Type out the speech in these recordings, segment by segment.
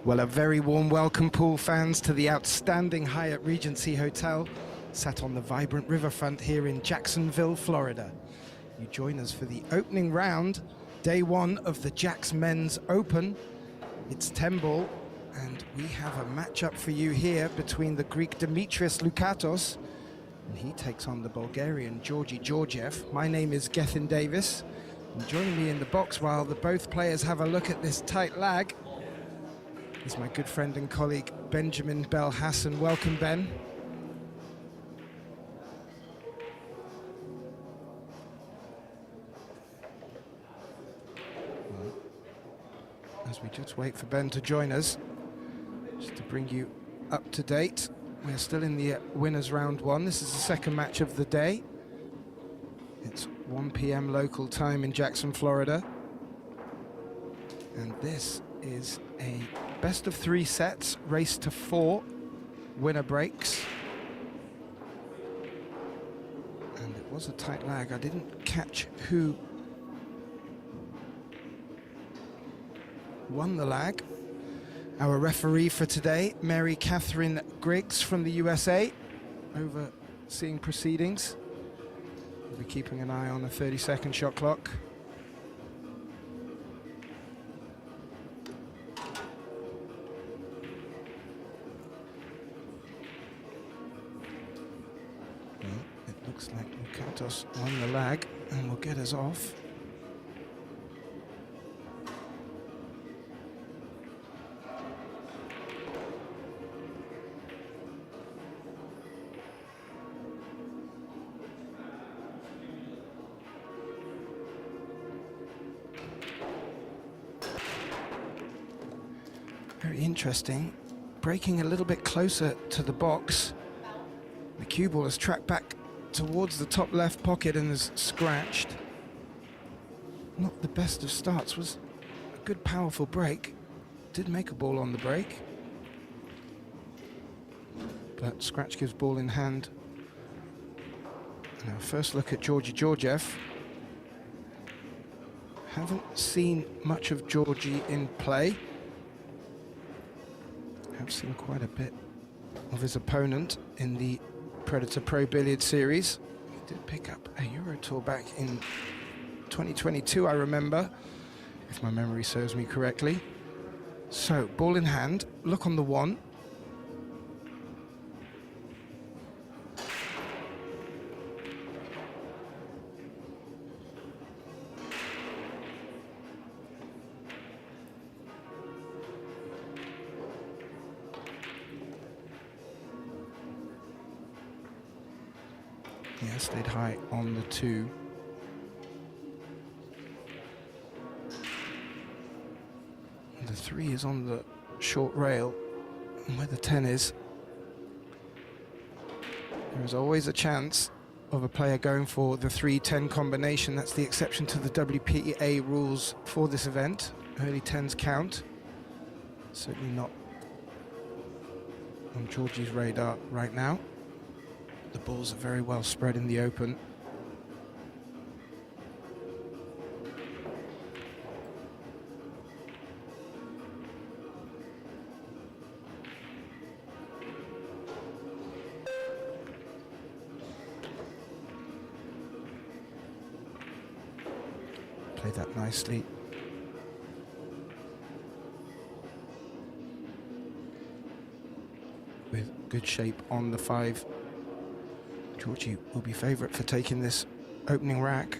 Well, a very warm welcome, pool fans, to the outstanding Hyatt Regency Hotel, sat on the vibrant riverfront here in Jacksonville, Florida. You join us for the opening round, day one of the Jax Men's Open. It's 10 ball, and we have a matchup for you here between the Greek Demetrius LOUKATOS, and he takes on the Bulgarian GEORGIEV. My name is Gethin Davis, and joining me in the box while both players have a look at this tight lag is my good friend and colleague Benjamin Bell Hassan. Welcome, Ben. Well, as we just wait for Ben to join us, just to bring you up to date, we're still in the winners round one. This is the second match of the day. It's 1 p.m. local time in Jackson, Florida, and this is a best of 3 sets, race to 4, winner breaks. And it was a tight lag. I didn't catch who won the lag. Our referee for today, Mary Catherine Griggs from the USA, overseeing proceedings. We'll be keeping an eye on the 30-second shot clock. Looks like LOUKATOS won the lag and will get us off. Very interesting. Breaking a little bit closer to the box. The cue ball has tracked back towards the top left pocket and is scratched. Not the best of starts. Was a good powerful break. Did make a ball on the break, but scratch gives ball in hand. Now first look at Georgiev. Haven't seen much of Georgie in play. Have seen quite a bit of his opponent in the Predator Pro Billiard Series. He did pick up a Euro Tour back in 2022, I remember, if my memory serves me correctly. So, ball in hand, look on the 1. Yeah, stayed high on the 2. And the 3 is on the short rail, and where the 10 is, there is always a chance of a player going for the 3-10 combination. That's the exception to the WPA rules for this event. Early 10s count. Certainly not on Georgie's radar right now. The balls are very well spread in the open. Played that nicely. With good shape on the 5. Georgie will be favourite for taking this opening rack.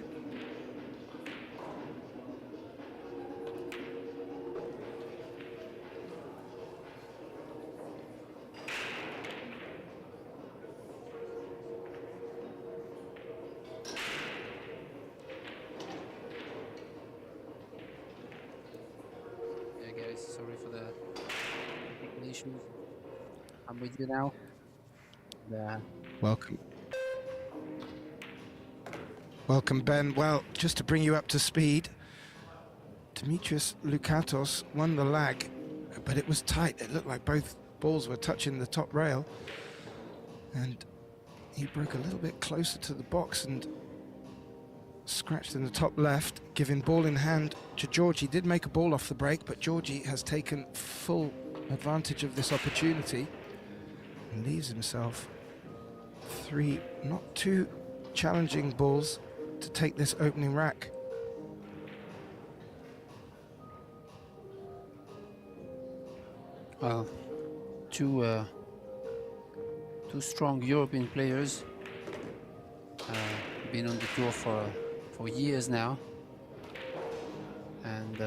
Yeah guys, sorry for the technical issue. I'm with you now. Welcome. Welcome, Ben. Well, just to bring you up to speed, Demetrius LOUKATOS won the lag, but it was tight. It looked like both balls were touching the top rail, and he broke a little bit closer to the box and scratched in the top left, giving ball in hand to Georgie. Did make a ball off the break, but Georgie has taken full advantage of this opportunity and leaves himself 3 not too challenging balls to take this opening rack. Well, two strong European players, been on the tour for years now, and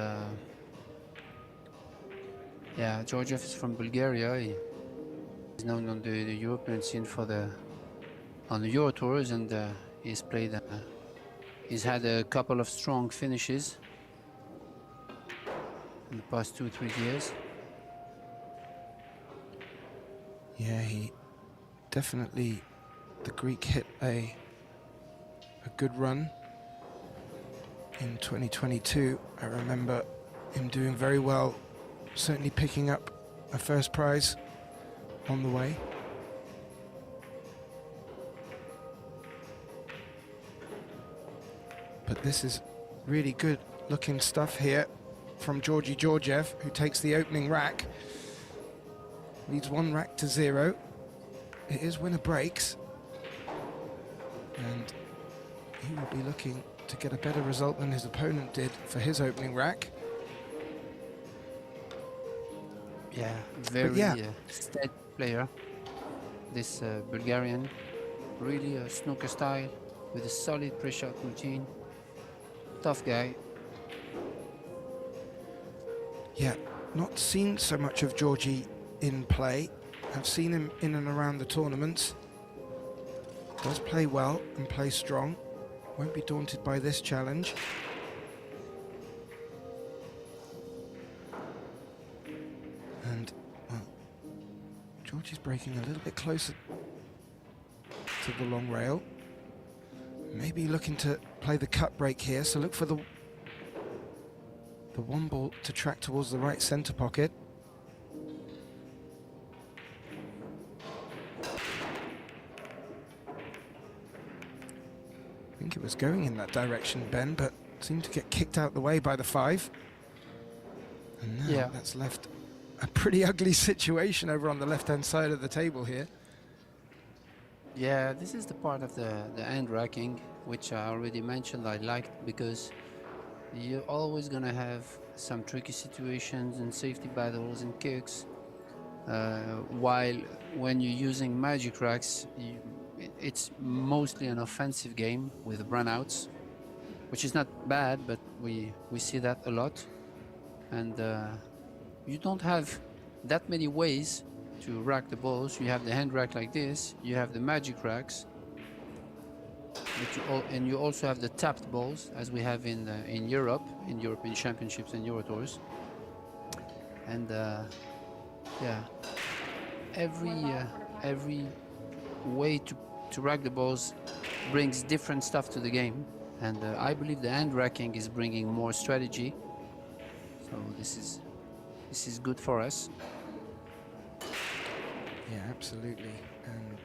yeah, Georgiev is from Bulgaria. He's known on the European scene on the Euro tours, and he's played. He's had a couple of strong finishes in the past 2-3 years. Yeah, he definitely, the Greek hit a good run in 2022. I remember him doing very well, certainly picking up a first prize on the way. But this is really good looking stuff here from Georgiev, who takes the opening rack. Leads 1 rack to 0. It is winner breaks. And he will be looking to get a better result than his opponent did for his opening rack. Yeah, very steady player. This Bulgarian, really a snooker style with a solid pre-shot routine. Tough guy. Yeah, not seen so much of Georgie in play. I've seen him in and around the tournaments. Does play well and play strong. Won't be daunted by this challenge. And, well, Georgie's breaking a little bit closer to the long rail. Maybe looking to play the cut break here, so look for the one ball to track towards the right center pocket. I think it was going in that direction, Ben, but seemed to get kicked out the way by the 5. And now that's left a pretty ugly situation over on the left-hand side of the table here. Yeah, this is the part of the hand racking, which I already mentioned I liked, because you're always gonna have some tricky situations and safety battles and kicks, while when you're using magic racks, it's mostly an offensive game with runouts, which is not bad, but we see that a lot. And you don't have that many ways to rack the balls. You have the hand rack like this, you have the magic racks, and you also have the tapped balls, as we have in Europe, in European Championships and Euro Tours. And yeah, every way to rack the balls brings different stuff to the game, and I believe the hand racking is bringing more strategy. So this is good for us. Yeah, absolutely. And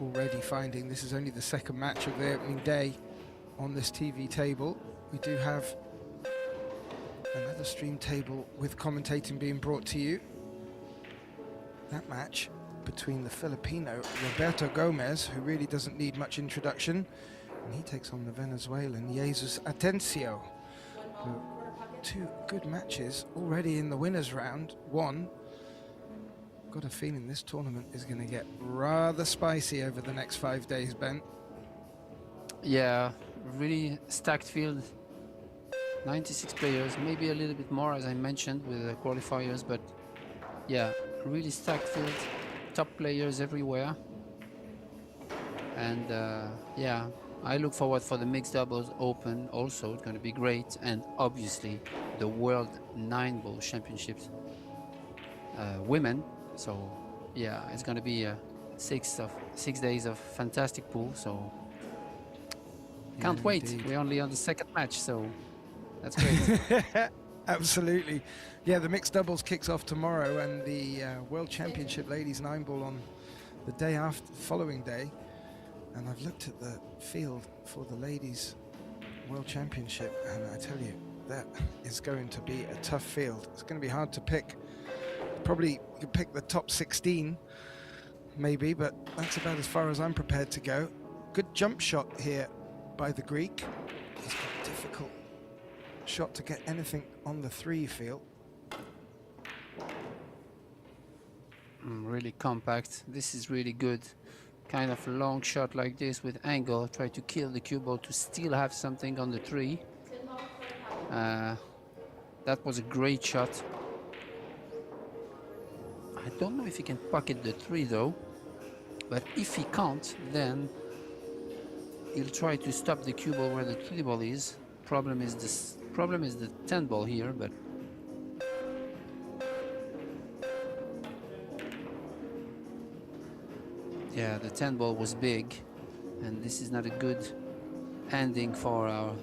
already finding this is only the second match of the opening day on this TV table. We do have another stream table with commentating being brought to you. That match between the Filipino Roberto Gomez, who really doesn't need much introduction, and he takes on the Venezuelan Jesus Atencio. Who, 2 good matches already in the winners round. 1. Got a feeling this tournament is going to get rather spicy over the next 5 days, Ben. Yeah, really stacked field. 96 players, maybe a little bit more, as I mentioned, with the qualifiers, but yeah, really stacked field. Top players everywhere. And yeah, I look forward for the mixed doubles open also. It's going to be great. And obviously the World 9-ball Championships women. So yeah, it's going to be 6 days of fantastic pool. So can't wait. Indeed. We're only on the 2nd match, so that's great. Absolutely. Yeah, the mixed doubles kicks off tomorrow, and the World Championship Ladies 9-ball on the day after, following day. And I've looked at the field for the Ladies World Championship, and I tell you, that is going to be a tough field. It's going to be hard to pick Probably you could pick the top 16, maybe, but that's about as far as I'm prepared to go. Good jump shot here by the Greek. He's got a difficult shot to get anything on the 3, you feel. Really compact. This is really good. Kind of a long shot like this with angle. Try to kill the cue ball to still have something on the 3. That was a great shot. I don't know if he can pocket the 3 though, but if he can't, then he'll try to stop the cue ball where the 3 ball is. Problem is the 10 ball here, but yeah, the 10 ball was big, and this is not a good ending for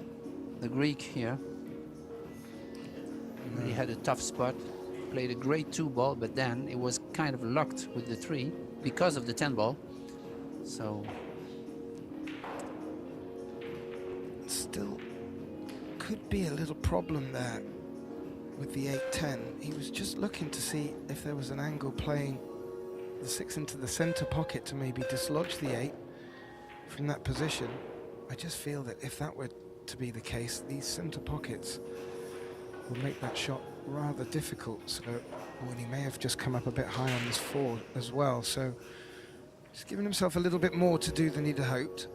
the Greek here. He really had a tough spot. Played a great 2 ball, but then it was kind of locked with the 3 because of the 10 ball. So still could be a little problem there with the 8-10. He was just looking to see if there was an angle playing the 6 into the center pocket to maybe dislodge the 8 from that position. I just feel that if that were to be the case, these center pockets will make that shot rather difficult. So, he may have just come up a bit high on this 4 as well. So, just giving himself a little bit more to do than he'd hoped.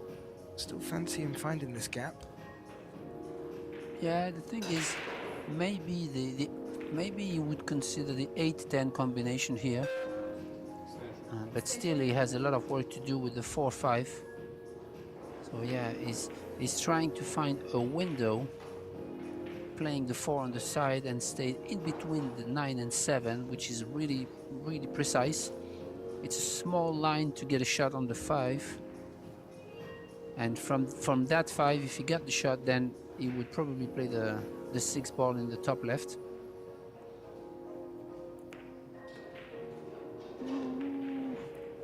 Still fancy him finding this gap. yeah, the thing is, maybe maybe you would consider the 8-10 combination here, but still he has a lot of work to do with the 4-5. So yeah, he's trying to find a window, playing the 4 on the side and stay in between the 9 and 7, which is really precise. It's a small line to get a shot on the 5, and from that 5, if he got the shot, then he would probably play the 6 ball in the top left.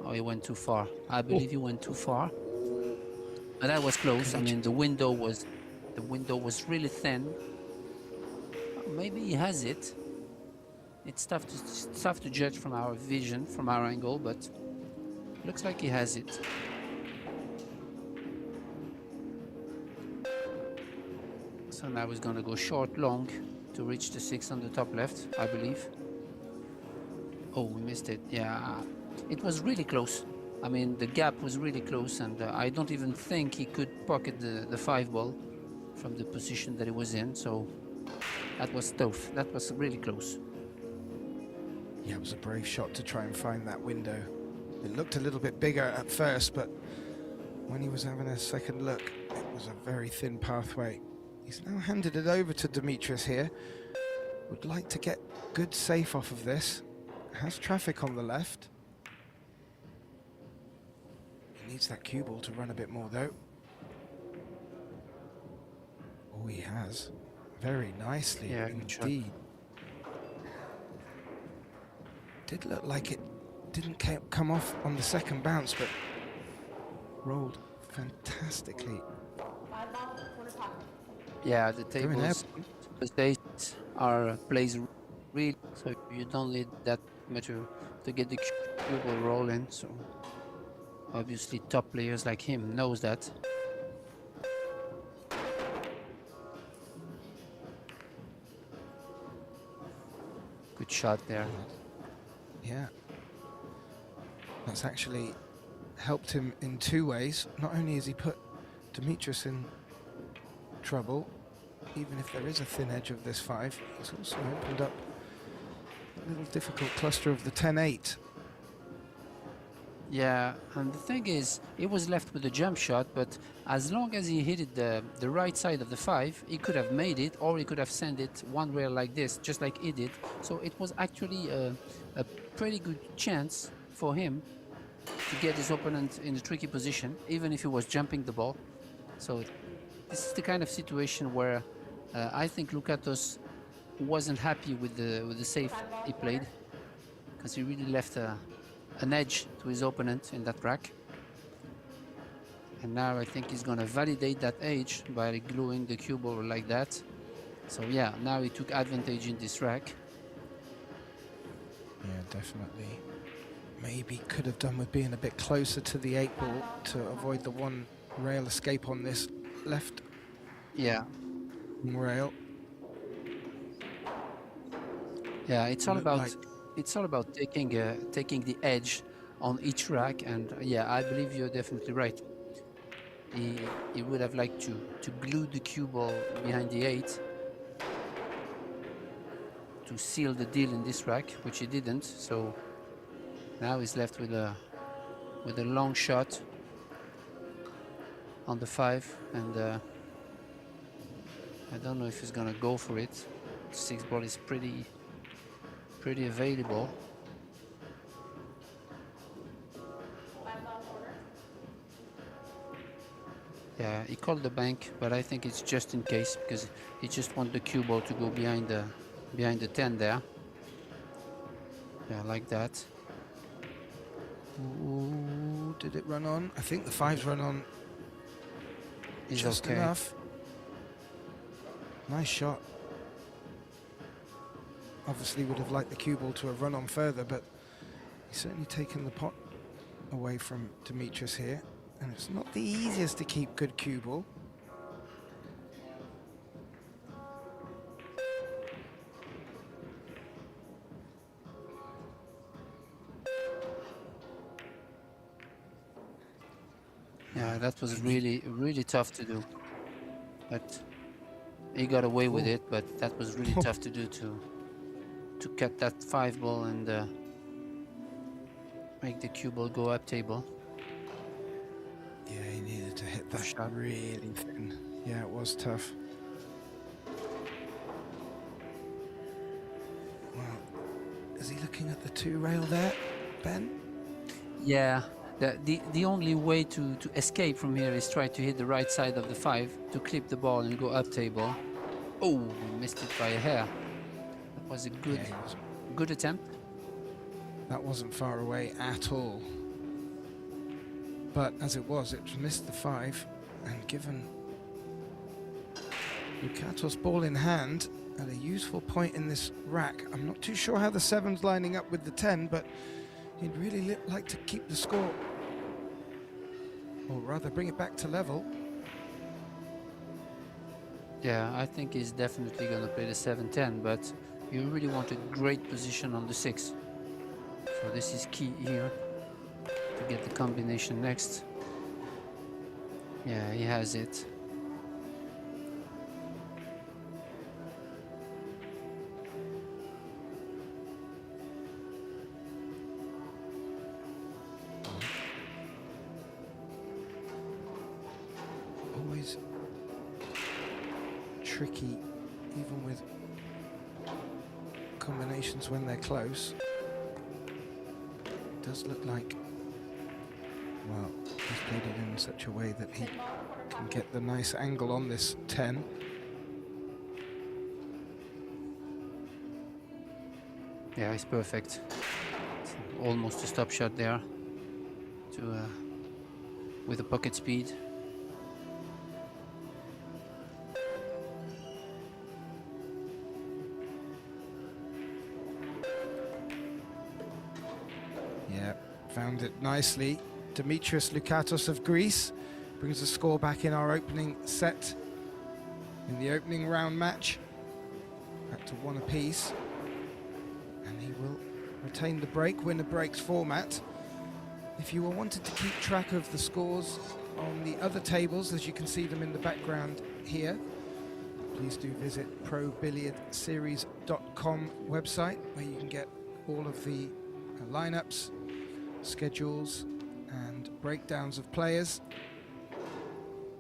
Oh, he went too far. I believe he went too far. But that was close. I mean, the window was really thin. Maybe he has it. It's tough to judge from our vision, from our angle, but looks like he has it. So now he's gonna go short long to reach the 6 on the top left, I believe. Oh, we missed it. Yeah, it was really close. I mean, the gap was really close, and I don't even think he could pocket the 5 ball from the position that he was in. So that was tough. That was really close. Yeah, it was a brave shot to try and find that window. It looked a little bit bigger at first, but when he was having a second look, it was a very thin pathway. He's now handed it over to Demetrius here. Would like to get good safe off of this. Has traffic on the left. He needs that cue ball to run a bit more though. Oh, he has. Very nicely, yeah, indeed. Did look like it didn't come off on the second bounce, but rolled fantastically. Yeah, the tables are plays really, so you don't need that much to get the cue ball rolling. So obviously top players like him knows that. Good shot there. Yeah. That's actually helped him in 2 ways. Not only has he put Demetrius in trouble, even if there is a thin edge of this 5, he's also opened up a little difficult cluster of the 10-8. Yeah, and the thing is, he was left with a jump shot, but as long as he hit it the right side of the 5, he could have made it, or he could have sent it one rail like this, just like he did. So it was actually a pretty good chance for him to get his opponent in a tricky position, even if he was jumping the ball. So this is the kind of situation where I think LOUKATOS wasn't happy with the save he played, because he really left an edge to his opponent in that rack. And now I think he's gonna validate that edge by gluing the cue ball like that. So yeah, now he took advantage in this rack. Yeah, definitely. Maybe could have done with being a bit closer to the 8-ball to avoid the one rail escape on this left Yeah, rail. yeah. It's all Looked about like taking the edge on each rack, and yeah, I believe you're definitely right. He would have liked to glue the cue ball behind the 8 to seal the deal in this rack, which he didn't. So now he's left with a long shot on the 5, and I don't know if he's gonna go for it. 6 ball is pretty available. Yeah, he called the bank, but I think it's just in case because he just wants the cue ball to go behind the 10 there. Yeah, like that. Ooh, did it run on? I think the 5's run on Is just okay. enough. Nice shot. Obviously would have liked the cue ball to have run on further, but he's certainly taken the pot away from Demetrius here. And it's not the easiest to keep good cue ball. Yeah, that was really tough to do. But he got away with it, but that was really tough to do to cut that 5 ball and make the cue ball go up table. Yeah, he needed to hit that Shot. really thin. Yeah, it was tough. Well, is he looking at the 2 rail there, Ben? Yeah, the only way to escape from here is try to hit the right side of the 5 to clip the ball and go up table. Oh, we missed it by a hair. That was a good attempt. That wasn't far away at all. But as it was missed the 5, and given LOUKATOS ball in hand at a useful point in this rack. I'm not too sure how the 7's lining up with the 10, but he'd really like to keep the score, or rather bring it back to level. Yeah, I think he's definitely going to play the 7-10, but you really want a great position on the 6. So this is key here to get the combination next. Yeah, he has it. Always tricky, even with combinations when they're close. It does look like, well, he's played it in such a way that he can get the nice angle on this 10. Yeah, it's perfect. It's almost a stop shot there to with a pocket speed. Yeah, found it nicely. Demetrius LOUKATOS of Greece brings the score back in our opening set in the opening round match, back to 1 apiece, and he will retain the break, winner breaks format. If you wanted to keep track of the scores on the other tables, as you can see them in the background here, please do visit ProBilliardSeries.com website, where you can get all of the lineups, schedules and breakdowns of players.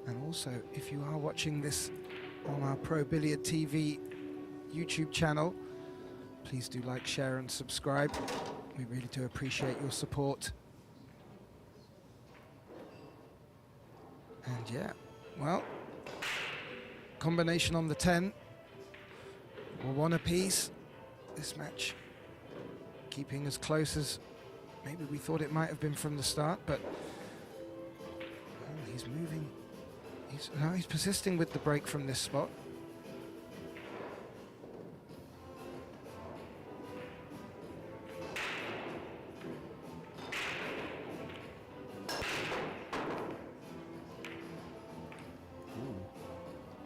And also, if you are watching this on our Pro Billiard TV YouTube channel, please do like, share and subscribe. We really do appreciate your support. And yeah, well, combination on the 10, or 1 apiece. This match keeping as close as maybe we thought it might have been from the start, but well, he's moving. He's persisting with the break from this spot.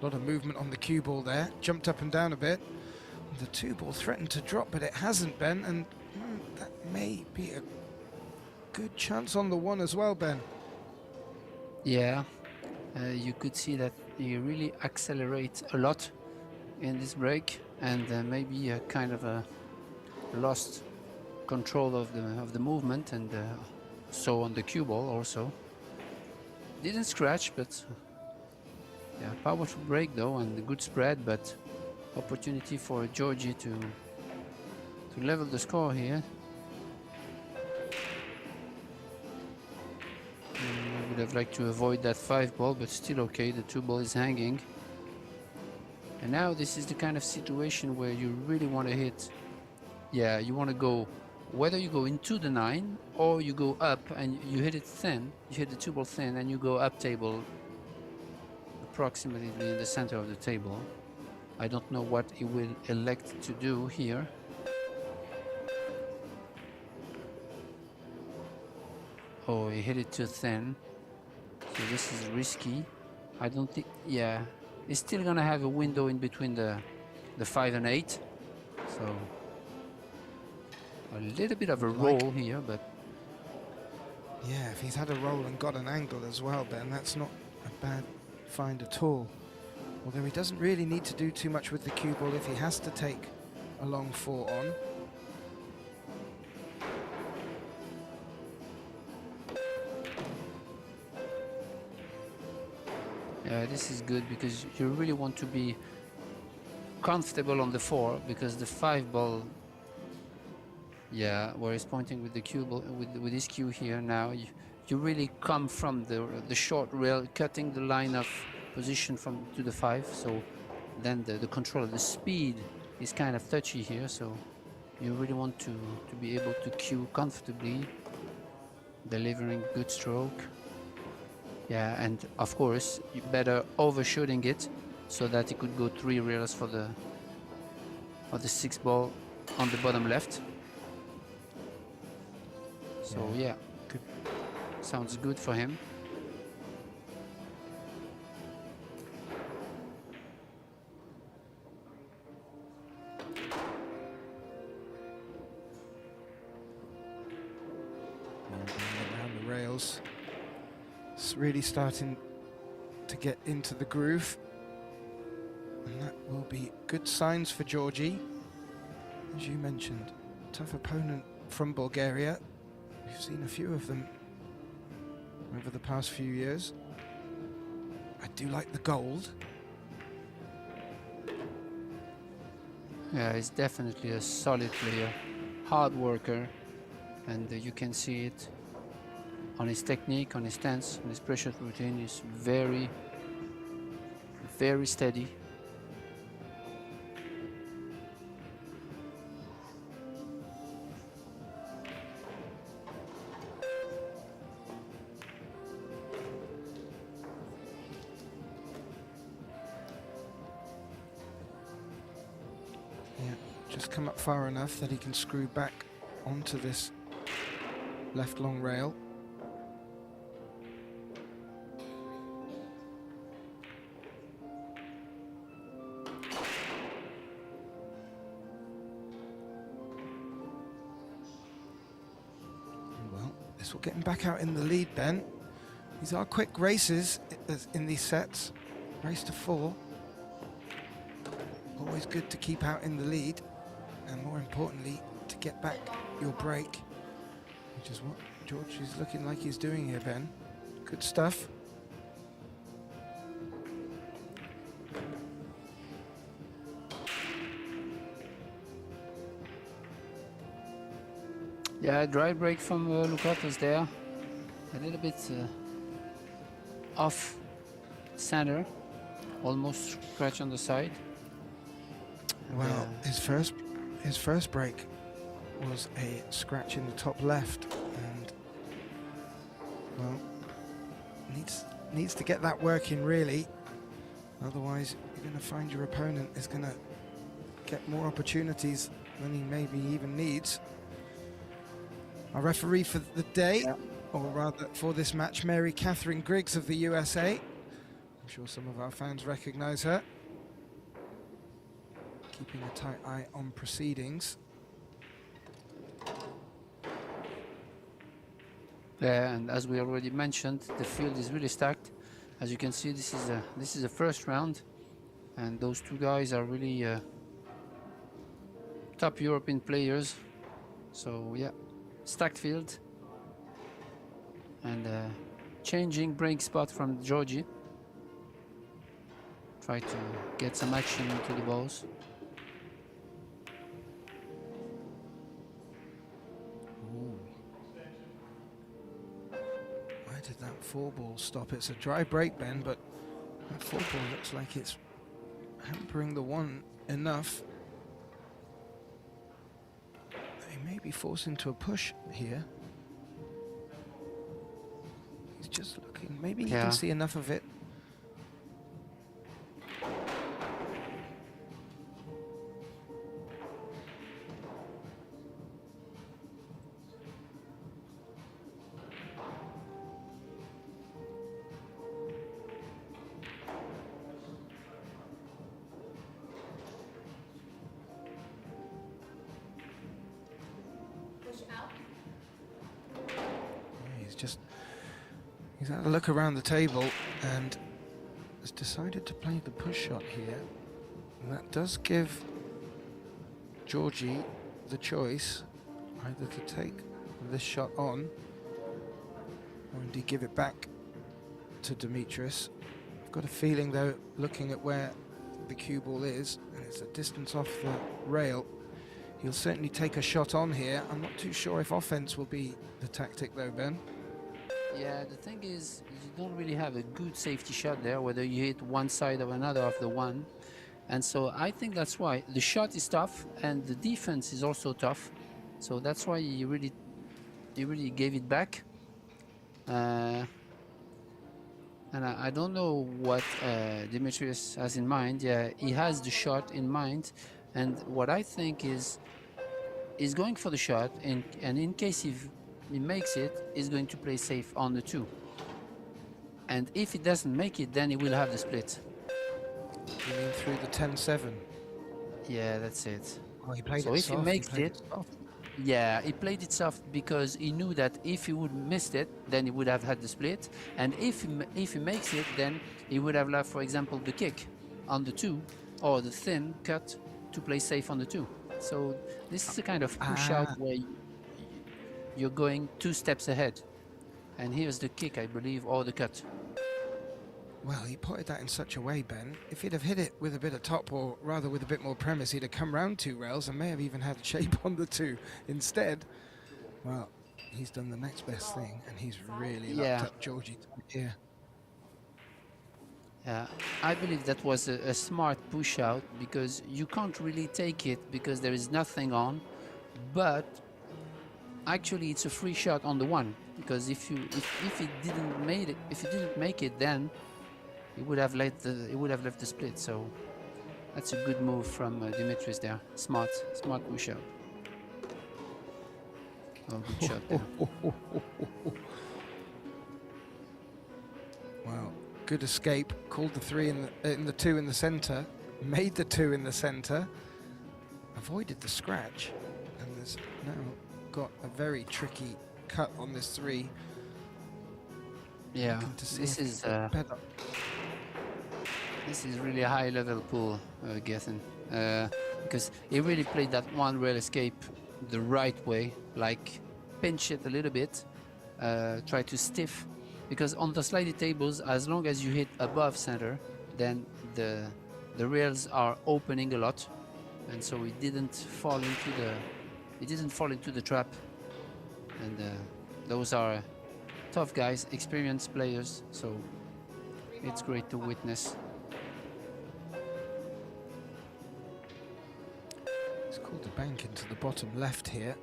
A lot of movement on the cue ball there. Jumped up and down a bit. The 2-ball threatened to drop, but it hasn't, Ben, and that may be a good chance on the 1 as well, Ben. Yeah, you could see that he really accelerates a lot in this break, and maybe a kind of a lost control of the movement, and so on the cue ball also. Didn't scratch, but yeah, powerful break though, and a good spread, but opportunity for Georgie to level the score here. I would have liked to avoid that 5-ball, but still okay. The 2-ball is hanging. And now this is the kind of situation where you really want to hit. Yeah, you want to go, whether you go into the 9 or you go up and you hit it thin, you hit the 2-ball thin and you go up table approximately in the center of the table. I don't know what he will elect to do here. Oh, he hit it too thin. So this is risky. I don't think, yeah. He's still gonna have a window in between the 5 and 8. So a little bit of a roll here, but yeah, if he's had a roll and got an angle as well, Ben, that's not a bad find at all. Although he doesn't really need to do too much with the cue ball if he has to take a long 4 on. yeah, this is good because you really want to be comfortable on the 4, because the 5-ball, yeah, where he's pointing with the cue ball, with his cue here now, you really come from the short rail, cutting the line of position from to the 5. So then the control of the speed is kind of touchy here. So you really want to be able to cue comfortably, delivering good stroke. Yeah, and of course you better overshooting it so that it could go 3 rails for the 6-ball on the bottom left. So yeah, good. Sounds good for him. Around the rails. It's really starting to get into the groove. And that will be good signs for Georgie. As you mentioned, tough opponent from Bulgaria. We've seen a few of them over the past few years. I do like the gold. Yeah, he's definitely a solid player, hard worker, and you can see it on his technique, on his stance, on his pressure routine. Is very, very steady. Just come up far enough that he can screw back onto this left long rail. Well, this will get him back out in the lead, Ben. These are quick races in these sets. Race to 4. Always good to keep out in the lead, and more importantly, to get back your break, which is what George is looking like he's doing here, Ben. Good stuff. Yeah, dry break from LOUKATOS there. A little bit off center, almost scratch on the side. Well, his first break was a scratch in the top left, and well, needs to get that working really. Otherwise, you're going to find your opponent is going to get more opportunities than he maybe even needs. Our referee for the day, or rather for this match, Mary Catherine Griggs of the USA. I'm sure some of our fans recognize her. Keeping a tight eye on proceedings. Yeah, and as we already mentioned, the field is really stacked. As you can see, this is the first round, and those two guys are really top European players. So yeah, stacked field, and changing break spot from Georgie. Try to get some action into the balls. Ooh. Why did that 4-ball stop? It's a dry break, Ben, but that 4-ball looks like it's hampering the 1 enough. He may be forced into a push here. He's just looking. Maybe he can see enough of it. He's had a look around the table and has decided to play the push shot here. And that does give Georgie the choice either to take this shot on or indeed give it back to Demetrius. I've got a feeling though, looking at where the cue ball is, and it's a distance off the rail, he'll certainly take a shot on here. I'm not too sure if offense will be the tactic though, Ben. Yeah, the thing is, you don't really have a good safety shot there, whether you hit one side or another of the one. And so I think that's why the shot is tough and the defense is also tough. So that's why he really gave it back. And I don't know what Demetrius has in mind. Yeah, he has the shot in mind. And what I think is, he's going for the shot, and in case he makes it, he's going to play safe on the 2. And if he doesn't make it, then he will have the split. You mean through the 10-7? Yeah, that's it. Oh, he played so it if soft. he makes it, yeah, he played it soft because he knew that if he would missed it, then he would have had the split. And if he makes it, then he would have left, for example, the kick on the 2 or the thin cut to play safe on the 2. So this is a kind of push out where you're going 2 steps ahead. And here's the kick, I believe, or the cut. Well, he potted that in such a way, Ben. If he'd have hit it with a bit of top, or rather with a bit more premise, he'd have come round 2 rails and may have even had shape on the 2. Instead, well, he's done the next best thing, and he's really locked up Georgie here. Yeah, I believe that was a smart push out, because you can't really take it because there is nothing on, but actually it's a free shot on the 1, because if he didn't make it, then he would have left the split. So that's a good move from Demetrius there. Smart push out. Oh, good shot there. Wow, good escape. Called the 3 in the 2 in the center. Made the 2 in the center. Avoided the scratch, and there's now got a very tricky cut on this 3. Yeah, this is really a high level pool, Gethin, because he really played that 1 rail escape the right way, like pinch it a little bit, try to stiff, because on the slidey tables, as long as you hit above center, then the rails are opening a lot, and so he didn't fall into the trap. And those are tough guys, experienced players, so it's great to witness. He's called the bank into the bottom left here.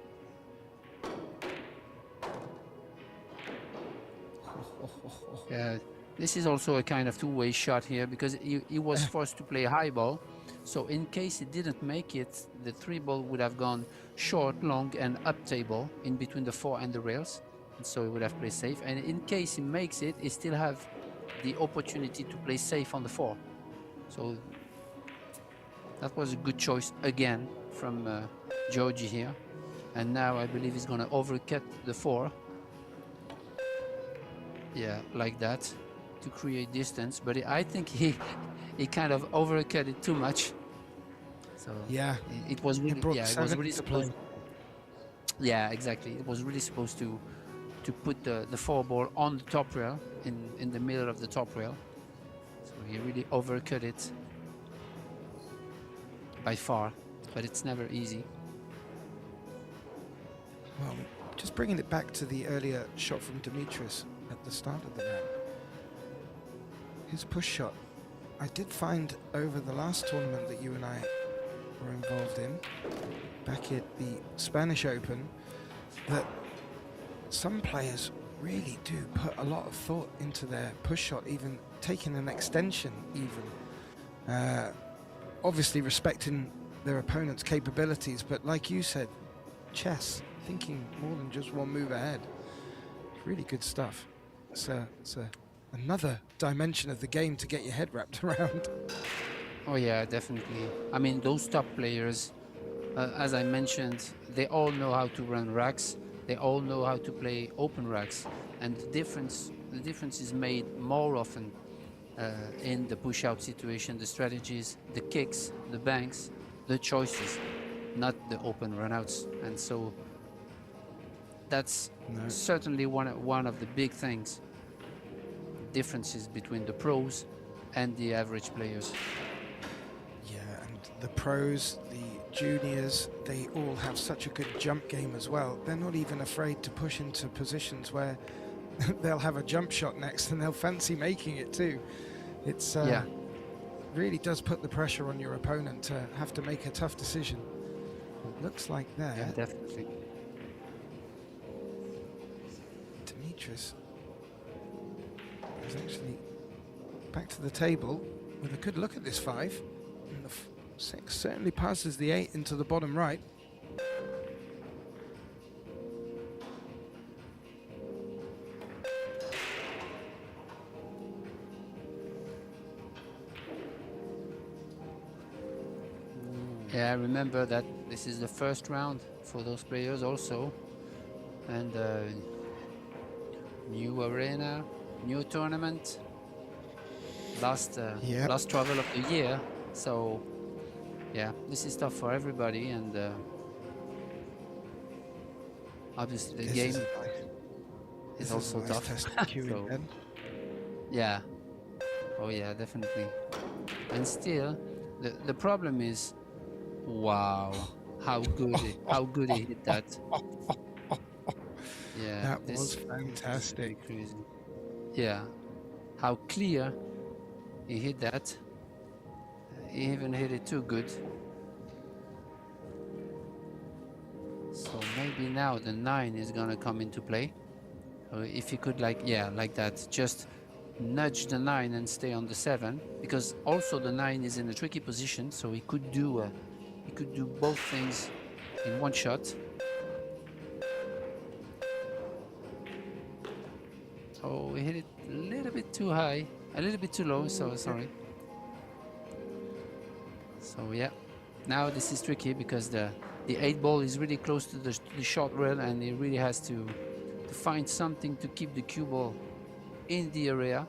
Yeah, this is also a kind of 2-way shot here, because he was forced to play a high ball. So in case he didn't make it, the 3 ball would have gone short, long, and up table in between the 4 and the rails. And so he would have played safe. And in case he makes it, he still have the opportunity to play safe on the 4. So that was a good choice again from Georgie here. And now I believe he's going to overcut the 4. Yeah, like that, to create distance. But I think he kind of overcut it too much. So Yeah, it was really, it was really supposed. Yeah, exactly. It was really supposed to put the 4 ball on the top rail, in the middle of the top rail. So he really overcut it by far, but it's never easy. Well, just bringing it back to the earlier shot from Demetrius at the start of the round. His push shot, I did find over the last tournament that you and I were involved in, back at the Spanish Open, that some players really do put a lot of thought into their push shot, even taking an extension even. Obviously respecting their opponent's capabilities, but like you said, chess, thinking more than just one move ahead. Really good stuff. It's another dimension of the game to get your head wrapped around. Oh yeah, definitely. I mean, those top players, as I mentioned, they all know how to run racks. They all know how to play open racks, and the difference is made more often in the push-out situation, the strategies, the kicks, the banks, the choices, not the open runouts. And so that's certainly one of the big things, differences between the pros and the average players. Yeah, and the pros, the juniors, they all have such a good jump game as well. They're not even afraid to push into positions where they'll have a jump shot next and they'll fancy making it too. It's really does put the pressure on your opponent to have to make a tough decision. It looks like that. Yeah, definitely. Demetrius is actually back to the table with a good look at this 5. And the 6 certainly passes the 8 into the bottom right. Yeah, remember that this is the first round for those players also, and new arena, new tournament, last travel of the year. So yeah, this is tough for everybody, and obviously the game is also tough. So, yeah, oh yeah, definitely. And still, the problem is, wow, how good he hit that. Yeah, that was fantastic. Crazy. Yeah, how clear he hit that. He even hit it too good. So maybe now the 9 is gonna come into play. If he could, like that, just nudge the 9 and stay on the 7, because also the 9 is in a tricky position, so he could do both things in one shot. Oh, he hit it a little bit too high, a little bit too low, so sorry. So yeah, now this is tricky because the 8 ball is really close to the short rail, and he really has to find something to keep the cue ball in the area,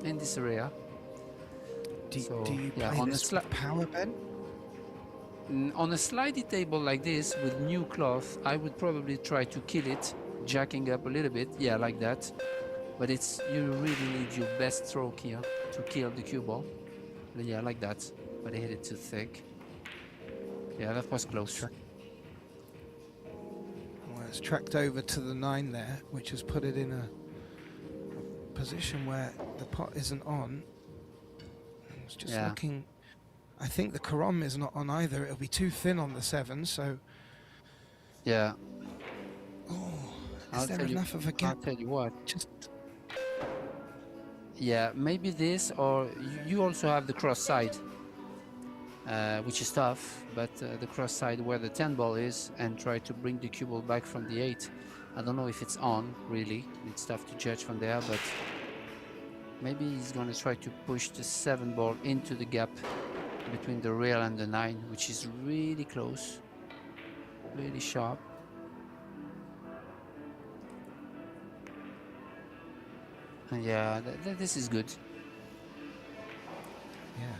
in this area. Do you play this with power, Ben? On a slidey table like this with new cloth, I would probably try to kill it, jacking up a little bit, yeah, like that. But you really need your best stroke here to kill the cue ball. Yeah, like that. But I hit it too thick. Yeah, that was close. Well, it's tracked over to the 9 there, which has put it in a position where the pot isn't on. I was just looking. I think the carom is not on either. It'll be too thin on the 7, so. Yeah. Oh, is there enough of a gap? I'll tell you what. Just. Yeah, maybe this, or you also have the cross side, which is tough, but the cross side where the 10 ball is, and try to bring the cue ball back from the 8. I don't know if it's on, really. It's tough to judge from there, but Maybe he's gonna try to push the 7 ball into the gap between the rail and the 9, which is really close, really sharp. And yeah, this is good. Yeah.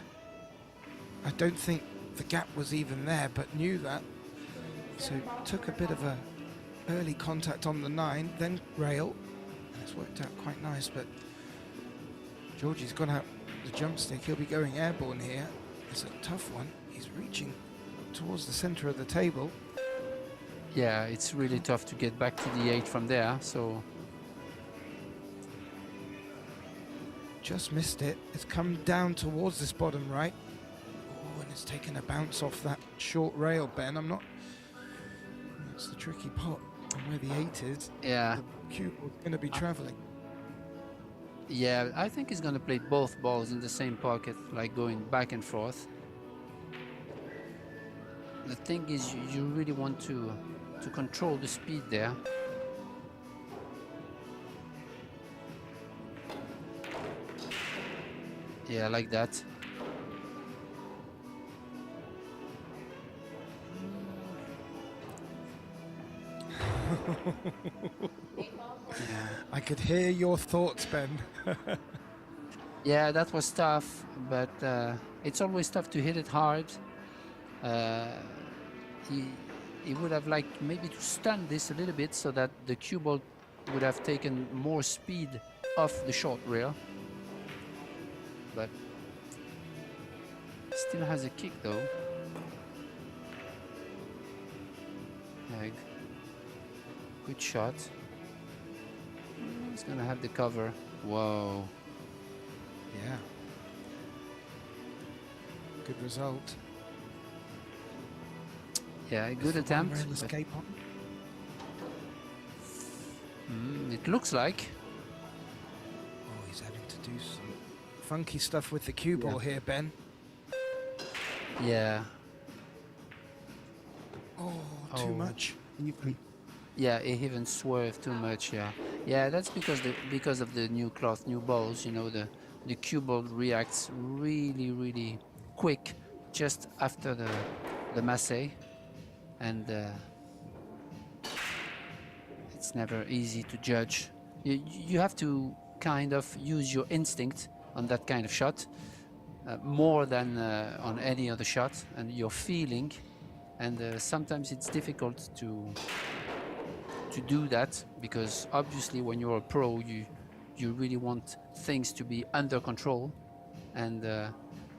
I don't think the gap was even there, but knew that. So took a bit of a early contact on the 9, then rail. And it's worked out quite nice, but Georgie's gone out the jump stick. He'll be going airborne here. It's a tough one. He's reaching towards the center of the table. Yeah, it's really tough to get back to the 8 from there, so... Just missed it. It's come down towards this bottom right. Oh, and it's taken a bounce off that short rail, Ben. I'm not... That's the tricky pot on where the 8 is. Yeah. The cue ball's going to be traveling. Yeah, I think he's gonna play both balls in the same pocket, like going back and forth. The thing is, you really want to control the speed there. Yeah, like that. Yeah. I could hear your thoughts, Ben. Yeah, that was tough, but it's always tough to hit it hard. He would have liked maybe to stun this a little bit so that the cue ball would have taken more speed off the short rail. But still has a kick though. Good shot. He's gonna have the cover. Whoa. Yeah. Good result. Yeah, a good attempt. Rail escape on. It looks like. Oh, he's having to do some funky stuff with the cue ball here, Ben. Yeah. Oh, too much. Yeah, he even swerved too much. Yeah, yeah. That's because of the new cloth, new balls. You know, the cue ball reacts really quick just after the masse, and it's never easy to judge. You have to kind of use your instinct on that kind of shot more than on any other shot, and your feeling. And sometimes it's difficult to do that, because obviously when you're a pro, you really want things to be under control, and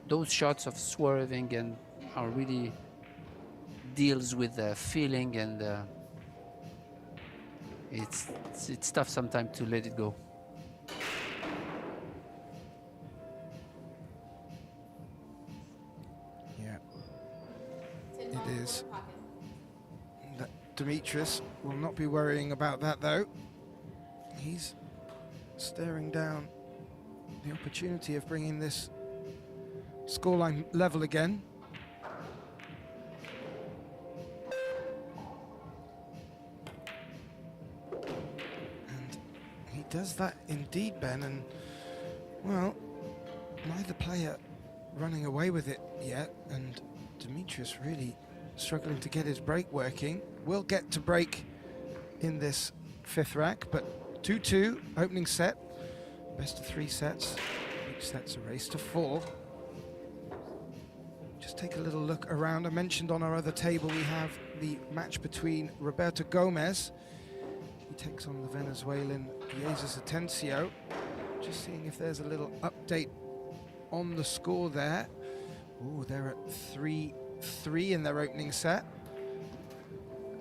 those shots of swerving and are really deals with feeling, and it's tough sometimes to let it go. Yeah, it is. Demetrius will not be worrying about that though. He's staring down the opportunity of bringing this scoreline level again. And he does that indeed, Ben, and well, neither player running away with it yet, and Demetrius really struggling to get his break working. Will get to break in this 5th rack, but 2-2 opening set, best of 3 sets. Each set's a race to 4. Just take a little look around. I mentioned on our other table we have the match between Roberto Gomez. He takes on the Venezuelan Jesus Atencio. Just seeing if there's a little update on the score there. Oh, they're at 3-3 in their opening set.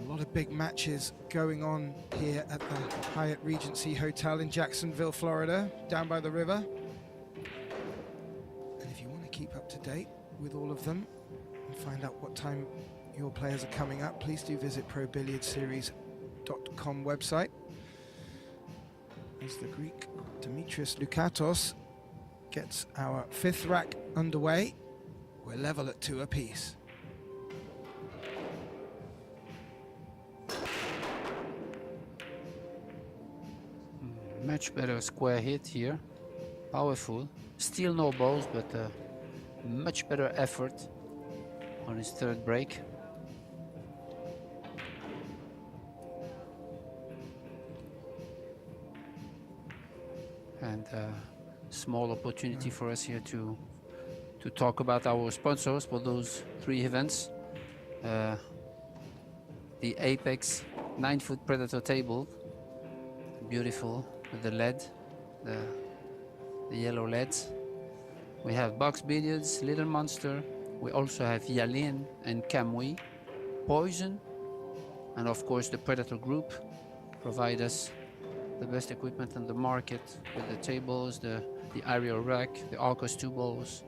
A lot of big matches going on here at the Hyatt Regency Hotel in Jacksonville, Florida, down by the river. And if you want to keep up to date with all of them and find out what time your players are coming up, please do visit ProBilliardSeries.com website. As the Greek Demetrius LOUKATOS gets our 5th rack underway, we're level at 2 apiece. Much better square hit here. powerful. Still no balls, but much better effort on his third break. And small opportunity for us here to talk about our sponsors for those 3 events. The Apex 9-foot Predator table, beautiful with the LED, the yellow LEDs. We have Box Billiards, Little Monster. We also have Yalin and Kamui, Poison, and of course the Predator Group provide us the best equipment on the market with the tables, the AeroRack, the Arcos 2 balls,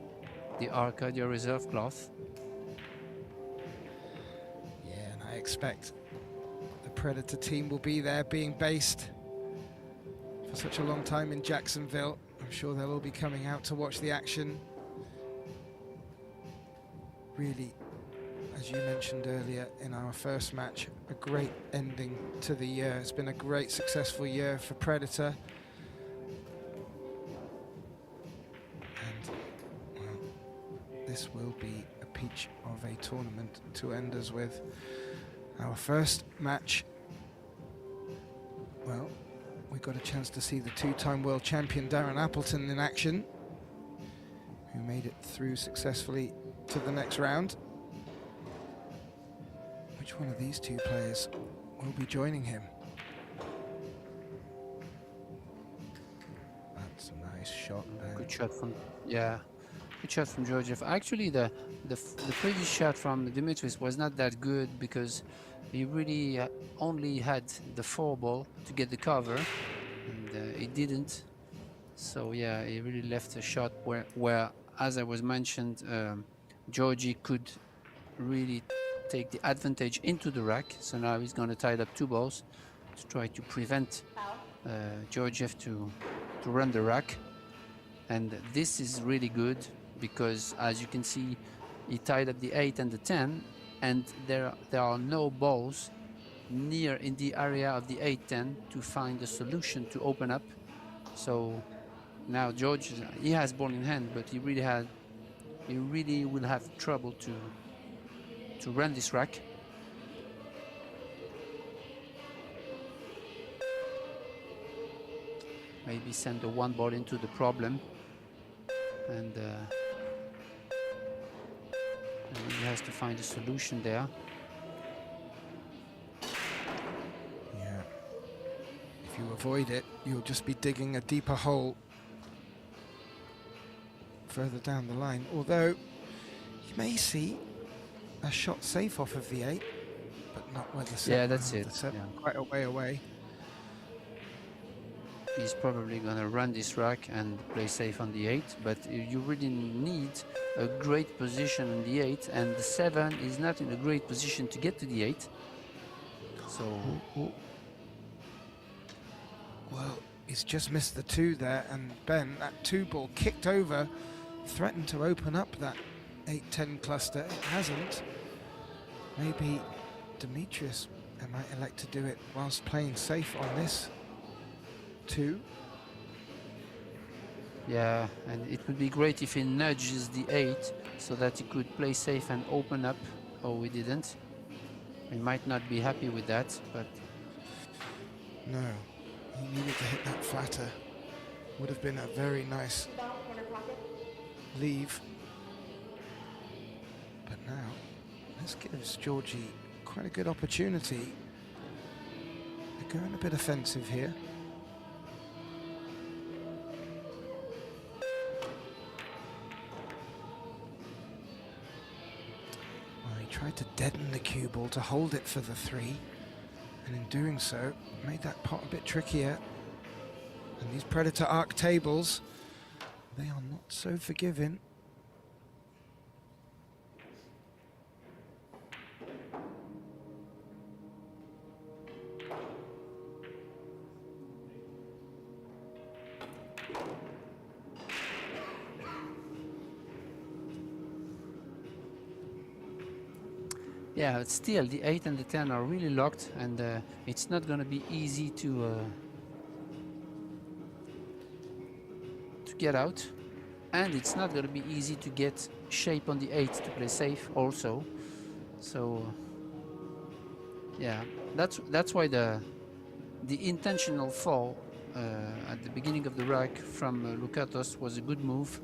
the Arcadia Reserve Cloth. Yeah, and I expect the Predator team will be there, being based for such a long time in Jacksonville. I'm sure they'll all be coming out to watch the action. Really, as you mentioned earlier in our first match, a great ending to the year. It's been a great, successful year for Predator. And, well, this will be a peach of a tournament to end us with. Our first match, well, we got a chance to see the 2-time world champion Darren Appleton in action, who made it through successfully to the next round. Which one of these 2 players will be joining him? That's a nice shot, Ben. Good shot from, yeah, good shot from GEORGIEV. Actually, the previous shot from Demetrius was not that good because he really only had the 4 ball to get the cover, and he didn't. So yeah, he really left a shot where as I was mentioned, Georgie could really take the advantage into the rack. So now he's going to tie up 2 balls to try to prevent GEORGIEV to run the rack. And this is really good because, as you can see, he tied up the 8 and the 10, and there are no balls near in the area of the 8-10 to find a solution to open up. So now George, he has ball in hand, but he really will have trouble to run this rack. Maybe send the 1 ball into the problem, and he has to find a solution there. Yeah. If you avoid it, you'll just be digging a deeper hole further down the line. Although you may see a shot safe off of the 8, but not where the 7. Yeah, that's it. The 7 Yeah. quite a way away. He's probably gonna run this rack and play safe on the 8, but you really need a great position on the 8, and the 7 is not in a great position to get to the 8. So well, he's just missed the 2 there, and Ben, that 2 ball kicked over, threatened to open up that 8-10 cluster. It hasn't. Maybe Demetrius might elect to do it whilst playing safe on this 2. yeah, and it would be great if he nudges the 8 so that he could play safe and open up. Oh, we didn't. He might not be happy with that, but No, he needed to hit that flatter. Would have been a very nice leave. But now, this gives Georgie quite a good opportunity. They're going a bit offensive here. Well, he tried to deaden the cue ball to hold it for the 3, and in doing so, made that pot a bit trickier. And these Predator Arc tables, they are not so forgiving. yeah, but still the 8 and the 10 are really locked, and it's not going to be easy to to get out, and it's not going to be easy to get shape on the 8 to play safe also. So yeah, that's why the intentional fall at the beginning of the rack from LOUKATOS was a good move,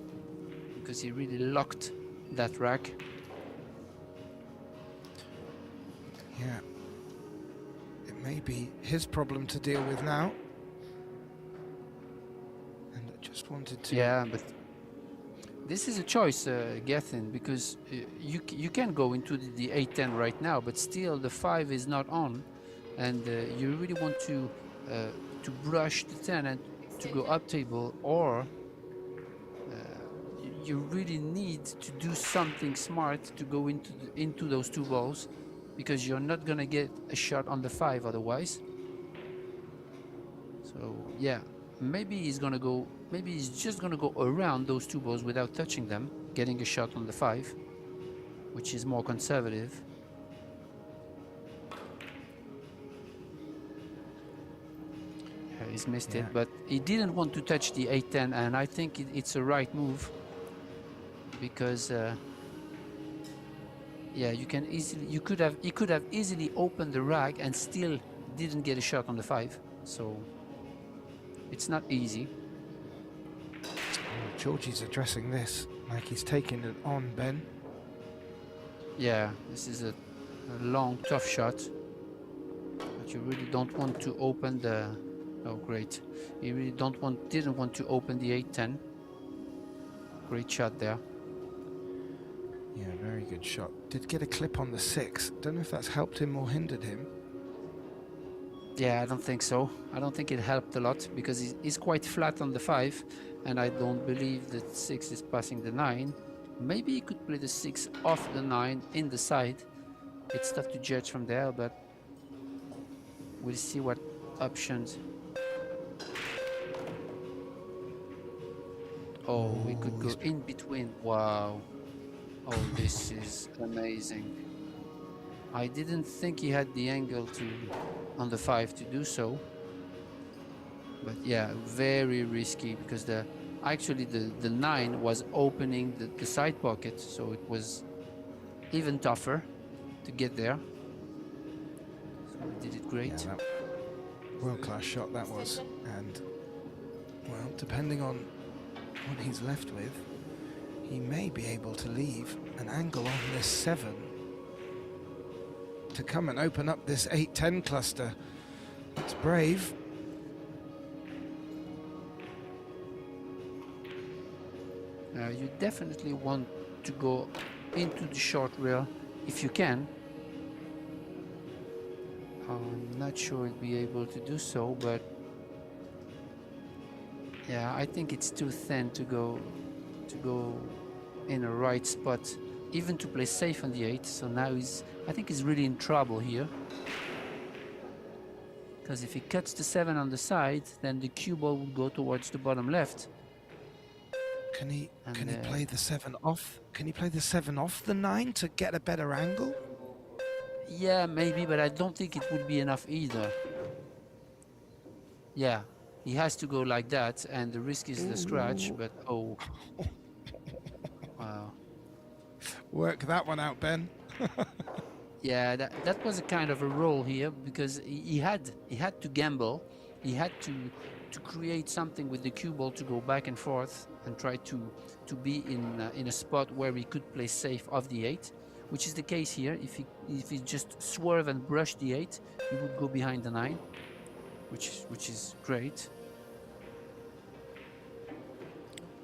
because he really locked that rack. Yeah. It may be his problem to deal with now. And I just wanted to... Yeah, but this is a choice, Gethin, because you can go into the 8-10 right now, but still the 5 is not on, and you really want to brush the 10 and to go up table, or you really need to do something smart to go into those 2 balls, because you're not gonna get a shot on the 5 otherwise. So yeah, maybe he's gonna go. Maybe he's just gonna go around those 2 balls without touching them, getting a shot on the 5, which is more conservative. Yeah, he's missed it, but he didn't want to touch the 8-10, and I think it's a right move, because yeah, he could have easily opened the rack and still didn't get a shot on the 5. So it's not easy. Georgie's addressing this like he's taking it on, Ben. Yeah, this is a long, tough shot, but you really don't want to open the... Oh, great. You really didn't want to open the 8-10. Great shot there. Yeah, very good shot. Did get a clip on the 6. Don't know if that's helped him or hindered him. Yeah, I don't think so. I don't think it helped a lot, because he's quite flat on the 5, and I don't believe that 6 is passing the 9. Maybe he could play the 6 off the 9 in the side. It's tough to judge from there, but we'll see what options. Oh, we could go in between. Wow. Oh, this is amazing. I didn't think he had the angle on the 5 to do so. But yeah, very risky, because actually the 9 was opening the side pocket, so it was even tougher to get there. So he did it great. Yeah, world-class shot that was. And, well, depending on what he's left with, he may be able to leave an angle on this 7 to come and open up this 8-10 cluster. It's brave. You definitely want to go into the short rail if you can. I'm not sure he'll be able to do so, but yeah, I think it's too thin to go in a right spot, even to play safe on the 8. So now I think he's really in trouble here, because if he cuts the 7 on the side, then the cue ball will go towards the bottom left. Can he play the 7 off? Can he play the 7 off the 9 to get a better angle? Yeah, maybe, but I don't think it would be enough either. Yeah, he has to go like that, and the risk is the scratch, but oh. Wow. Work that one out, Ben. Yeah, that was a kind of a roll here, because he had to gamble. He had to create something with the cue ball to go back and forth and try to be in a spot where he could play safe off the 8, which is the case here. If he just swerve and brush the 8, he would go behind the 9, which is great.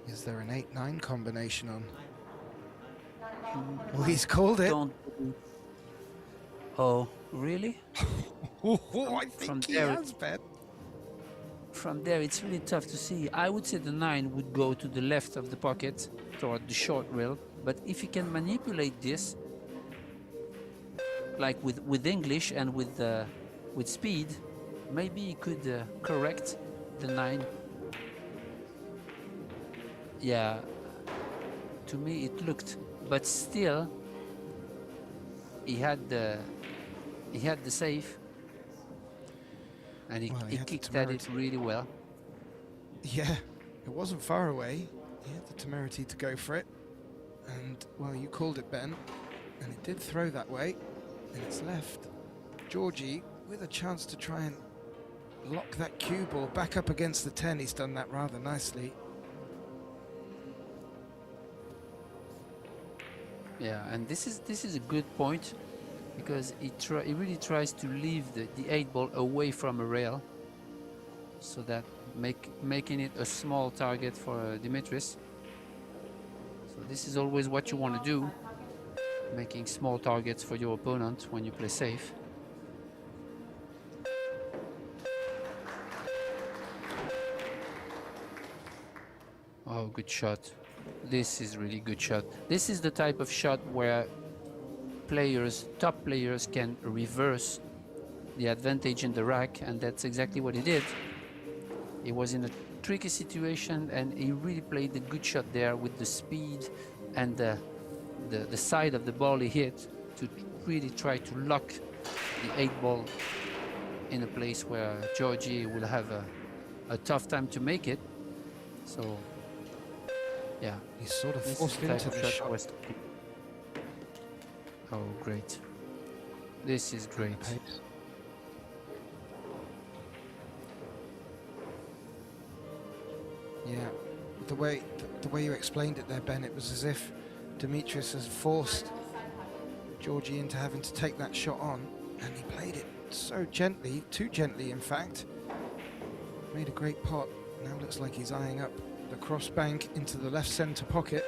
Is there an 8-9 combination on? Well, he's called it. Oh, really? I think he has, Ben. From there, it's really tough to see. I would say the 9 would go to the left of the pocket, toward the short rail. But if he can manipulate this, like with English and with speed, maybe he could correct the 9. Yeah, to me it looked, but still, he had the save. And he kicked at it really well. Yeah, It wasn't far away. He had the temerity to go for it. And, well, you called it, Ben. And it did throw that way. And it's left Georgie with a chance to try and lock that cue ball back up against the 10. He's done that rather nicely. Yeah, and this is a good point, because he really tries to leave the 8 ball away from a rail, so that making it a small target for Demetrius. So this is always what you want to do, making small targets for your opponent when you play safe. Oh, good shot. This is really good shot. This is the type of shot where top players can reverse the advantage in the rack, and that's exactly what he did. He was in a tricky situation and he really played a good shot there with the speed and the side of the ball he hit to really try to lock the 8 ball in a place where Georgie will have a tough time to make it. So yeah, He's sort of forced into the shot. Oh, great. This is great. Yeah, the way you explained it there, Ben, it was as if Demetrius has forced Georgie into having to take that shot on, and he played it so gently, too gently in fact. Made a great pot. Now looks like he's eyeing up the cross bank into the left center pocket.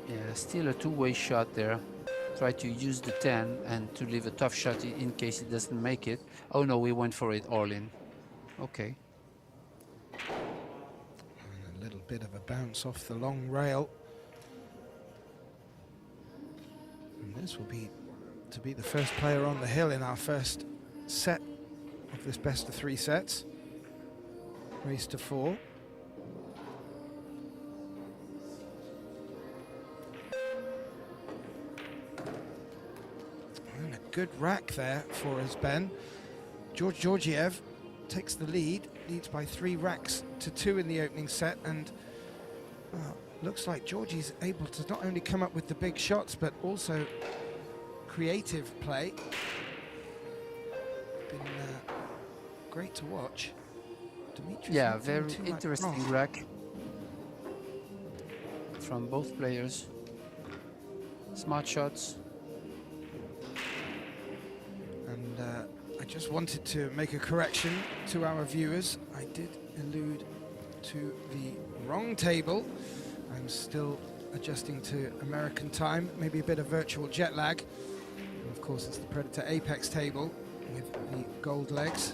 Yeah, still a two-way shot there. Try to use the 10 and to leave a tough shot in case he doesn't make it. Oh no, we went for it all in. Okay. And a little bit of a bounce off the long rail. And this will be to be the first player on the hill in our first set of this best of 3 sets. Race to 4. And a good rack there for us, Ben. Georgiev takes the leads by 3 racks to 2 in the opening set, and looks like Georgie's able to not only come up with the big shots but also creative play. Been great to watch. Demetrius, yeah, very interesting rack from both players. Smart shots. And I just wanted to make a correction to our viewers. I did allude to the wrong table. I'm still adjusting to American time, maybe a bit of virtual jet lag. And of course, it's the Predator Apex table with the gold legs.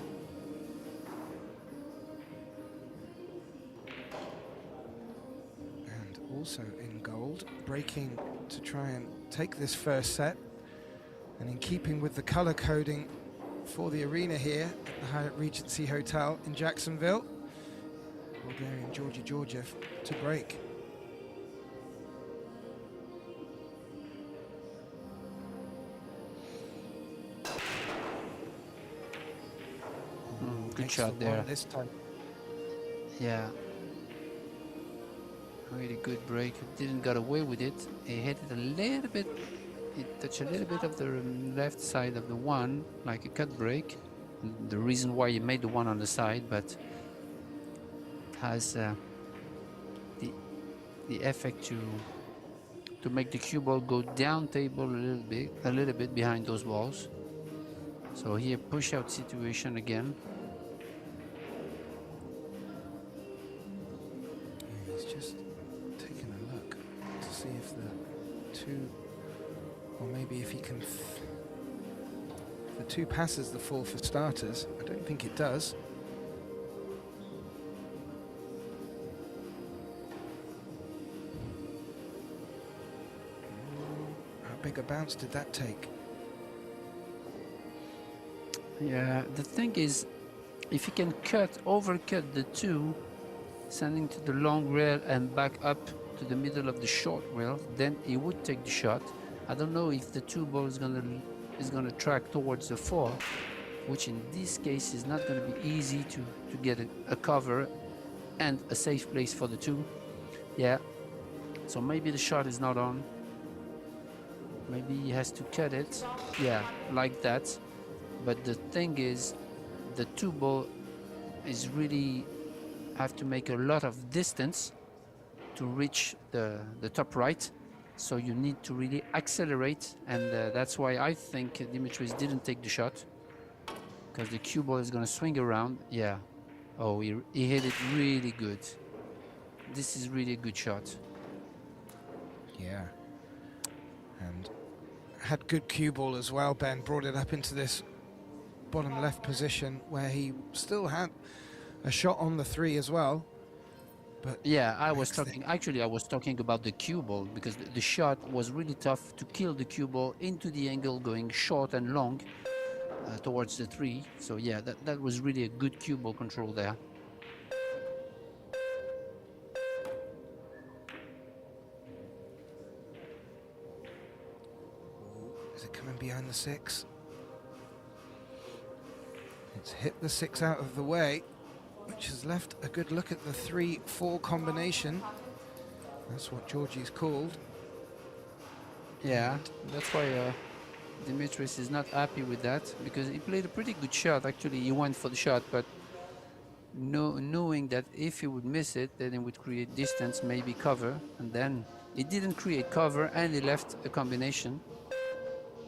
And also in gold, breaking to try and take this first set. And in keeping with the color coding for the arena here at the Hyatt Regency Hotel in Jacksonville, Bulgarian Georgiev to break. Good shot there. This time. Yeah. Really good break. Didn't get away with it. He hit it a little bit. It touched a little bit of the left side of the 1, like a cut break. The reason why he made the 1 on the side, but it has the effect to make the cue ball go down table a little bit behind those balls. So here, push out situation again. Yeah, he's just taking a look to see if the 2, or maybe if he can, the 2 passes the 4 for starters. I don't think it does. How big a bounce did that take? Yeah, the thing is, if you can overcut the 2, sending to the long rail and back up to the middle of the short rail, then he would take the shot. I don't know if the 2 ball is gonna track towards the 4. which in this case is not going to be easy to get a cover and a safe place for the 2. Yeah, so maybe the shot is not on. Maybe he has to cut it. Yeah, like that. But the thing is, the 2 ball is really have to make a lot of distance to reach the top right. So you need to really accelerate, and that's why I think Demetrius didn't take the shot, because the cue ball is going to swing around. Yeah. Oh, he hit it really good. This is really a good shot. Yeah. And had good cue ball as well. Ben brought it up into this bottom left position where he still had a shot on the 3 as well. But yeah, I was talking about the cue ball, because the shot was really tough to kill the cue ball into the angle going short and long towards the 3. So yeah, that was really a good cue ball control there. Is it coming behind the 6? It's hit the 6 out of the way, which has left a good look at the 3-4 combination. That's what Georgie's called. Yeah, that's why Demetrius is not happy with that, because he played a pretty good shot. Actually, he went for the shot, but knowing that if he would miss it, then it would create distance, maybe cover, and then it didn't create cover, and he left a combination.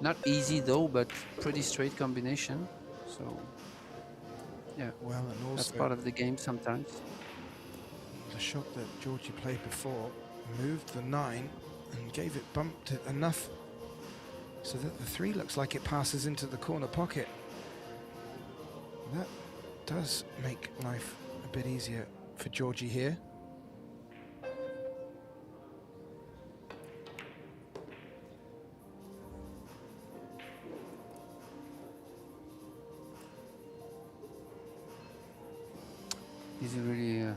Not easy though, but pretty straight combination. So yeah, Well, and also that's part of the game sometimes. the shot that Georgie played before moved the 9 and gave it, bumped it enough so that the 3 looks like it passes into the corner pocket. That does make life a bit easier for Georgie here. He's really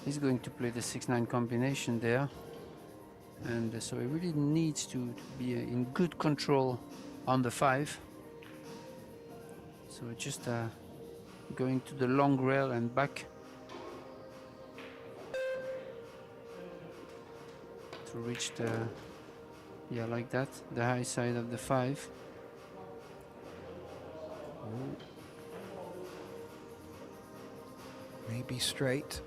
he's going to play the 6-9 combination there, and so he really needs to be in good control on the 5. So just going to the long rail and back to reach the, yeah, like that, the high side of the 5. Ooh. Maybe straight.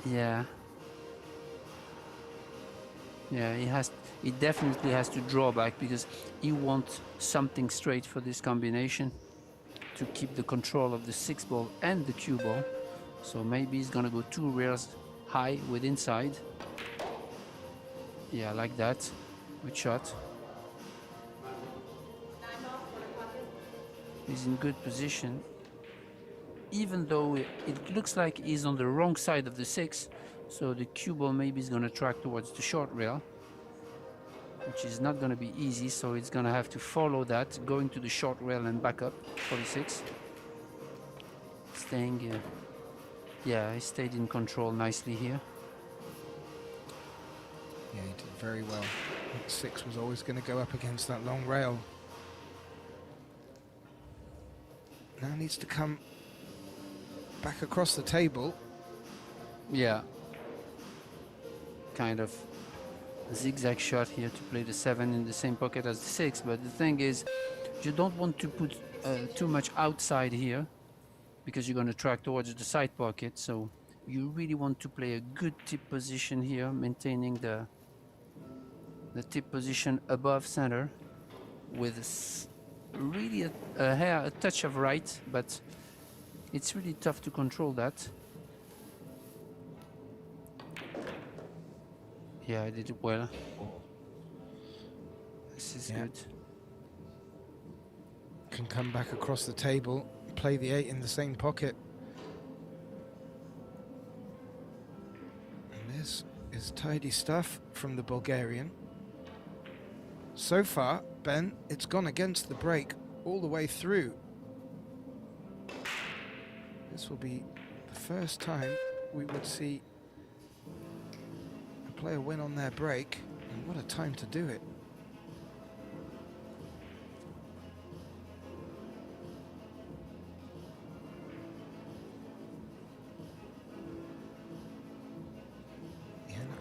Yeah. Yeah, he definitely has to draw back, because he wants something straight for this combination to keep the control of the 6 ball and the cue ball. So maybe he's gonna go 2 rails high with inside. Yeah, like that. Good shot. He's in good position. Even though it looks like he's on the wrong side of the 6, so the cue ball maybe is going to track towards the short rail, which is not going to be easy, so it's going to have to follow that, going to the short rail and back up for the 6. Staying, yeah, he stayed in control nicely here. Yeah, he did very well. That 6 was always going to go up against that long rail. Now needs to come back across the table. Yeah. Kind of zigzag shot here to play the 7 in the same pocket as the 6, but the thing is, you don't want to put too much outside here, because you're going to track towards the side pocket. So you really want to play a good tip position here, maintaining the tip position above center with really a touch of right, but it's really tough to control that. Yeah, I did it well. This is good. Can come back across the table, play the 8 in the same pocket. And this is tidy stuff from the Bulgarian. So far, Ben, it's gone against the break all the way through. This will be the first time we would see a player win on their break, and what a time to do it.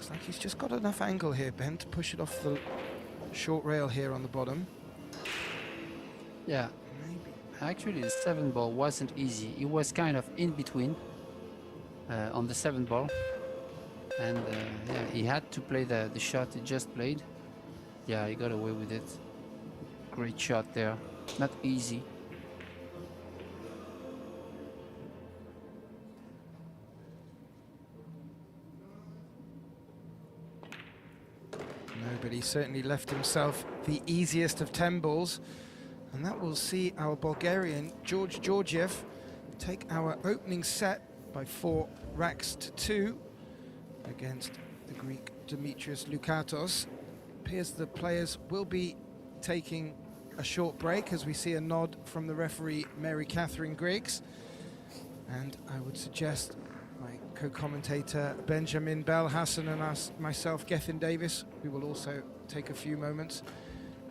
Looks like he's just got enough angle here, Ben, to push it off the short rail here on the bottom. Yeah. Maybe. Actually, the 7th ball wasn't easy. It was kind of in between on the 7th ball. And yeah, he had to play the shot he just played. Yeah, he got away with it. Great shot there. Not easy. No, but he certainly left himself the easiest of 10 balls. And that will see our Bulgarian, Georgiev, take our opening set by 4 racks to 2 against the Greek Demetrius LOUKATOS. Appears the players will be taking a short break as we see a nod from the referee Mary Catherine Griggs. And I would suggest my co-commentator Benjamin Bell Hassan and myself, Gethin Davis, we will also take a few moments,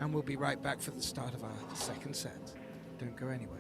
and we'll be right back for the start of our second set. Don't go anywhere.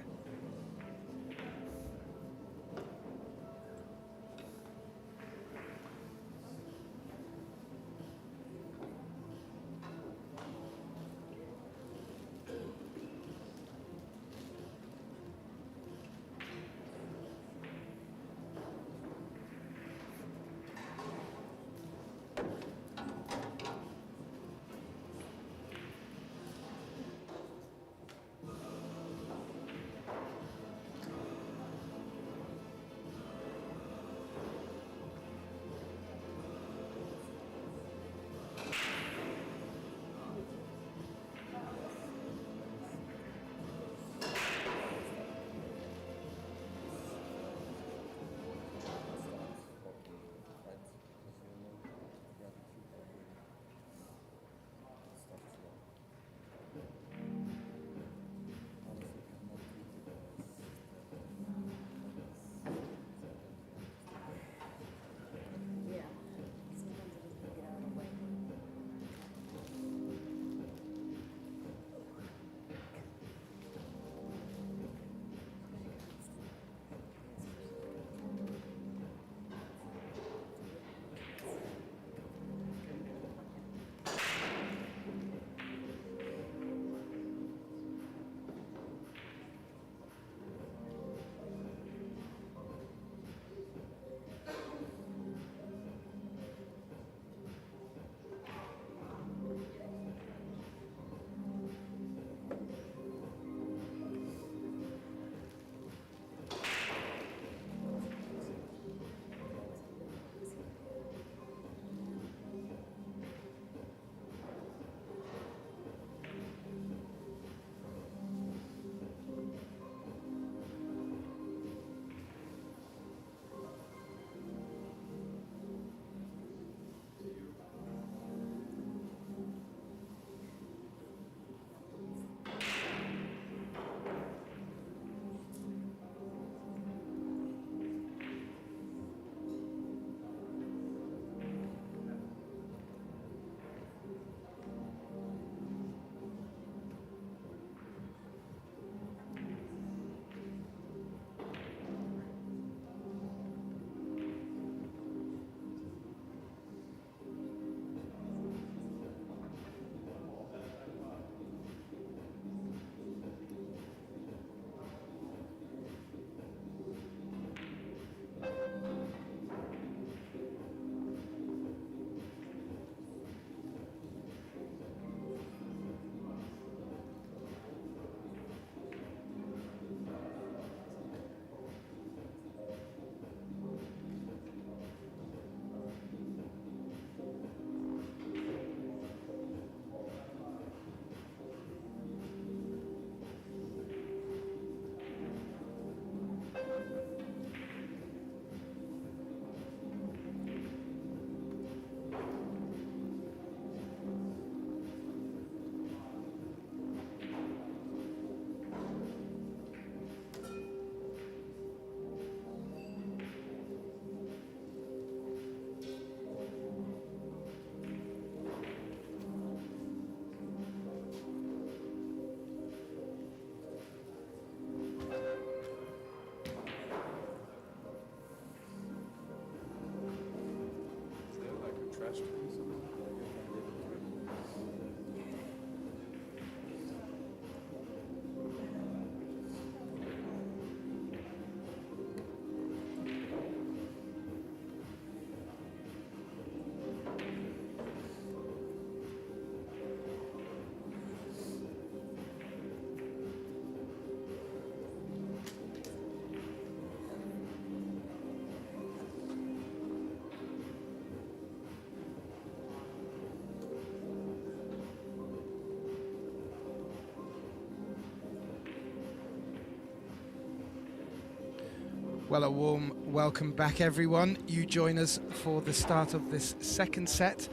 Well, a warm welcome back, everyone. You join us for the start of this second set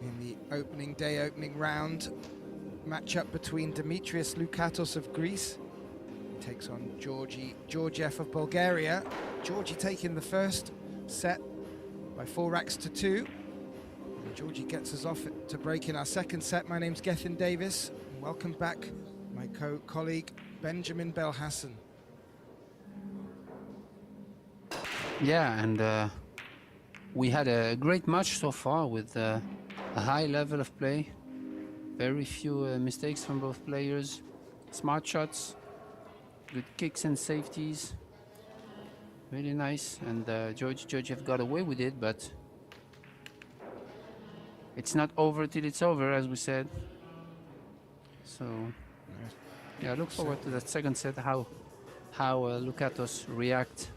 in the opening day, opening round. Matchup between Demetrius LOUKATOS of Greece. He takes on GEORGIEV of Bulgaria. Georgie taking the first set by 4 racks to 2. And Georgie gets us off to break in our second set. My name's Gethin Davis. And welcome back, my colleague Benjamin Belhassan. Yeah, and we had a great match so far with a high level of play. Very few mistakes from both players. Smart shots, good kicks and safeties. Really nice. And Georgiev got away with it, but it's not over till it's over, as we said. So, yeah, look forward to that second set, how LOUKATOS react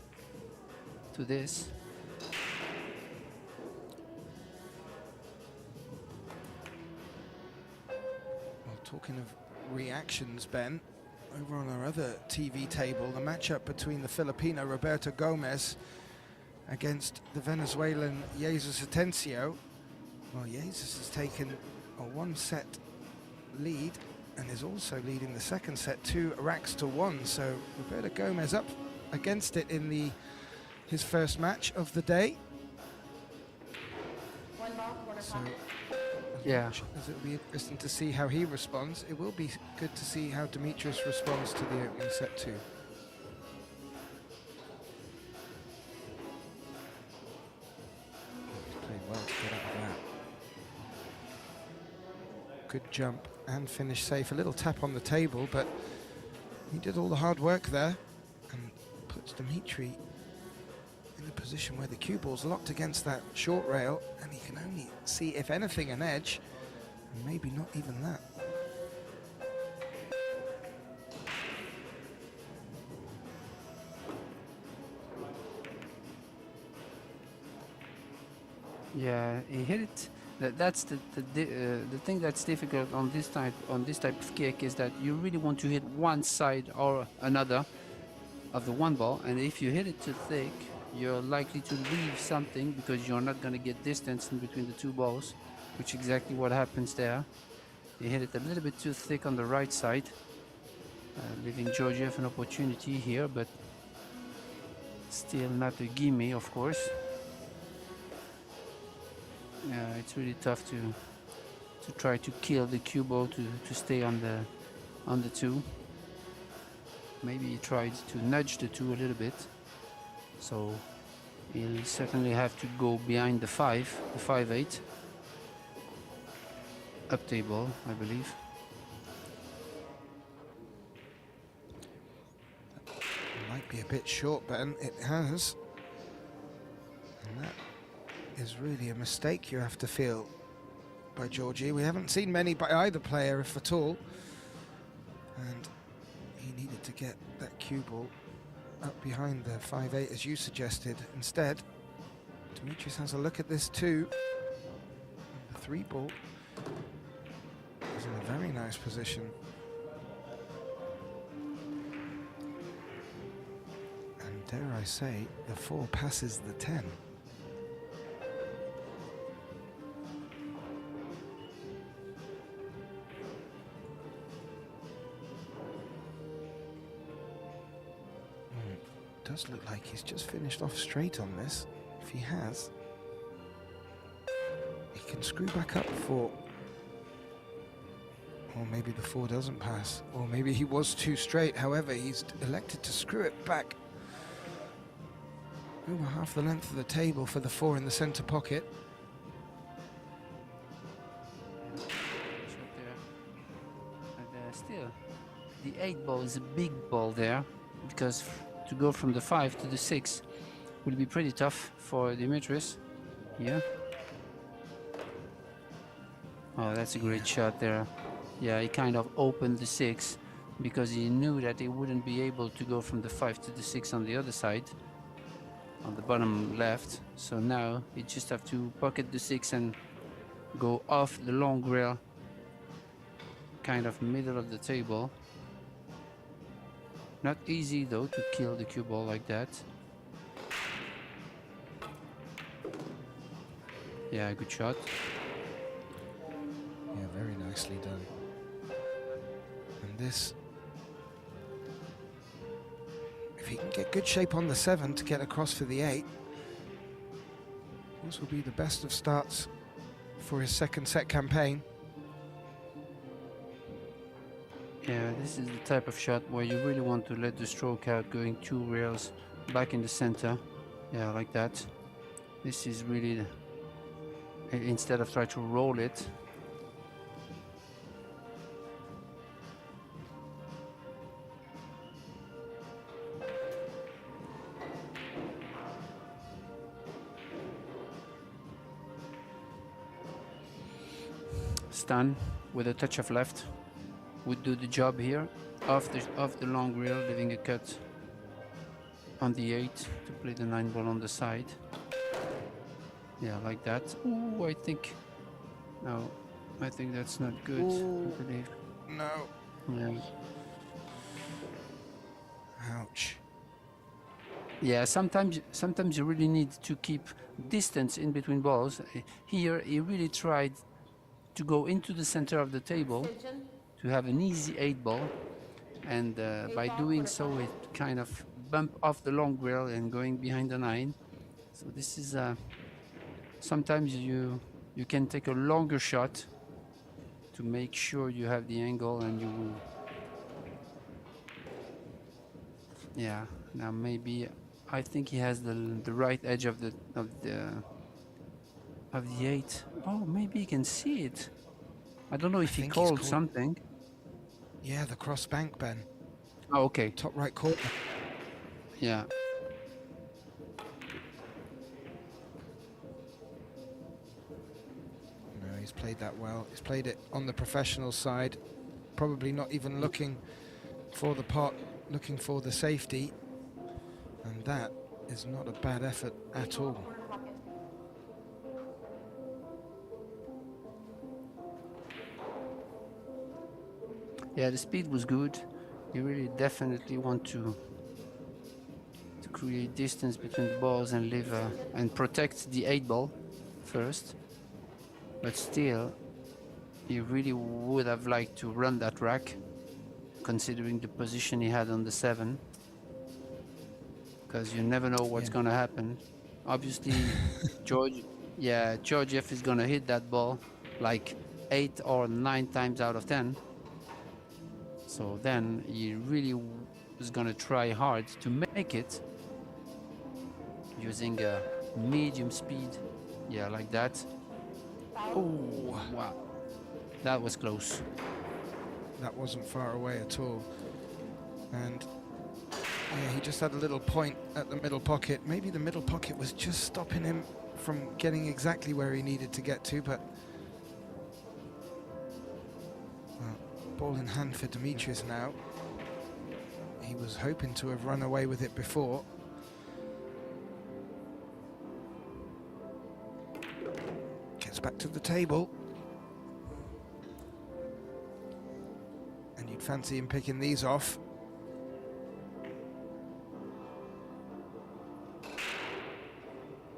to this. Well, talking of reactions, Ben, over on our other TV table, the matchup between the Filipino Roberto Gomez against the Venezuelan Jesus Atencio. Well, Jesus has taken a 1-set lead and is also leading the second set 2 racks to 1. So Roberto Gomez up against it in his first match of the day. So, Yeah. as it'll be interesting to see how he responds, it will be good to see how Demetrius responds to the opening set 2. He's played well to get out of that. Good jump and finish safe. A little tap on the table, but he did all the hard work there and puts Dimitri in a position where the cue ball's locked against that short rail, and he can only see, if anything, an edge, and maybe not even that. Yeah, he hit it. That's the thing that's difficult on this type of kick, is that you really want to hit one side or another of the one ball, and if you hit it too thick, you're likely to leave something because you're not going to get distance in between the two balls, which is exactly what happens there. You hit it a little bit too thick on the right side, leaving Georgiev an opportunity here, but still not a gimme, of course. Yeah, it's really tough to try to kill the cue ball to stay on the 2. Maybe he tried to nudge the 2 a little bit. So he'll certainly have to go behind the 5-8. Up table, I believe. It might be a bit short, Ben. It has. And that is really a mistake you have to feel by Georgie. We haven't seen many by either player, if at all. And he needed to get that cue ball up behind the 5-8, as you suggested. Instead, Demetrius has a look at this too. The 3 ball is in a very nice position. And dare I say, the 4 passes the 10. Does look like he's just finished off straight on this. If he has, he can screw back up 4. Or maybe the 4 doesn't pass. Or maybe he was too straight. However, he's elected to screw it back over half the length of the table for the 4 in the center pocket. And still, the 8 ball is a big ball there, because to go from the 5 to the 6 will be pretty tough for Demetrius. Yeah. Oh, that's a great shot there. Yeah, he kind of opened the 6 because he knew that he wouldn't be able to go from the 5 to the 6 on the other side, on the bottom left. So now he just have to pocket the 6 and go off the long rail, kind of middle of the table. Not easy though to kill the cue ball like that. Yeah, good shot. Yeah, very nicely done. And this, if he can get good shape on the 7 to get across for the 8, this will be the best of starts for his second set campaign. Yeah, this is the type of shot where you really want to let the stroke out, going 2 rails back in the center. Yeah, like that. This is really, instead of try to roll it. Stun with a touch of left would do the job here. Off the long rail, leaving a cut on the 8 to play the 9 ball on the side. Yeah, like that. Ooh, I think, no, I think that's not good. Ooh. I believe. No. Yeah. Ouch. Yeah, sometimes you really need to keep distance in between balls. Here, he really tried to go into the center of the table to have an easy 8 ball, and by doing so, it kind of bumped off the long rail and going behind the 9. So this is sometimes you can take a longer shot to make sure you have the angle, and you will. Yeah, now maybe I think he has the right edge of the 8. Oh, maybe he can see it. I don't know if he called something. Yeah, the cross bank, Ben. Oh, okay. Top right corner. Yeah. No, he's played that well. He's played it on the professional side, probably not even looking for the pot, looking for the safety, and that is not a bad effort at all. Yeah, the speed was good. You really definitely want to create distance between the balls and leave and protect the 8 ball first. But still, you really would have liked to run that rack, considering the position he had on the 7, because you never know what's gonna happen. Obviously, Georgiev is gonna hit that ball like 8 or 9 times out of 10. So then he really was gonna try hard to make it using a medium speed. Yeah, like that. Oh, wow. That was close. That wasn't far away at all. And yeah, he just had a little point at the middle pocket. Maybe the middle pocket was just stopping him from getting exactly where he needed to get to, but ball in hand for Demetrius now. He was hoping to have run away with it before. Gets back to the table. And you'd fancy him picking these off.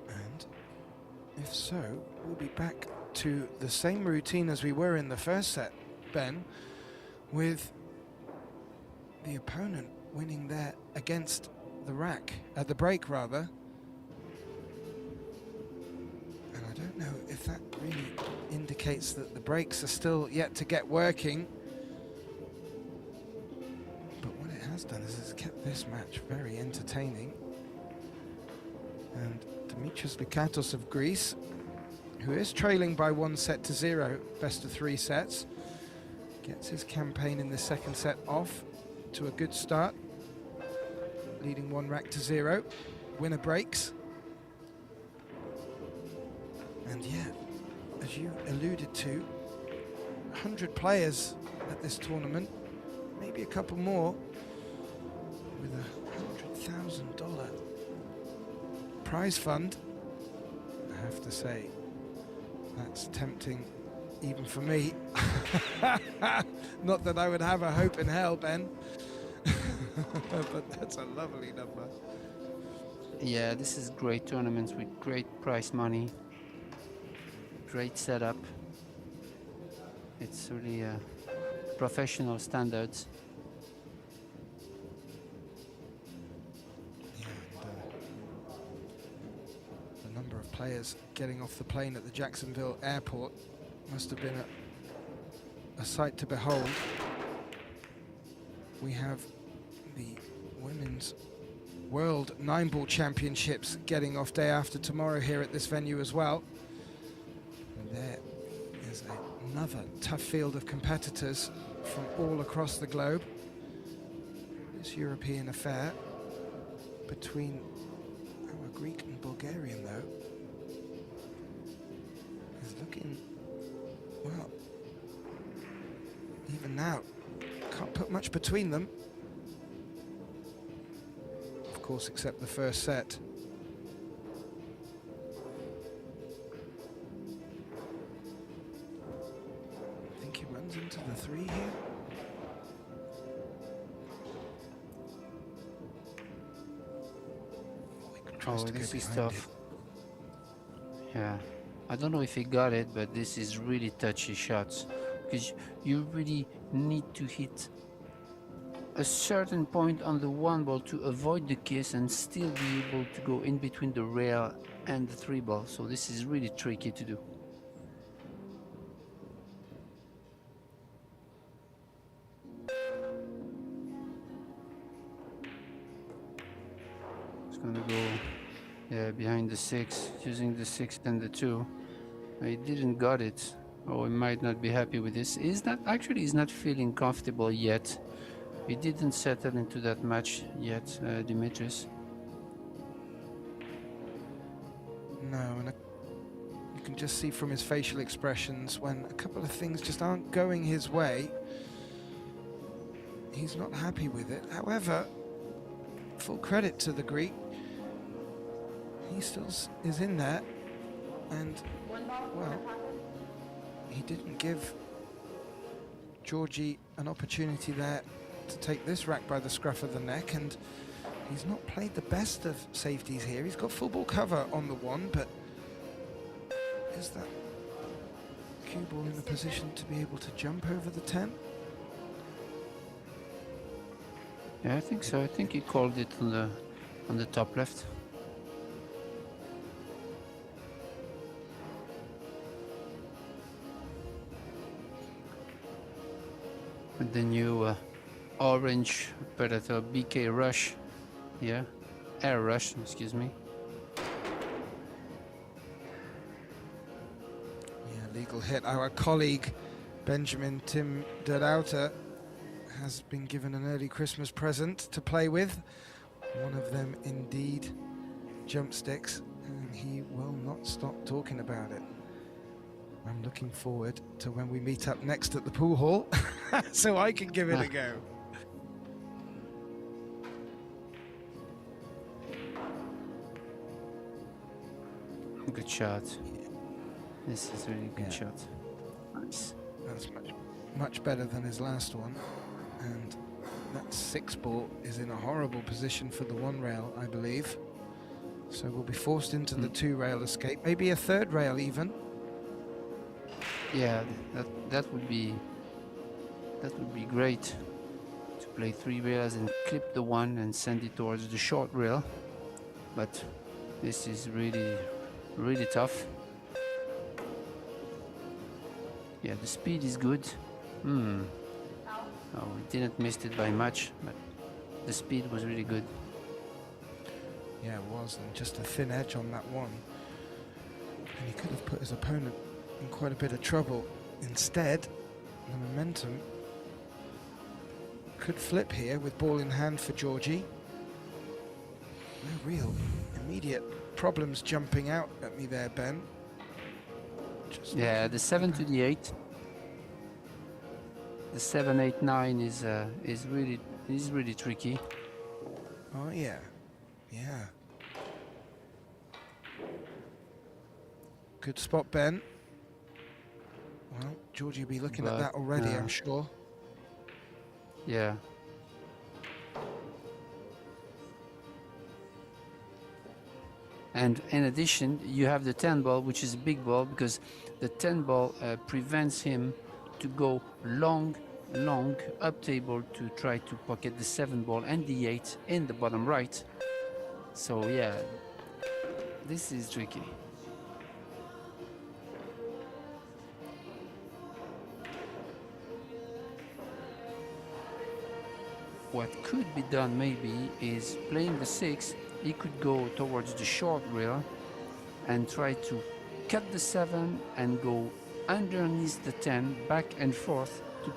And if so, we'll be back to the same routine as we were in the first set, Ben, with the opponent winning there against the rack, at the break rather. And I don't know if that really indicates that the breaks are still yet to get working. But what it has done is it's kept this match very entertaining. And Demetrius LOUKATOS of Greece, who is trailing by 1-0, best of 3 sets, gets his campaign in the second set off to a good start, leading 1-0. Winner breaks. And yeah, as you alluded to, 100 players at this tournament, maybe a couple more, with a $100,000 prize fund. I have to say, that's tempting even for me. Not that I would have a hope in hell, Ben. But that's a lovely number. Yeah, this is great tournaments with great prize money. great setup. It's really professional standards. Yeah, and, the number of players getting off the plane at the Jacksonville airport must have been a sight to behold. We have the Women's World 9-Ball Championships getting off day after tomorrow here at this venue as well. And there is another tough field of competitors from all across the globe. This European affair between our Greek and Bulgarian, though, is looking, well, even now, can't put much between them. Of course, except the first set. I think he runs into the 3 here. Oh, this is tough. Yeah, I don't know if he got it, but this is really touchy shots, because you really need to hit a certain point on the 1 ball to avoid the kiss and still be able to go in between the rail and the 3 ball. So this is really tricky to do. It's gonna go behind the 6, using the 6 and the 2. He didn't got it. Oh, he might not be happy with this. He's not feeling comfortable yet. He didn't settle into that match yet, Demetrius. No, and you can just see from his facial expressions when a couple of things just aren't going his way, he's not happy with it. However, full credit to the Greek. He still is in there, and, well, he didn't give Georgie an opportunity there to take this rack by the scruff of the neck, and he's not played the best of safeties here. He's got full ball cover on the 1, but is that cue ball in a position to be able to jump over the 10? Yeah, I think so. I think he called it on the top left. With the new orange Predator BK Rush, yeah, Air Rush, excuse me. Yeah, legal hit. Our colleague Benjamin Tim Derauter has been given an early Christmas present to play with. One of them indeed jump sticks, and he will not stop talking about it. I'm looking forward to when we meet up next at the pool hall so I can give it a go. Good shot. This is really good shot. Nice. That's much better than his last one. And that 6 ball is in a horrible position for the 1 rail, I believe. So we'll be forced into the 2 rail escape, maybe a 3rd rail even. Yeah, that would be great to play 3 rails and clip the 1 and send it towards the short rail. But this is really tough. Yeah, the speed is good. Oh, we didn't miss it by much, but the speed was really good. Yeah, it was, and just a thin edge on that 1. And he could have put his opponent in quite a bit of trouble. Instead, the momentum could flip here with ball in hand for Georgie. No real immediate problems jumping out at me there, Ben. Yeah, the 7 to the 8. The 7, 8, 9 is really tricky. Oh yeah, yeah. Good spot, Ben. Well, Georgie will be looking at that already, I'm sure. Yeah. And in addition, you have the 10 ball, which is a big ball, because the 10 ball prevents him to go long up table to try to pocket the 7 ball and the 8 in the bottom right. So yeah, this is tricky. What could be done maybe is playing the 6, he could go towards the short rail and try to cut the 7 and go underneath the 10, back and forth to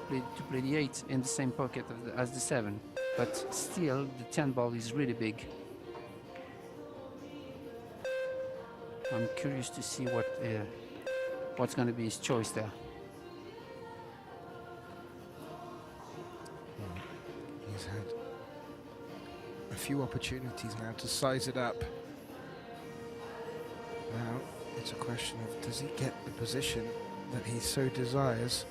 play the 8 in the same pocket as the 7. But still, the 10 ball is really big. I'm curious to see what's going to be his choice there. He's had a few opportunities now to size it up. Now it's a question of, does he get the position that he so desires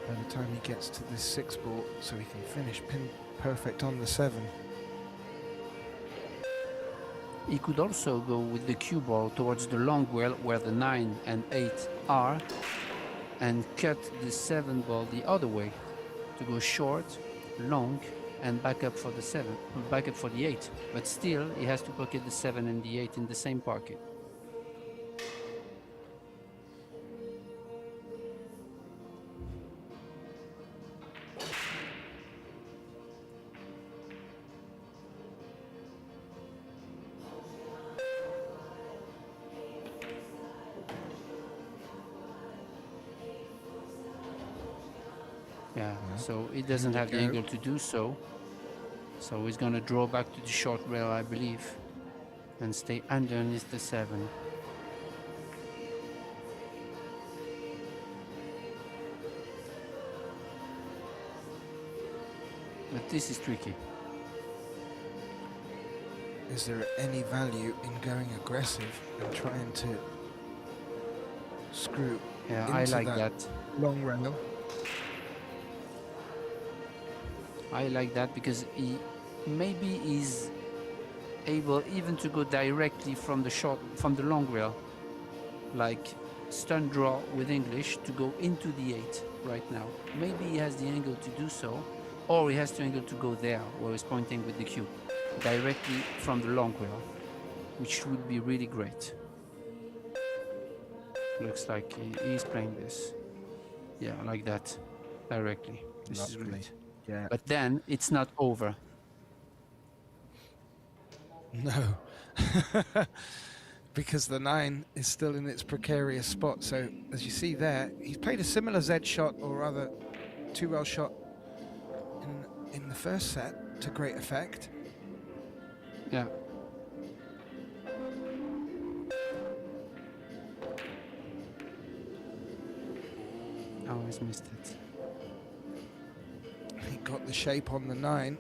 by the time he gets to this 6 ball, so he can finish pin perfect on the 7. He could also go with the cue ball towards the long rail where the 9 and 8 are and cut the 7 ball the other way to go short, long, and back up for the 7, back up for the 8. But still, he has to pocket the 7 and the 8 in the same pocket. Yeah, so he doesn't have the angle to do so. So he's going to draw back to the short rail, I believe, and stay underneath the 7. But this is tricky. Is there any value in going aggressive and trying to screw into I like that. long rail? I like that because he maybe is able even to go directly from the long rail, like stun draw with English, to go into the 8 right now. Maybe he has the angle to do so, or he has the angle to go there where he's pointing with the cue, directly from the long rail, which would be really great. Looks like he's playing this. Yeah, like that, directly. This is great. Yeah. But then it's not over. No, because the 9 is still in its precarious spot. So as you see there, he's played a similar Z shot, or rather 2L shot in the first set to great effect. Yeah. Oh, he's missed it. He got the shape on the 9,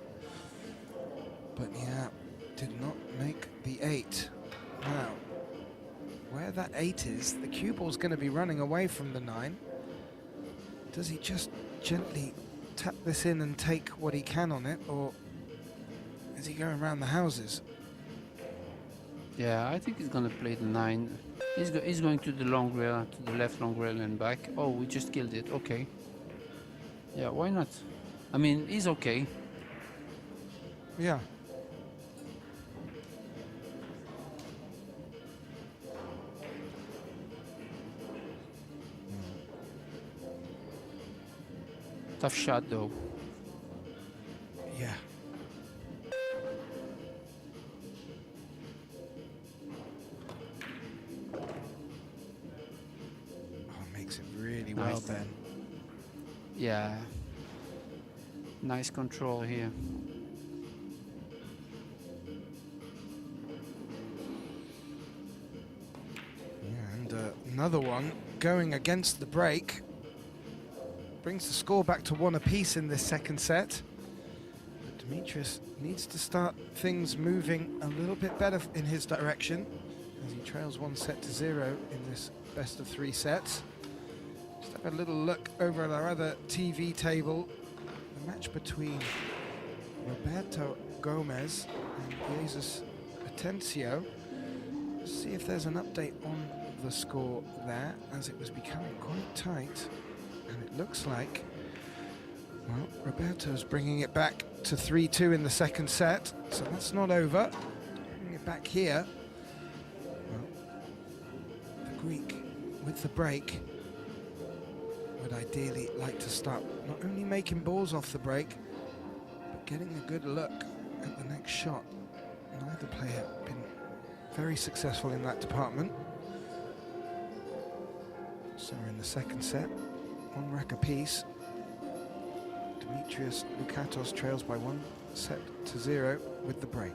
but yeah, did not make the 8. Now, where that 8 is, the cue ball's going to be running away from the 9. Does he just gently tap this in and take what he can on it, or is he going around the houses? Yeah, I think he's going to play the 9. He's going to the long rail, to the left long rail and back. Oh, we just killed it. Okay. Yeah, why not? I mean, he's okay. Yeah. Tough shot, though. Yeah. Oh, makes it really well, Nice. Ben. Yeah. Nice control here. Yeah, and another one going against the break. Brings the score back to 1 apiece in this second set. But Demetrius needs to start things moving a little bit better in his direction as he trails 1-0 in this best of 3 sets. Just have a little look over at our other TV table. The match between Roberto Gomez and Jesus Atencio Let's see if there's an update on the score there, as it was becoming quite tight. And it looks like, well, Roberto's bringing it back to 3-2 in the second set, so that's not over. Bringing it back here. Well, the Greek with the break would ideally like to start not only making balls off the break, but getting a good look at the next shot. Neither player been very successful in that department. So we're in the second set, one rack apiece. Demetrius LOUKATOS trails by 1-0 with the break.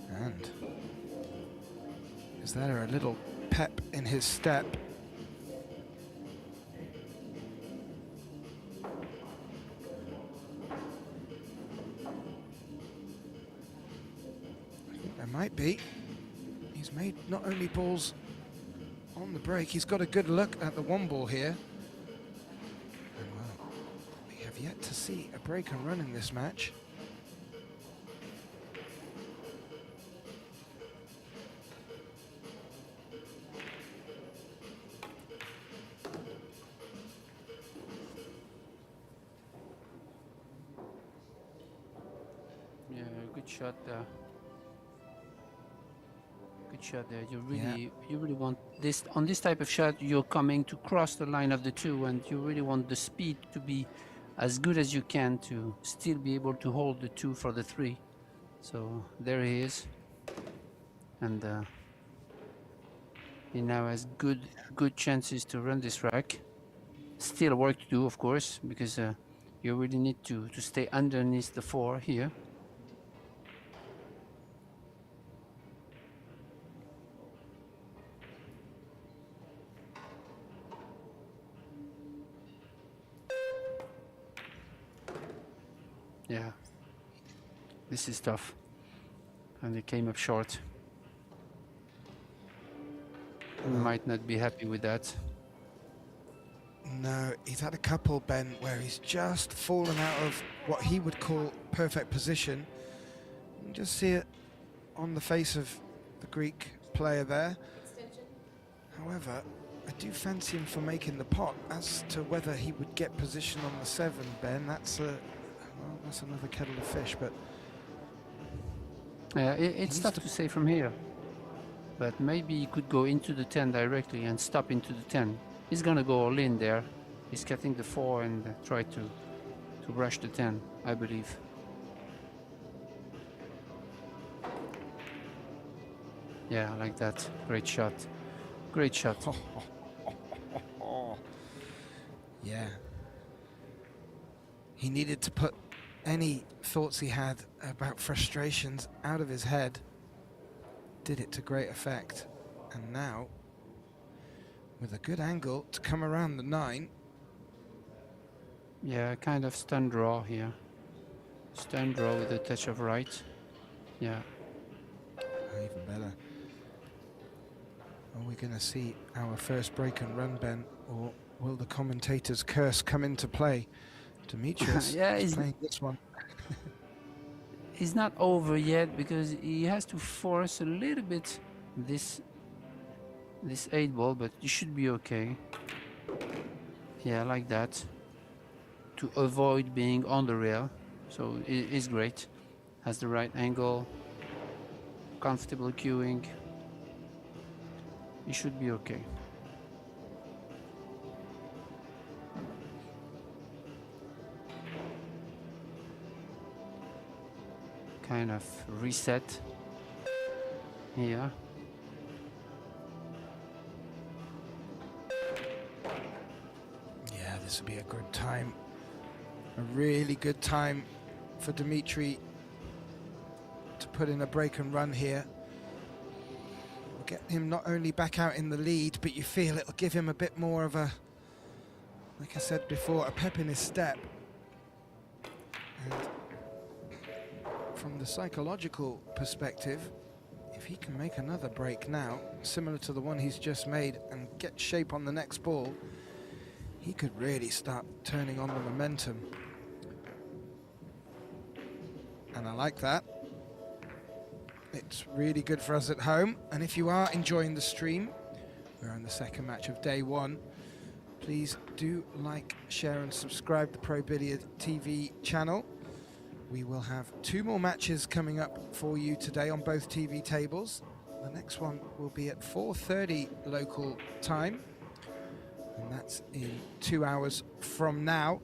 And is there a little pep in his step? Might be. He's made not only balls on the break, he's got a good look at the one ball here. And well, we have yet to see a break and run in this match. Yeah, good shot there. Good shot there. You really want this on this type of shot. You're coming to cross the line of the two, and you really want the speed to be as good as you can to still be able to hold the two for the three. So there he is, and he now has good chances to run this rack. Still work to do, of course, because you really need to stay underneath the four here. Yeah, this is tough, and they came up short. Might not be happy with that. No, he's had a couple, Ben, where he's just fallen out of what he would call perfect position. You can just see it on the face of the Greek player there. However, I do fancy him for making the pot. As to whether he would get position on the 7, Ben, that's another kettle of fish, but... It's tough to say from here, but maybe he could go into the 10 directly and stop into the 10. He's gonna go all in there. He's cutting the 4 and try to rush the 10, I believe. Yeah, like that. Great shot. Great shot. Yeah. He needed to put any thoughts he had about frustrations out of his head. Did it to great effect. And now, with a good angle to come around the 9. Yeah, kind of stun draw here. Stun draw with a touch of right. Yeah. Even better. Are we going to see our first break and run, Ben, or will the commentator's curse come into play? Demetrius is playing this one. He's not over yet because he has to force a little bit this 8 ball, but you should be okay. Yeah, like that. To avoid being on the rail. So it is great. Has the right angle. Comfortable cueing. You should be okay. Kind of reset here. Yeah, this will be a good time. A really good time for Dimitri to put in a break and run here. We'll get him not only back out in the lead, but you feel it'll give him a bit more of a, like I said before, a pep in his step. And from the psychological perspective, if he can make another break now, similar to the one he's just made, and get shape on the next ball, he could really start turning on the momentum. And I like that. It's really good for us at home. And if you are enjoying the stream, we're on the second match of day one. Please do like, share and subscribe the Pro Billiard TV channel. We will have 2 more matches coming up for you today on both TV tables. The next one will be at 4:30 local time, and that's in 2 hours from now.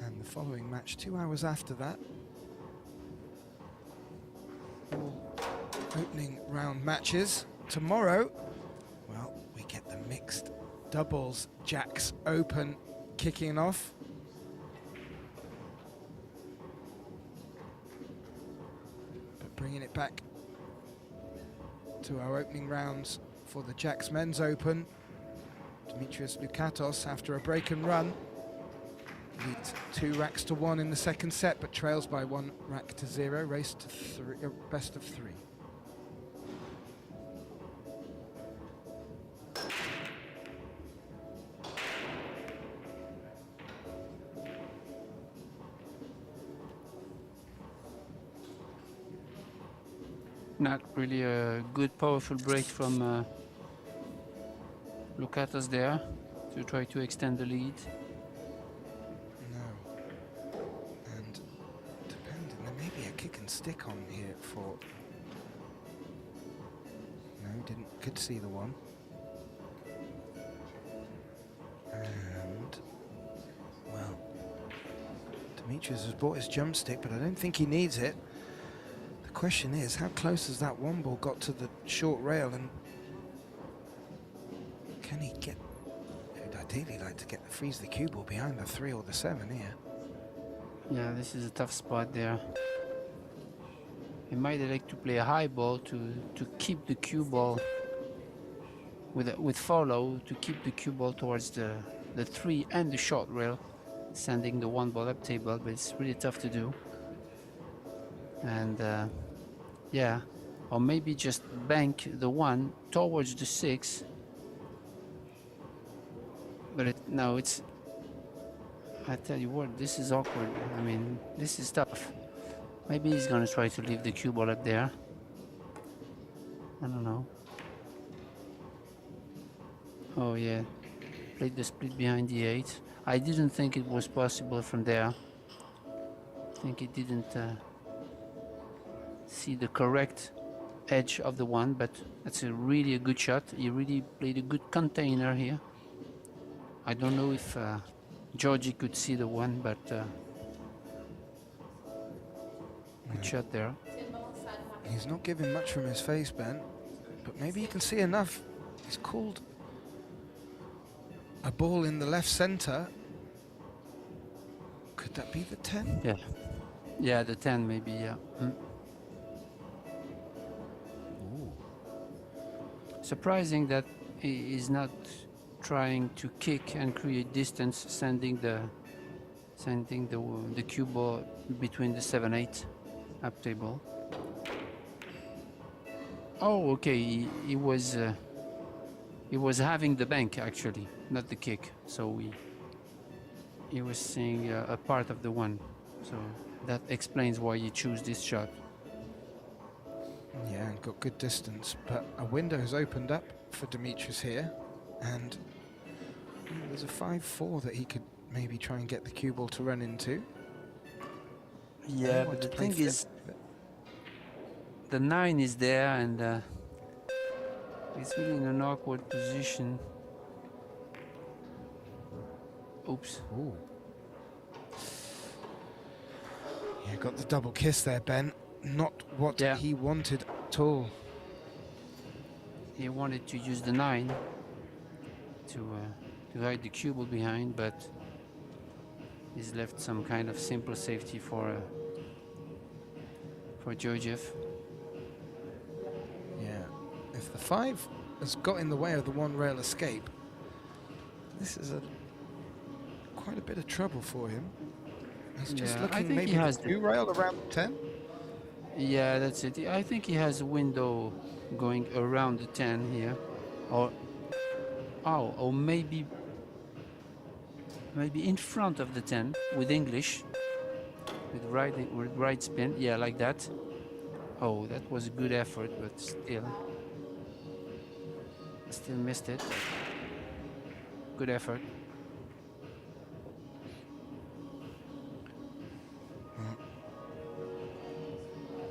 And the following match 2 hours after that. All opening round matches. Tomorrow, well, we get the mixed doubles Jacks Open kicking off. But bringing it back to our opening rounds for the Jacks Men's Open, Demetrius LOUKATOS, after a break and run, leads 2 racks to 1 in the second set, but trails by 1 rack to 0, race to best of 3. Not really a good, powerful break from LOUKATOS there to try to extend the lead. No. And depending, there may be a kick and stick on here for... No, could see the one. And, well, Demetrius has bought his jump stick, but I don't think he needs it. The question is, how close has that one ball got to the short rail, and can he get... He'd ideally like to freeze the cue ball behind the 3 or the 7 here. Yeah, this is a tough spot there. He might like to play a high ball to keep the cue ball with follow, to keep the cue ball towards the 3 and the short rail, sending the 1 ball up table, but it's really tough to do. And yeah, or maybe just bank the 1 towards the 6. But no, it's... I tell you what, this is awkward. I mean, this is tough. Maybe he's gonna try to leave the cue ball up there. I don't know. Oh yeah, played the split behind the 8. I didn't think it was possible from there. I think he didn't see the correct edge of the 1, but that's really a good shot. He really played a good container here. I don't know if Georgie could see the 1, but good shot there. He's not giving much from his face, Ben, but maybe he can see enough. He's called a ball in the left center. Could that be the 10? Yeah. Yeah, the 10 maybe, yeah. Surprising that he is not trying to kick and create distance, sending the cue ball between the 7-8 up table. Oh, okay. He was having the bank actually, not the kick. So he was seeing a part of the 1. So that explains why he chose this shot. Yeah, and got good distance, but a window has opened up for Demetrius here, and there's a 5-4 that he could maybe try and get the cue ball to run into. Yeah, but the thing is, the 9 is there, and it's really in an awkward position. Oops. Ooh. Yeah, got the double kiss there, Ben. Not what he wanted at all. He wanted to use the 9 to hide the cue ball behind, but he's left some kind of simple safety for GEORGIEV. Yeah, if the 5 has got in the way of the 1 rail escape, this is quite a bit of trouble for him. He's just looking maybe the 2 rail around the 10. Yeah, that's it. I think he has a window going around the 10 here, or maybe maybe in front of the 10 with English, with right spin. Yeah, like that. Oh, that was a good effort, but still missed it. Good effort.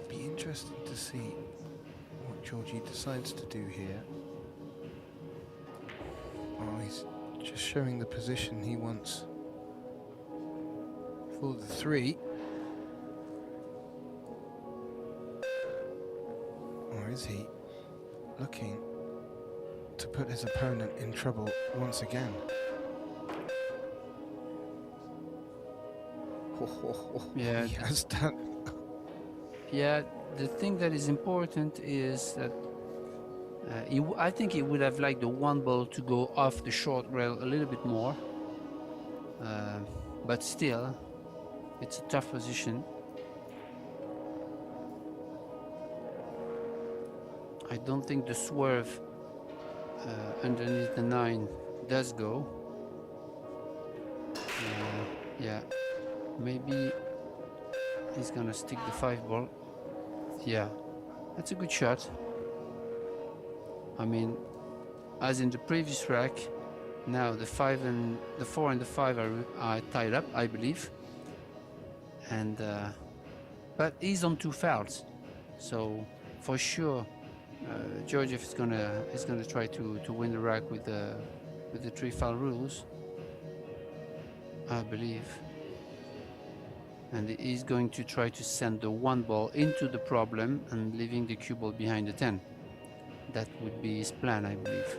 Be interesting to see what Georgie decides to do here. Oh, he's just showing the position he wants for the 3. Or is he looking to put his opponent in trouble once again? Yeah, he has done. Yeah, the thing that is important is that I think he would have liked the 1 ball to go off the short rail a little bit more. But still, it's a tough position. I don't think the swerve underneath the 9 does go. Yeah, maybe he's gonna stick the 5 ball. Yeah, that's a good shot. I mean, as in the previous rack, now the 4 and the 5 are tied up, I believe. And but he's on 2 fouls, so for sure, Georgiev is gonna try to win the rack with the 3 foul rules, I believe. And he's going to try to send the 1 ball into the problem and leaving the cue ball behind the 10. That would be his plan, I believe.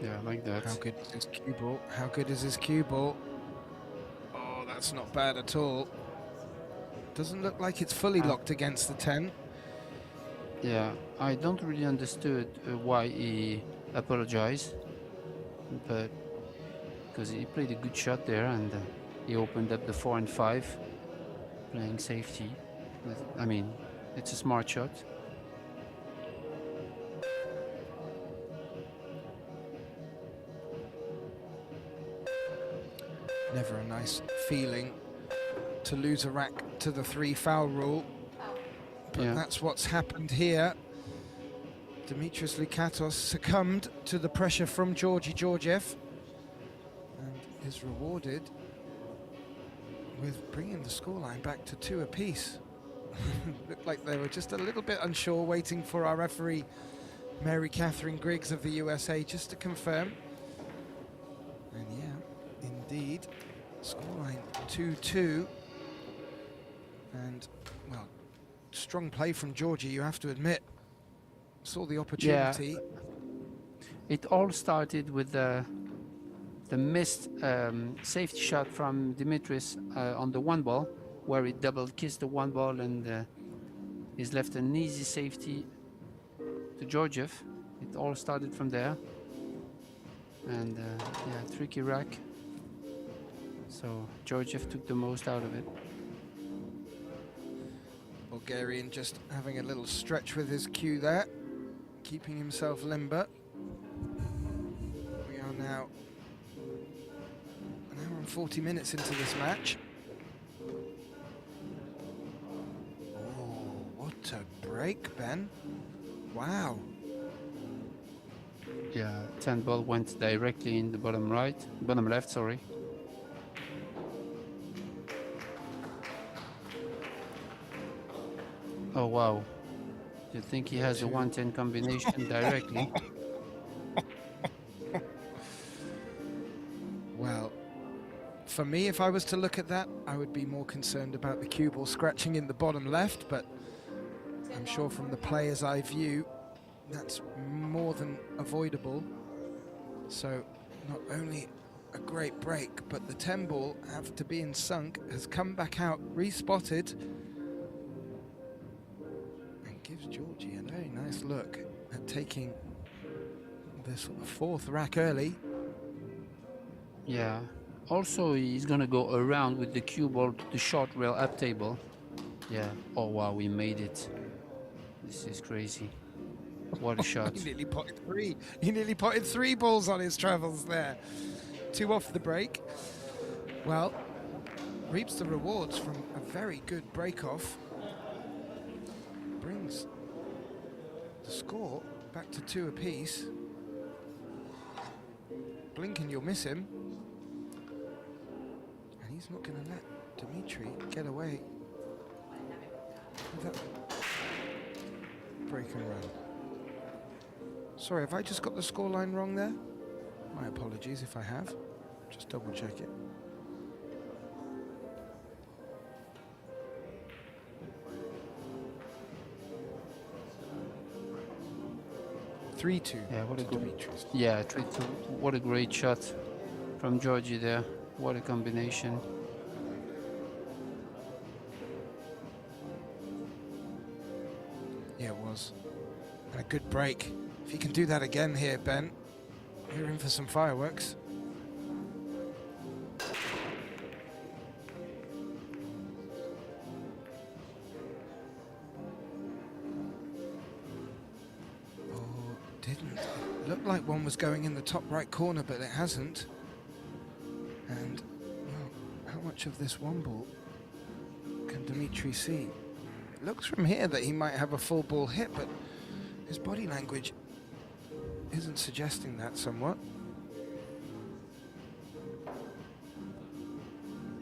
Yeah, like that. How good is his cue ball? How good is his cue ball? Oh, that's not bad at all. Doesn't look like it's fully locked against the 10. Yeah, I don't really understood why he apologized, but because he played a good shot there and he opened up the 4 and 5, playing safety. I mean, it's a smart shot. Never a nice feeling to lose a rack to the 3 foul rule, but Yeah. that's what's happened here. Demetrius LOUKATOS succumbed to the pressure from Georgiev and is rewarded with bringing the scoreline back to 2 apiece. Looked like they were just a little bit unsure, waiting for our referee Mary Catherine Griggs of the USA just to confirm. And yeah, indeed, scoreline 2-2. And, well, strong play from Georgie, you have to admit. Saw the opportunity. Yeah. It all started with the missed safety shot from Demetrius on the 1 ball, where he double kissed the 1 ball and he's left an easy safety to Georgiev. It all started from there. And yeah, tricky rack. So Georgiev took the most out of it. Bulgarian just having a little stretch with his cue there, keeping himself limber. We are now an hour and 40 minutes into this match. Oh, what a break, Ben. Wow. Yeah, 10 ball went directly in the bottom left, sorry. Oh wow. You think he has a 110 combination directly? Well, for me, if I was to look at that, I would be more concerned about the cue ball scratching in the bottom left, but I'm sure from the player's eye view, that's more than avoidable. So not only a great break, but the 10 ball, after being sunk, has come back out, respotted, and gives Georgie a very nice look at taking this 4th rack early. Yeah. Also, he's gonna go around with the cue ball to the short rail up table. Yeah. Oh wow, we made it. This is crazy. What a shot. He nearly potted three. He nearly potted 3 balls on his travels there. 2 off the break. Well, reaps the rewards from a very good break-off. Brings the score back to 2 apiece. Blink and you'll miss him. And he's not going to let Dimitri get away with that break and run. Sorry, have I just got the scoreline wrong there? My apologies if I have. Just double check it. Yeah, what a to good. Demetrius. Yeah, 3-2. What a great shot from Georgie there. What a combination. Yeah, it was. And a good break. If you can do that again here, Ben, you're in for some fireworks. Oh, didn't. It looked like one was going in the top right corner, but it hasn't. And, well, how much of this one ball can Dimitri see? It looks from here that he might have a full ball hit, but his body language isn't suggesting that somewhat.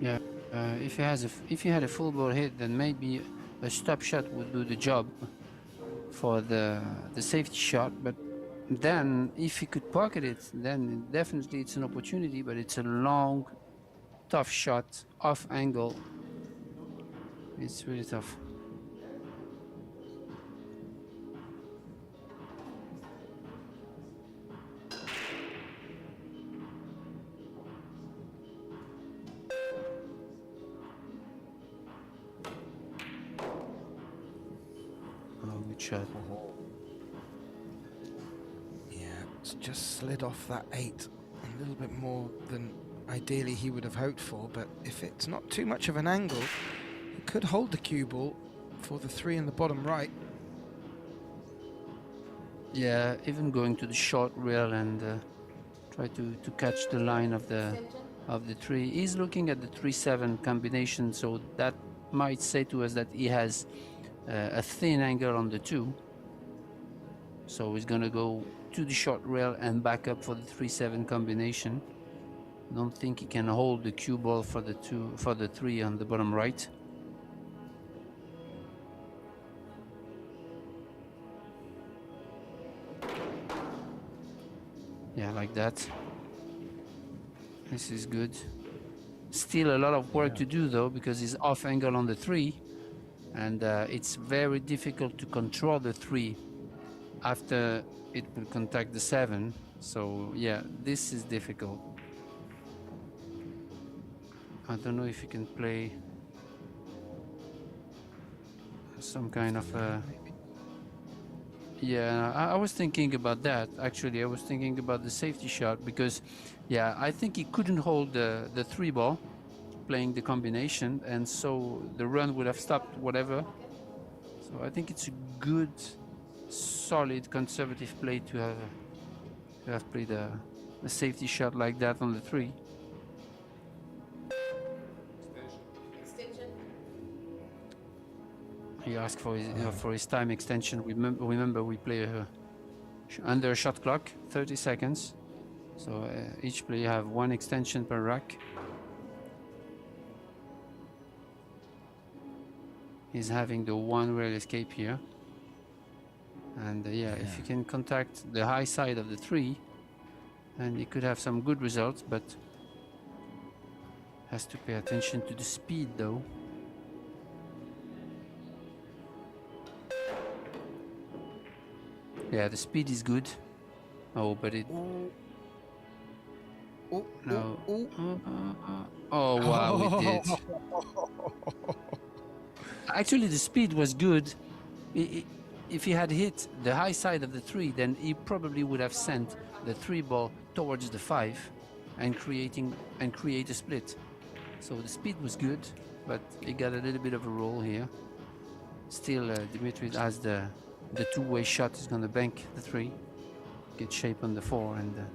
Yeah, if he had a full ball hit, then maybe a stop shot would do the job for the safety shot. But then, if he could pocket it, then definitely it's an opportunity. But it's a long, tough shot off angle. It's really tough. Shot. Yeah, it's just slid off that 8 a little bit more than ideally he would have hoped for, but if it's not too much of an angle, he could hold the cue ball for the 3 in the bottom right. Yeah, even going to the short rail and try to catch the line of the 3. He's looking at the 3-7 combination, so that might say to us that he has a thin angle on the 2, so he's gonna go to the short rail and back up for the 3-7 combination. Don't think he can hold the cue ball for the 3 on the bottom right. Yeah, like that. This is good. Still a lot of work to do though, because he's off angle on the 3. And it's very difficult to control the 3 after it will contact the 7. So yeah, this is difficult. I don't know if you can play some kind of yeah, I was thinking about that actually. I was thinking about the safety shot, because yeah, I think he couldn't hold the 3 ball playing the combination, and so the run would have stopped whatever. So I think it's a good, solid, conservative play to have played a safety shot like that on the 3. He asked for his time extension. Remember we play under a shot clock, 30 seconds. So each player have 1 extension per rack. He's having the 1 rail escape here. And yeah, if you can contact the high side of the 3, then he could have some good results, but has to pay attention to the speed though. Yeah, the speed is good. Oh, but it... No. Oh, wow, it did. Actually, the speed was good. If he had hit the high side of the 3, then he probably would have sent the 3 ball towards the 5 and create a split. So the speed was good, but he got a little bit of a roll here. Still, Demetrius has the the two-way shot is going to bank the 3, get shape on the 4, and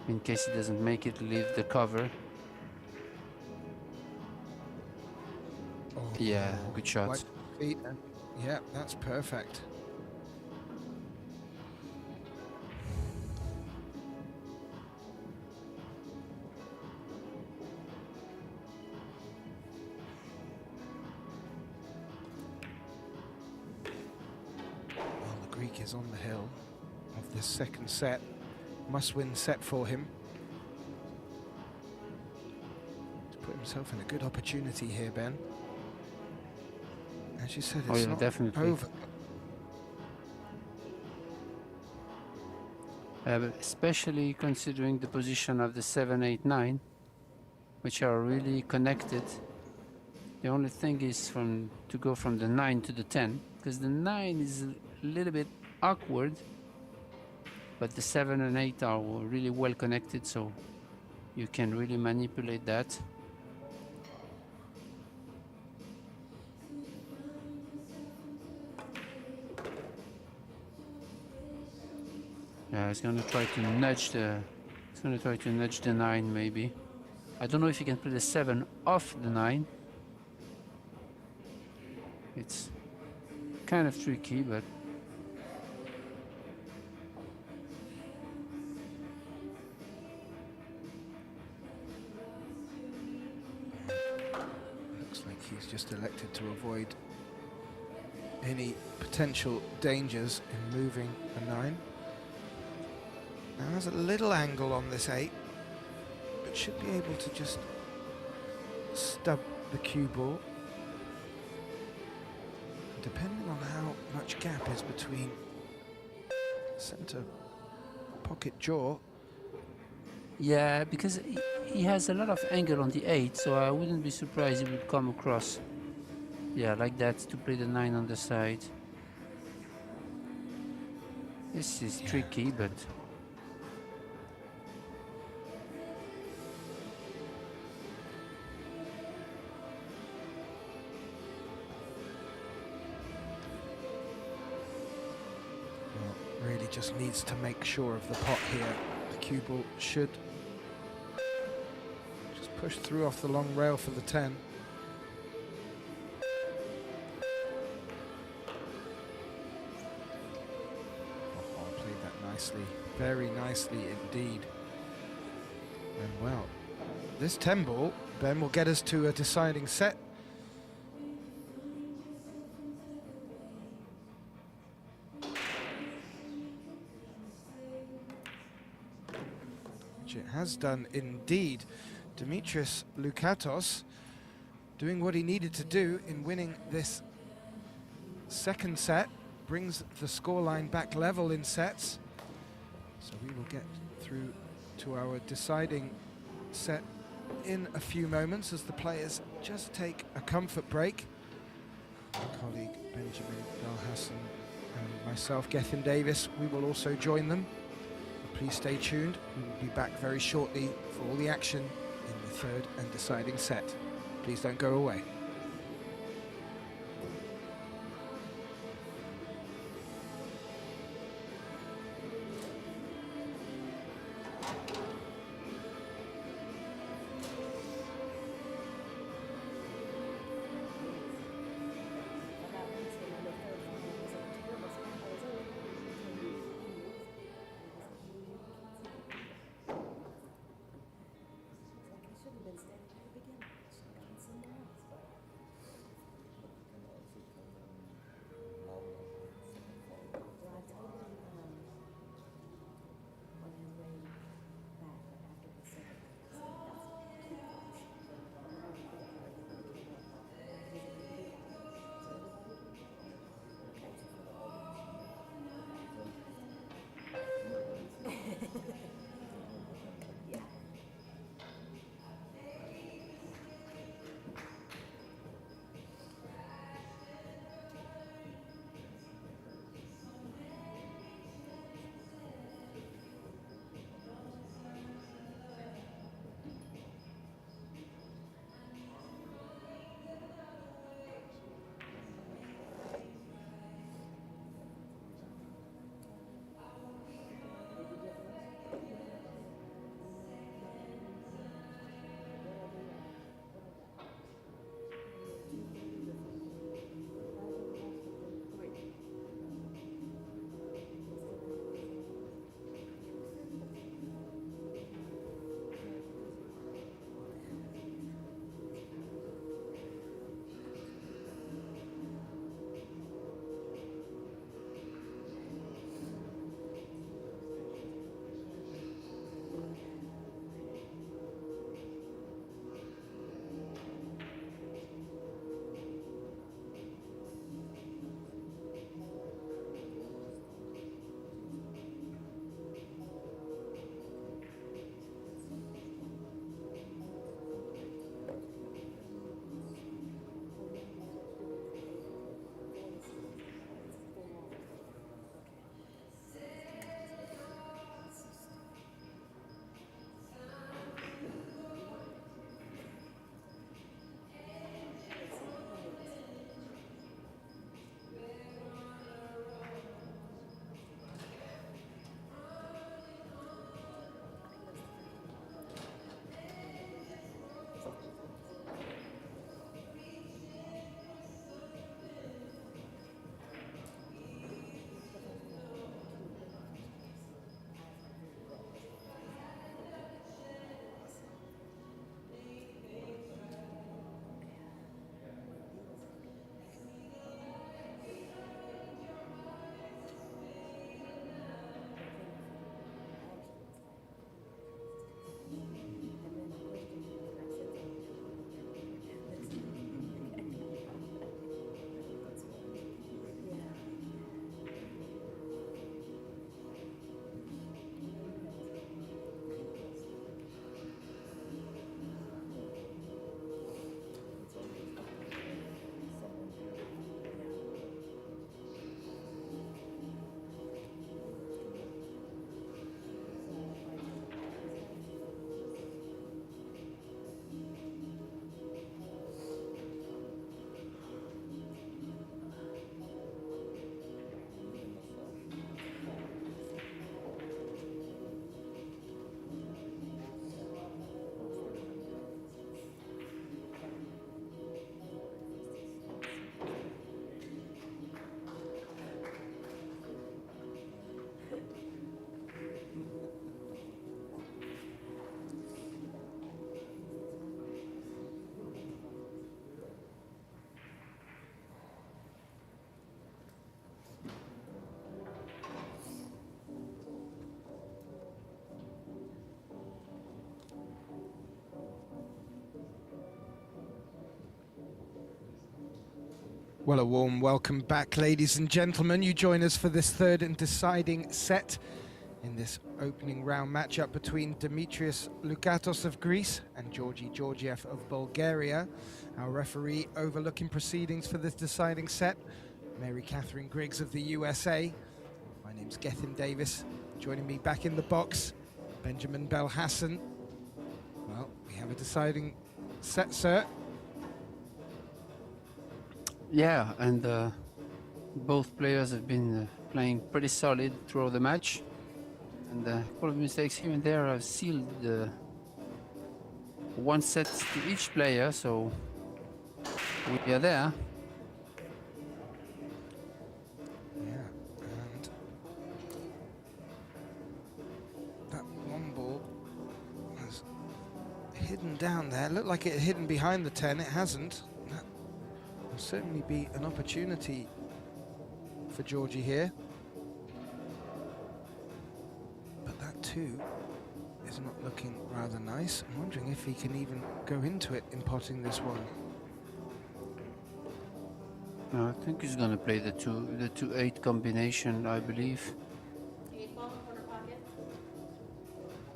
in case he doesn't make it, leave the cover. Oh, Yeah, good shot. White feet. Yeah, that's perfect. Well, the Greek is on the hill of this second set. Must-win set for him. To put himself in a good opportunity here, Ben. As you said, it's not definitely over. But especially considering the position of the 7, 8, 9, which are really connected. The only thing is to go from the 9 to the 10, because the 9 is a little bit awkward, but the 7 and 8 are really well connected, so you can really manipulate that. Yeah, he's gonna try to nudge the. He's gonna try to nudge the 9, maybe. I don't know if he can play the 7 off the 9. It's kind of tricky, but looks like he's just elected to avoid any potential dangers in moving a 9. Now there's a little angle on this 8, but should be able to just stub the cue ball. Depending on how much gap is between centre pocket jaw. yeah, because he has a lot of angle on the 8, so I wouldn't be surprised he would come across, yeah, like that, to play the 9 on the side. This is tricky, but Really just needs to make sure of the pot here. The cue ball should just push through off the long rail for the 10. Oh, played that nicely, very nicely indeed. And well, this 10 ball, Ben, will get us to a deciding set. It has done indeed. Demetrius LOUKATOS doing what he needed to do in winning this second set, brings the scoreline back level in sets. So we will get through to our deciding set in a few moments as the players just take a comfort break. My colleague Benjamin Dalhassan and myself, Gethin Davis, we will also join them. Please stay tuned. We will be back very shortly for all the action in the third and deciding set. Please don't go away. Well, a warm welcome back, ladies and gentlemen. You join us for this third and deciding set in this opening round matchup between Demetrius LOUKATOS of Greece and Georgie Georgiev of Bulgaria. Our referee overlooking proceedings for this deciding set, Mary Catherine Griggs of the USA. My name's Gethin Davis. Joining me back in the box, Benjamin Belhassan. Well, we have a deciding set, sir. Yeah, and both players have been playing pretty solid throughout the match. And a couple of mistakes here and there have sealed one set to each player, so we are there. Yeah, and that one ball was hidden down there. Looked like it had hidden behind the 10. It hasn't. That will certainly be an opportunity for Georgie here. But that 2 is not looking rather nice. I'm wondering if he can even go into it in potting this one. I think he's going to play the 2-8 combination, I believe.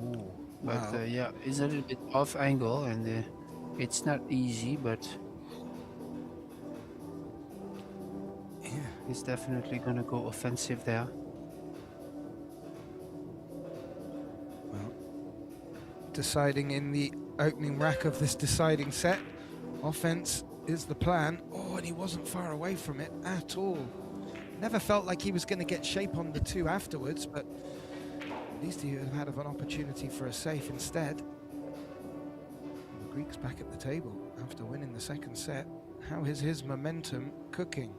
Ooh, But wow. yeah, it's a little bit off angle, and it's not easy, but Yeah. he's definitely going to go offensive there. Well, deciding in the opening rack of this deciding set, offense is the plan. Oh, and he wasn't far away from it at all. Never felt like he was going to get shape on the 2 afterwards, but at least he had an opportunity for a safe instead. The Greek's back at the table after winning the second set. How is his momentum cooking?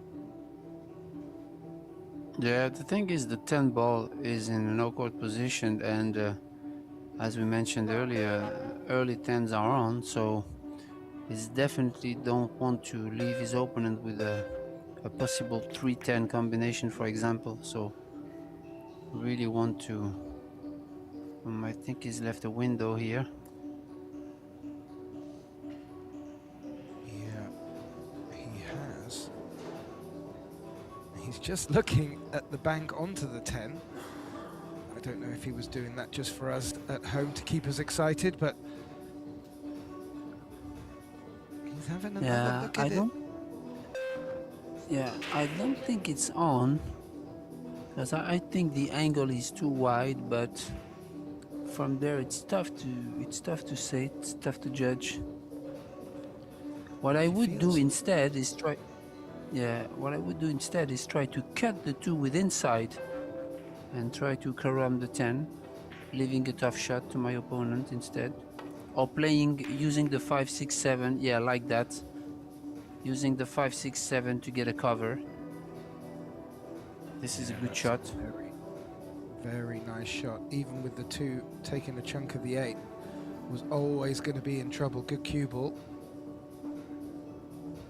Yeah, the thing is, the 10 ball is in an awkward position, and as we mentioned earlier, early 10s are on, so he definitely don't want to leave his opponent with a possible 3-10 combination, for example. So really want to. I think he's left a window here. Yeah, he has. He's just looking at the bank onto the 10. I don't know if he was doing that just for us at home to keep us excited, but he's having another look at it. I don't think it's on, because I think the angle is too wide, but from there it's tough to say, it's tough to judge. What I would do instead is try to cut the 2 with inside and try to carom the 10, leaving a tough shot to my opponent instead, or using the 5-6-7, yeah, like that, using the 5-6-7 to get a cover. This is a good shot. Very, very nice shot. Even with the 2 taking a chunk of the 8, was always going to be in trouble. Good cue ball.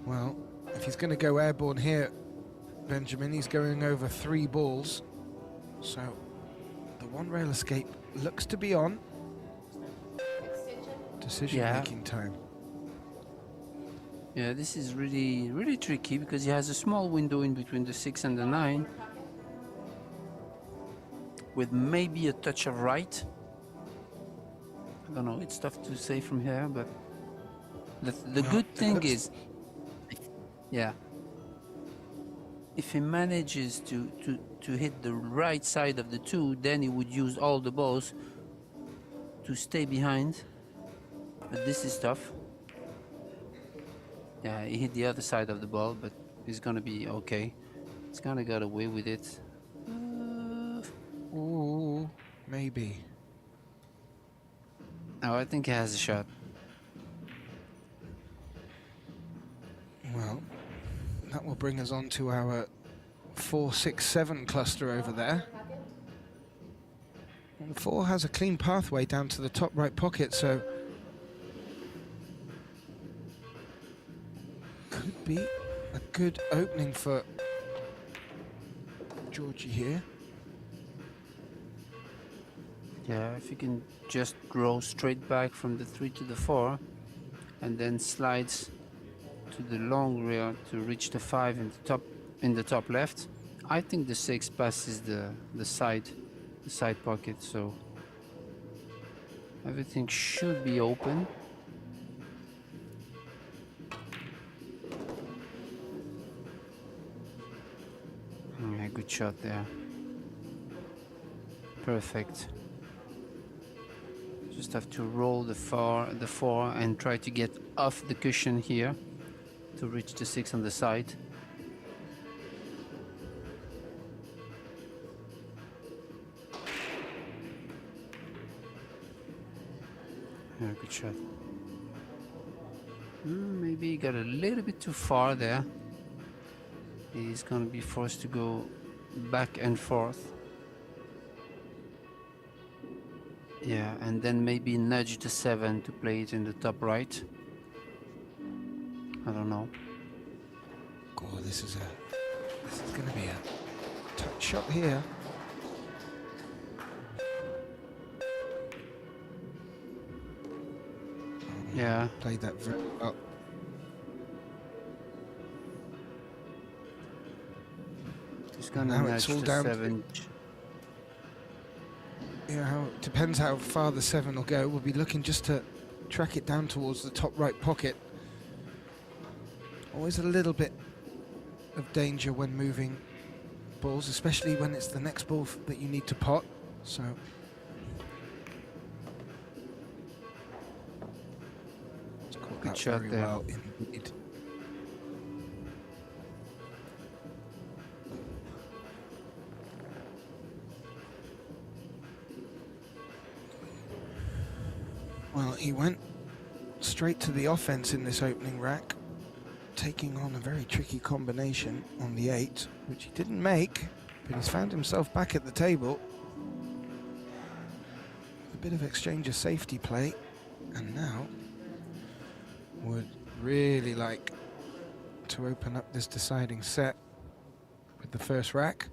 Well, if he's going to go airborne here, Benjamin, he's going over 3 balls. So the 1 rail escape looks to be on. Decision-making time. Yeah, this is really, really tricky because he has a small window in between the 6 and the 9, with maybe a touch of right. I don't know, it's tough to say from here, but the good thing is, yeah, if he manages to hit the right side of the 2, then he would use all the balls to stay behind. But this is tough. Yeah, he hit the other side of the ball, but he's gonna be okay. He's gonna get away with it. Ooh, maybe. Oh, I think he has a shot. Well, that will bring us on to our 4-6-7 cluster over there. And the 4 has a clean pathway down to the top right pocket, so could be a good opening for Georgie here. Yeah, if you can just grow straight back from the 3 to the 4, and then slides to the long rear to reach the 5 in the top left. I think the 6 passes the side pocket, so everything should be open. Yeah, good shot there. Perfect. Just have to roll the 4 and try to get off the cushion here to reach the 6 on the side. Yeah, good shot. Maybe he got a little bit too far there. He's gonna be forced to go back and forth. Yeah, and then maybe nudge the 7 to play it in the top right. I don't know. Oh, this is going to be a touch shot here. Yeah. Played that very well. He's gonna Now nudge it's all the down 7. Yeah, depends how far the 7 will go. We'll be looking just to track it down towards the top right pocket. Always a little bit of danger when moving balls, especially when it's the next ball that you need to pot. So caught Good that shot very there. well indeed. Well, he went straight to the offense in this opening rack, taking on a very tricky combination on the 8, which he didn't make, but he's found himself back at the table. A bit of exchange of safety play, and now would really like to open up this deciding set with the first rack.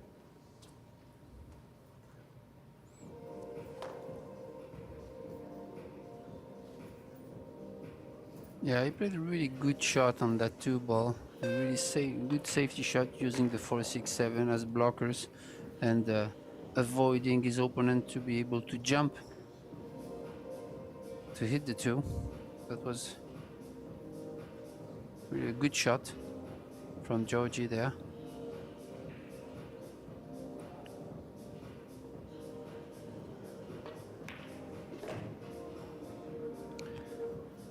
Yeah, he played a really good shot on that 2 ball. A really good safety shot using the 4, 6, 7 as blockers and avoiding his opponent to be able to jump to hit the 2. That was really a good shot from Georgie there.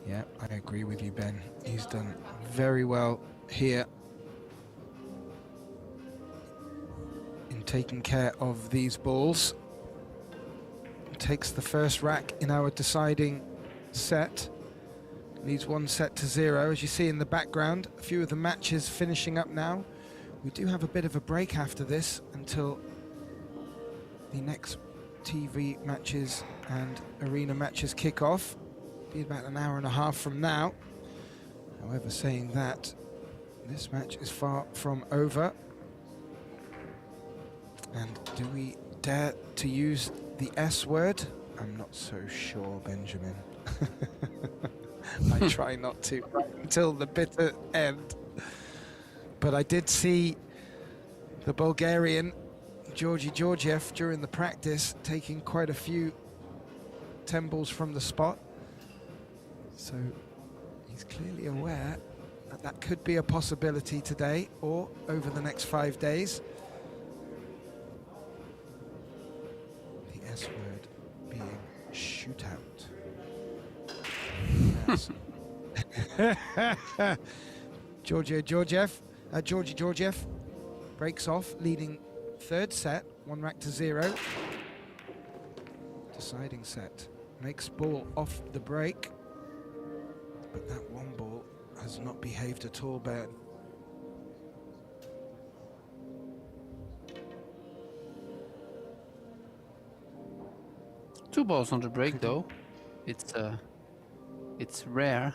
Yeah, I agree with you, Ben. He's done very well here in taking care of these balls. Takes the first rack in our deciding set. Leads 1 set to 0. As you see in the background, a few of the matches finishing up now. We do have a bit of a break after this until the next TV matches and arena matches kick off. Be about an hour and a half from now. However, saying that, this match is far from over. And do we dare to use the S word? I'm not so sure, Benjamin. I try not to until the bitter end. But I did see the Bulgarian Georgiev during the practice taking quite a few 10 balls from the spot. So he's clearly aware that that could be a possibility today or over the next 5 days. The S word being shootout. Yes. Georgie Georgiev breaks off, leading 3rd set, 1 rack to 0. Deciding set. Makes ball off the break. But that 1 ball has not behaved at all, Ben. Two balls on the break, though. It's rare.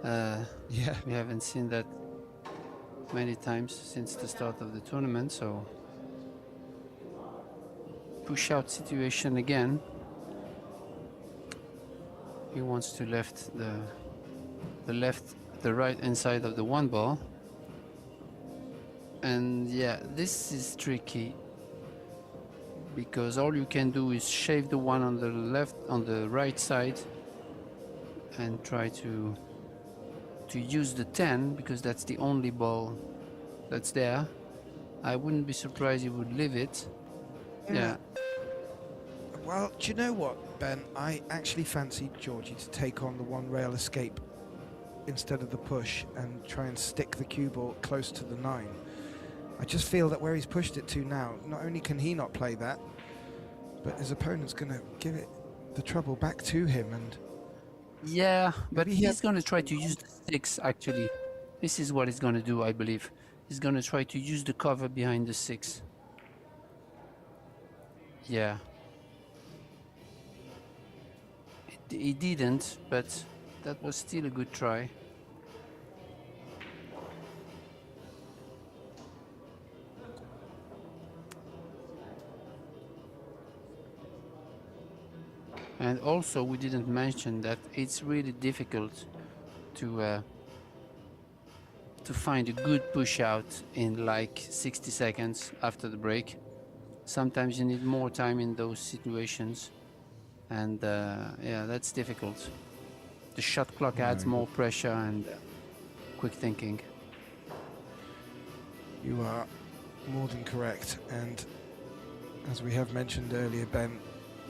Yeah. We haven't seen that many times since the start of the tournament, so push out situation again. He wants to left the right hand side of the one ball. And yeah, this is tricky because all you can do is shave the one on the right side and try to use the 10 because that's the only ball that's there. I wouldn't be surprised he would leave it. Yeah. Well, do you know what, Ben? I actually fancied Georgie to take on the one rail escape instead of the push and try and stick the cue ball close to the 9. I just feel that where he's pushed it to now, not only can he not play that, but his opponent's going to give it the trouble back to him. And yeah, but maybe he's going to try to use the 6 actually. This is what he's going to do, I believe. He's going to try to use the cover behind the 6. Yeah. He didn't, but that was still a good try. And also we didn't mention that it's really difficult to find a good push out in like 60 seconds after the break. Sometimes you need more time in those situations, and yeah, that's difficult. The shot clock adds more pressure and quick thinking. you are more than correct. And as we have mentioned earlier, Ben,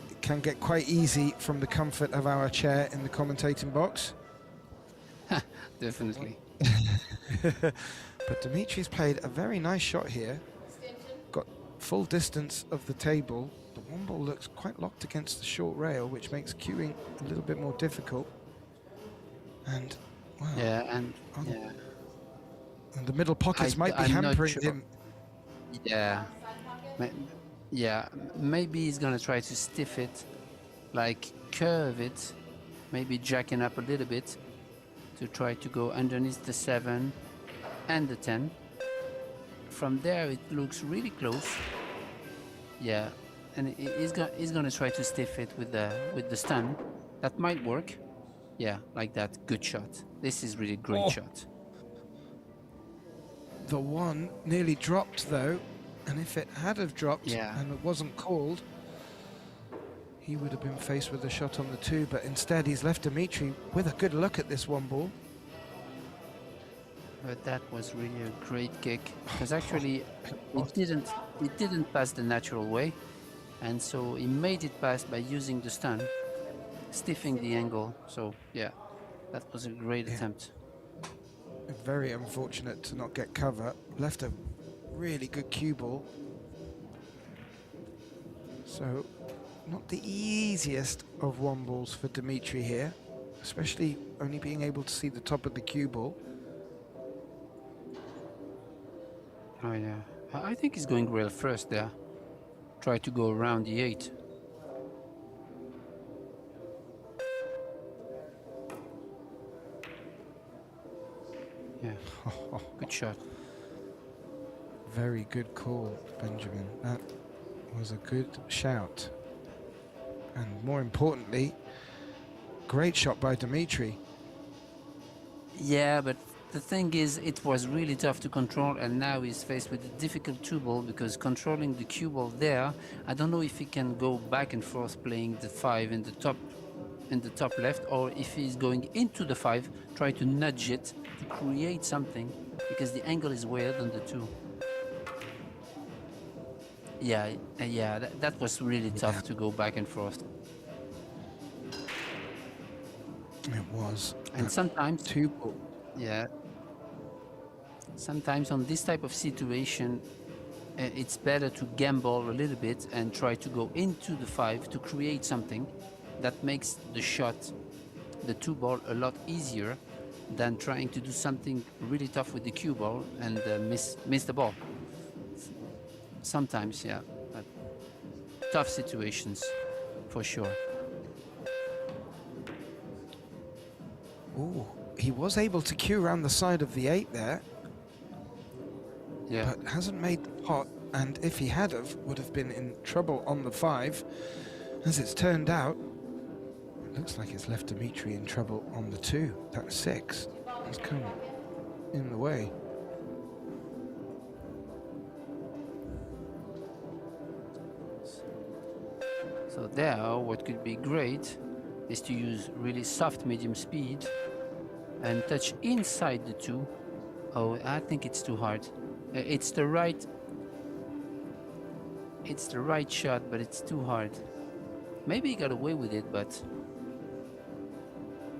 it can get quite easy from the comfort of our chair in the commentating box. Definitely. But Demetrius played a very nice shot here. Got full distance of the table. The one ball looks quite locked against the short rail, which makes cueing a little bit more difficult. And wow, Yeah, and yeah. and the middle pockets might be I'm not hampering sure. him. Yeah. Yeah, maybe he's gonna try to stiff it, like curve it, maybe jacking up a little bit to try to go underneath the 7 and the 10. From there it looks really close. Yeah, and he's gonna try to stiff it with the stun. That might work. Yeah, like that. Good shot. This is really great shot. The one nearly dropped though, and if it had have dropped Yeah. and it wasn't called, he would have been faced with a shot on the 2, but instead he's left Dimitri with a good look at this one ball. But that was really a great kick because actually it didn't pass the natural way, and so he made it pass by using the stun, stiffing the angle. So yeah, that was a great attempt. Very unfortunate to not get cover. Left a really good cue ball. So not the easiest of one balls for Dimitri here, especially only being able to see the top of the cue ball. Oh yeah, I think he's going rail first there. Try to go around the 8. Yeah, good shot. Very good call, Benjamin. That was a good shout. And more importantly, great shot by Dimitri. Yeah, but the thing is, it was really tough to control, and now he's faced with a difficult 2 ball because controlling the cue ball there, I don't know if he can go back and forth playing the 5 in the top left, or if he's going into the 5, try to nudge it to create something because the angle is weird on the 2. Yeah, that was really tough to go back and forth. It was. And sometimes, 2 ball. yeah, sometimes on this type of situation, it's better to gamble a little bit and try to go into the 5 to create something that makes the shot, the 2 ball, a lot easier than trying to do something really tough with the cue ball and miss the ball. Sometimes, yeah, but tough situations for sure. Ooh, he was able to cue around the side of the 8 there, Yeah. but hasn't made the pot, and if he had have, would have been in trouble on the 5. As it's turned out, it looks like it's left Dimitri in trouble on the 2. That's 6. has come in the way. So there, what could be great is to use really soft medium speed and touch inside the two. Oh, I think it's too hard. It's the right shot, but it's too hard. Maybe he got away with it, but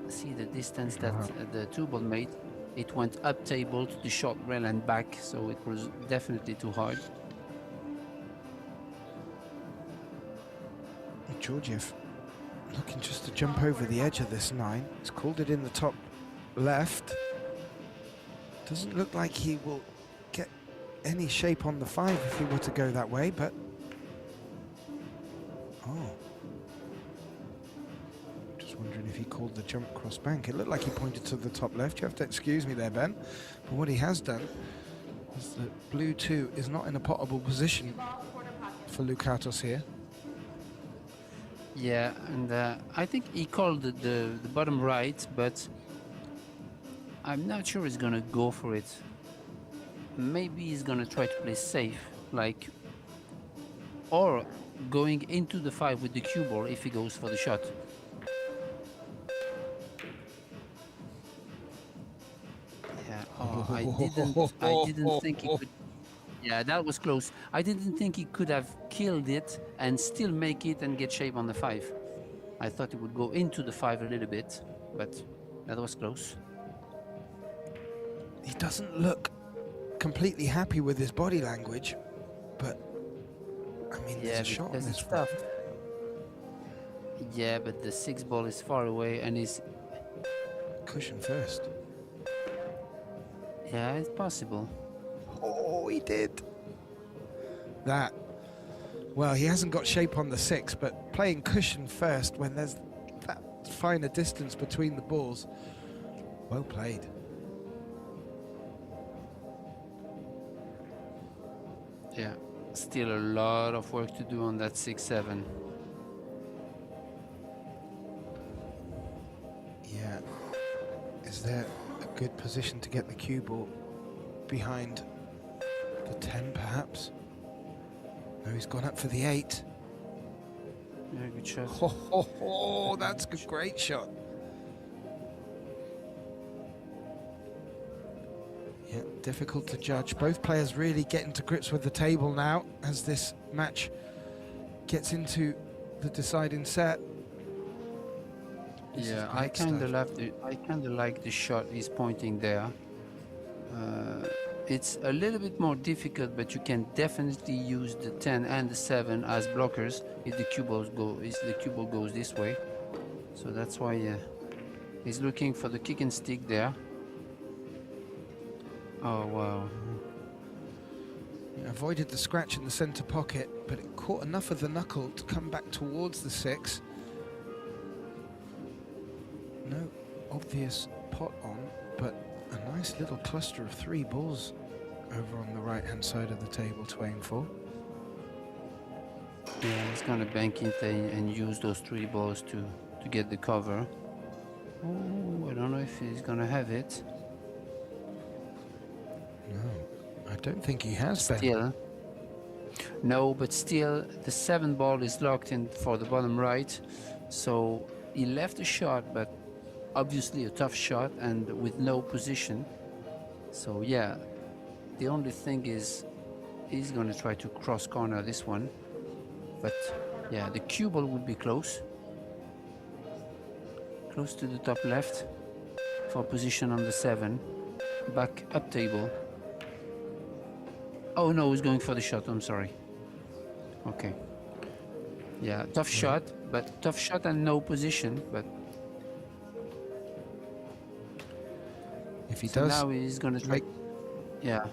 see the distance that the two ball made. It went up table to the short rail and back, so it was definitely too hard. Georgiev looking just to jump over the edge of this 9. He's called it in the top left. Doesn't look like he will get any shape on the 5 if he were to go that way, but... Oh. Just wondering if he called the jump cross bank. It looked like he pointed to the top left. You have to excuse me there, Ben. But what he has done is that blue 2 is not in a potable position for LOUKATOS here. Yeah, and I think he called the bottom right, but I'm not sure he's gonna go for it. Maybe he's gonna try to play safe, like, or going into the 5 with the cue ball if he goes for the shot. Yeah. Oh, I didn't think he could. Yeah, that was close. I didn't think he could have killed it and still make it and get shape on the 5. I thought he would go into the 5 a little bit, but that was close. He doesn't look completely happy with his body language, but I mean, Yeah, there's a shot on because this it's tough. Yeah, but the 6 ball is far away and is... Cushion first. Yeah, it's possible. Oh, he did. That. Well, he hasn't got shape on the 6, but playing cushion first when there's that finer distance between the balls. Well played. Yeah, still a lot of work to do on that 6-7. Yeah. Is there a good position to get the cue ball behind the 10, perhaps? No, he's gone up for the 8. Yeah, good shot. Oh, that's a great shot. Yeah, difficult to judge. Both players really getting to grips with the table now as this match gets into the deciding set. Yeah, I kind of like the shot he's pointing there. It's a little bit more difficult, but you can definitely use the 10 and the 7 as blockers if the cue ball goes this way. So that's why he's looking for the kick and stick there. Oh wow! He avoided the scratch in the center pocket, but it caught enough of the knuckle to come back towards the 6. No obvious pot on, but a nice little cluster of 3 balls over on the right-hand side of the table to aim for. Yeah, he's gonna bank it and use those 3 balls to get the cover. Oh, I don't know if he's gonna have it. No, I don't think he has, Ben. Still. No, but still, the 7 ball is locked in for the bottom right. So he left a shot, but obviously a tough shot and with no position. So yeah, the only thing is he's going to try to cross corner this one. But yeah, the cue ball would be close. Close to the top left for position on the 7. Back up table. Oh no, he's going for the shot, I'm sorry. Okay. Yeah, tough shot, but tough shot and no position, but if he so does, now he's gonna try. Yeah.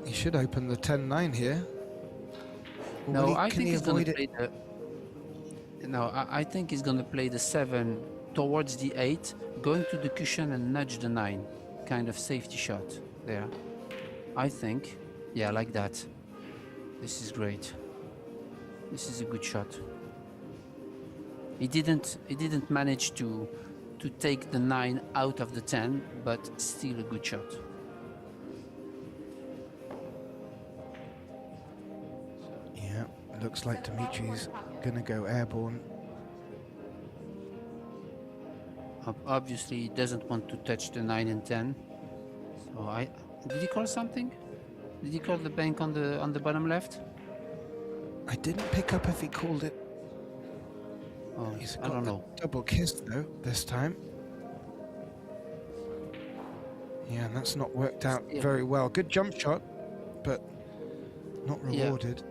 He should open the 10-9 here. Or No, will I can think he he's gonna avoid play the. No, I think he's gonna play the 7 towards the 8, going to the cushion and nudge the 9, kind of safety shot there. I think, yeah, like that. This is great. This is a good shot. He didn't manage to to take the 9 out of the 10, but still a good shot. Yeah, looks like Demetrius gonna go airborne. Obviously, he doesn't want to touch the 9 and 10. So did he call something? Did he call the bank on the bottom left? I didn't pick up if he called it. Oh, He's I got don't the know. double kiss though this time. Yeah, and that's not worked out very well. Good jump shot, but not rewarded. Yeah.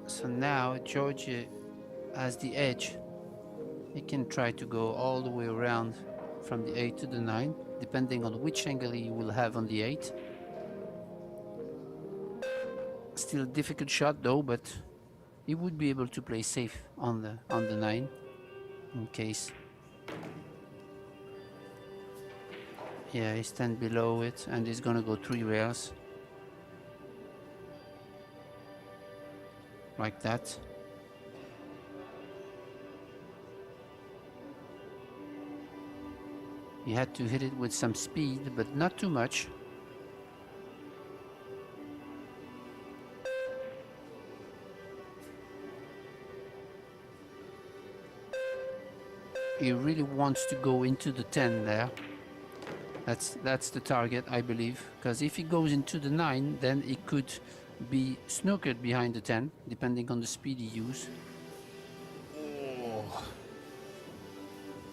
So now Georgie has the edge. He can try to go all the way around from the 8 to the 9, depending on which angle he will have on the 8. Still a difficult shot though, but he would be able to play safe on the 9 in case. Yeah, he stands below it and he's gonna go 3 rails. Like that. He had to hit it with some speed, but not too much. He really wants to go into the 10 there. That's the target, I believe. Because if he goes into the 9, then he could be snookered behind the 10, depending on the speed he uses. Oh.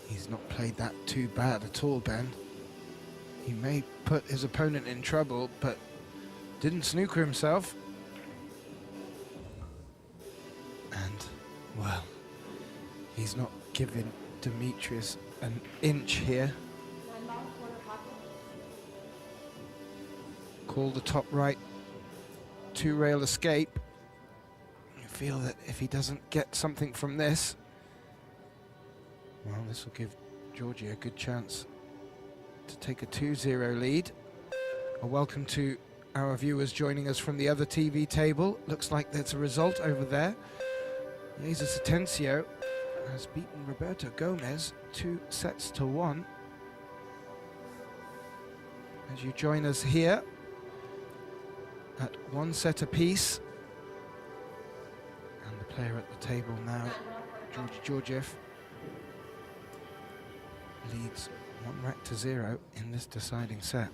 He's not played that too bad at all, Ben. He may put his opponent in trouble, but didn't snooker himself. And, well, he's not giving Demetrius an inch here. Call the top right 2-rail escape. You feel that if he doesn't get something from this, well, this will give Georgie a good chance to take a 2-0 lead. A welcome to our viewers joining us from the other TV table. Looks like there's a result over there. Jesus Atencio has beaten Roberto Gomez 2-1. As you join us here at 1 set apiece. And the player at the table now, GEORGIEV, leads 1-0 in this deciding set.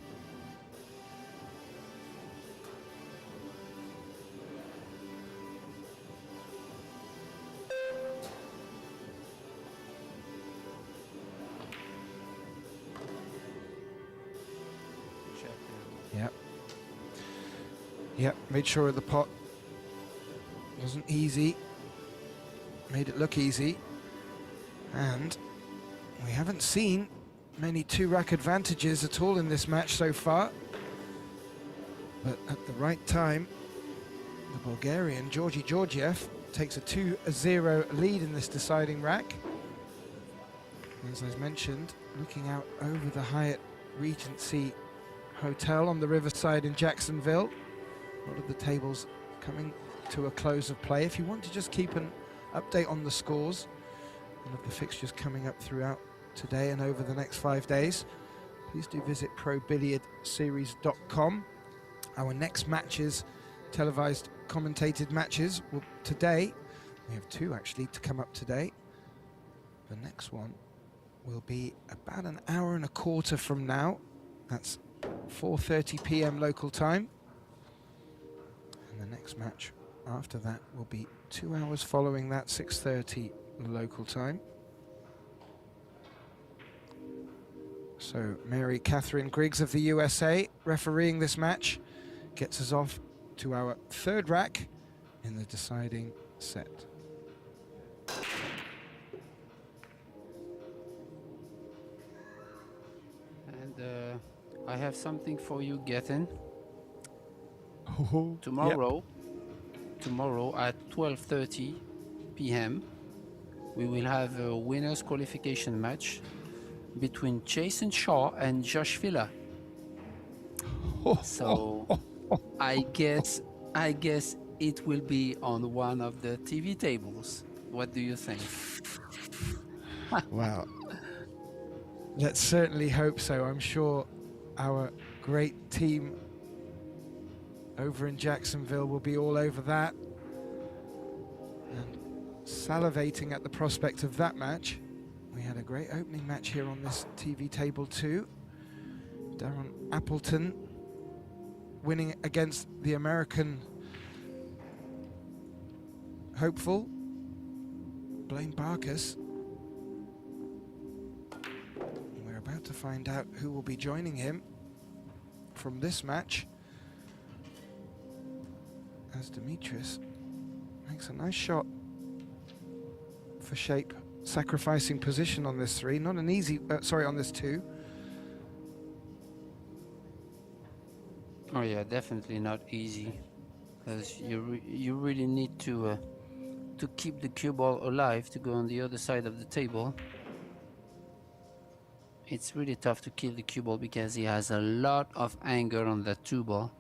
Yep, made sure of the pot. Wasn't easy. Made it look easy. And we haven't seen many 2-rack advantages at all in this match so far. But at the right time, the Bulgarian, GEORGIEV, takes a 2-0 lead in this deciding rack. As I mentioned, looking out over the Hyatt Regency Hotel on the Riverside in Jacksonville. A lot of the tables coming to a close of play. If you want to just keep an update on the scores and of the fixtures coming up throughout today and over the next 5 days, please do visit ProBilliardSeries.com. Our next matches, televised commentated matches, today, we have 2 actually to come up today. The next one will be about an hour and a quarter from now. That's 4:30 p.m. local time. And the next match after that will be 2 hours following that, 6:30 local time. So Mary Catherine Griggs of the USA refereeing this match gets us off to our 3rd rack in the deciding set. And I have something for you, Gethin. Oh, Tomorrow at 12:30 p.m. we will have a winners qualification match between Jason Shaw and Josh Villa. So I guess it will be on one of the TV tables. What do you think? Well, let's certainly hope so. I'm sure our great team over in Jacksonville will be all over that and salivating at the prospect of that match. We had a great opening match here on this TV table too. Darren Appleton winning against the American hopeful Blaine Barkas. We're about to find out who will be joining him from this match, as Demetrius makes a nice shot for shape, sacrificing position on this three. Not an easy, on this two. Oh yeah, definitely not easy, because you really need to keep the cue ball alive to go on the other side of the table. It's really tough to kill the cue ball because he has a lot of anger on that two ball.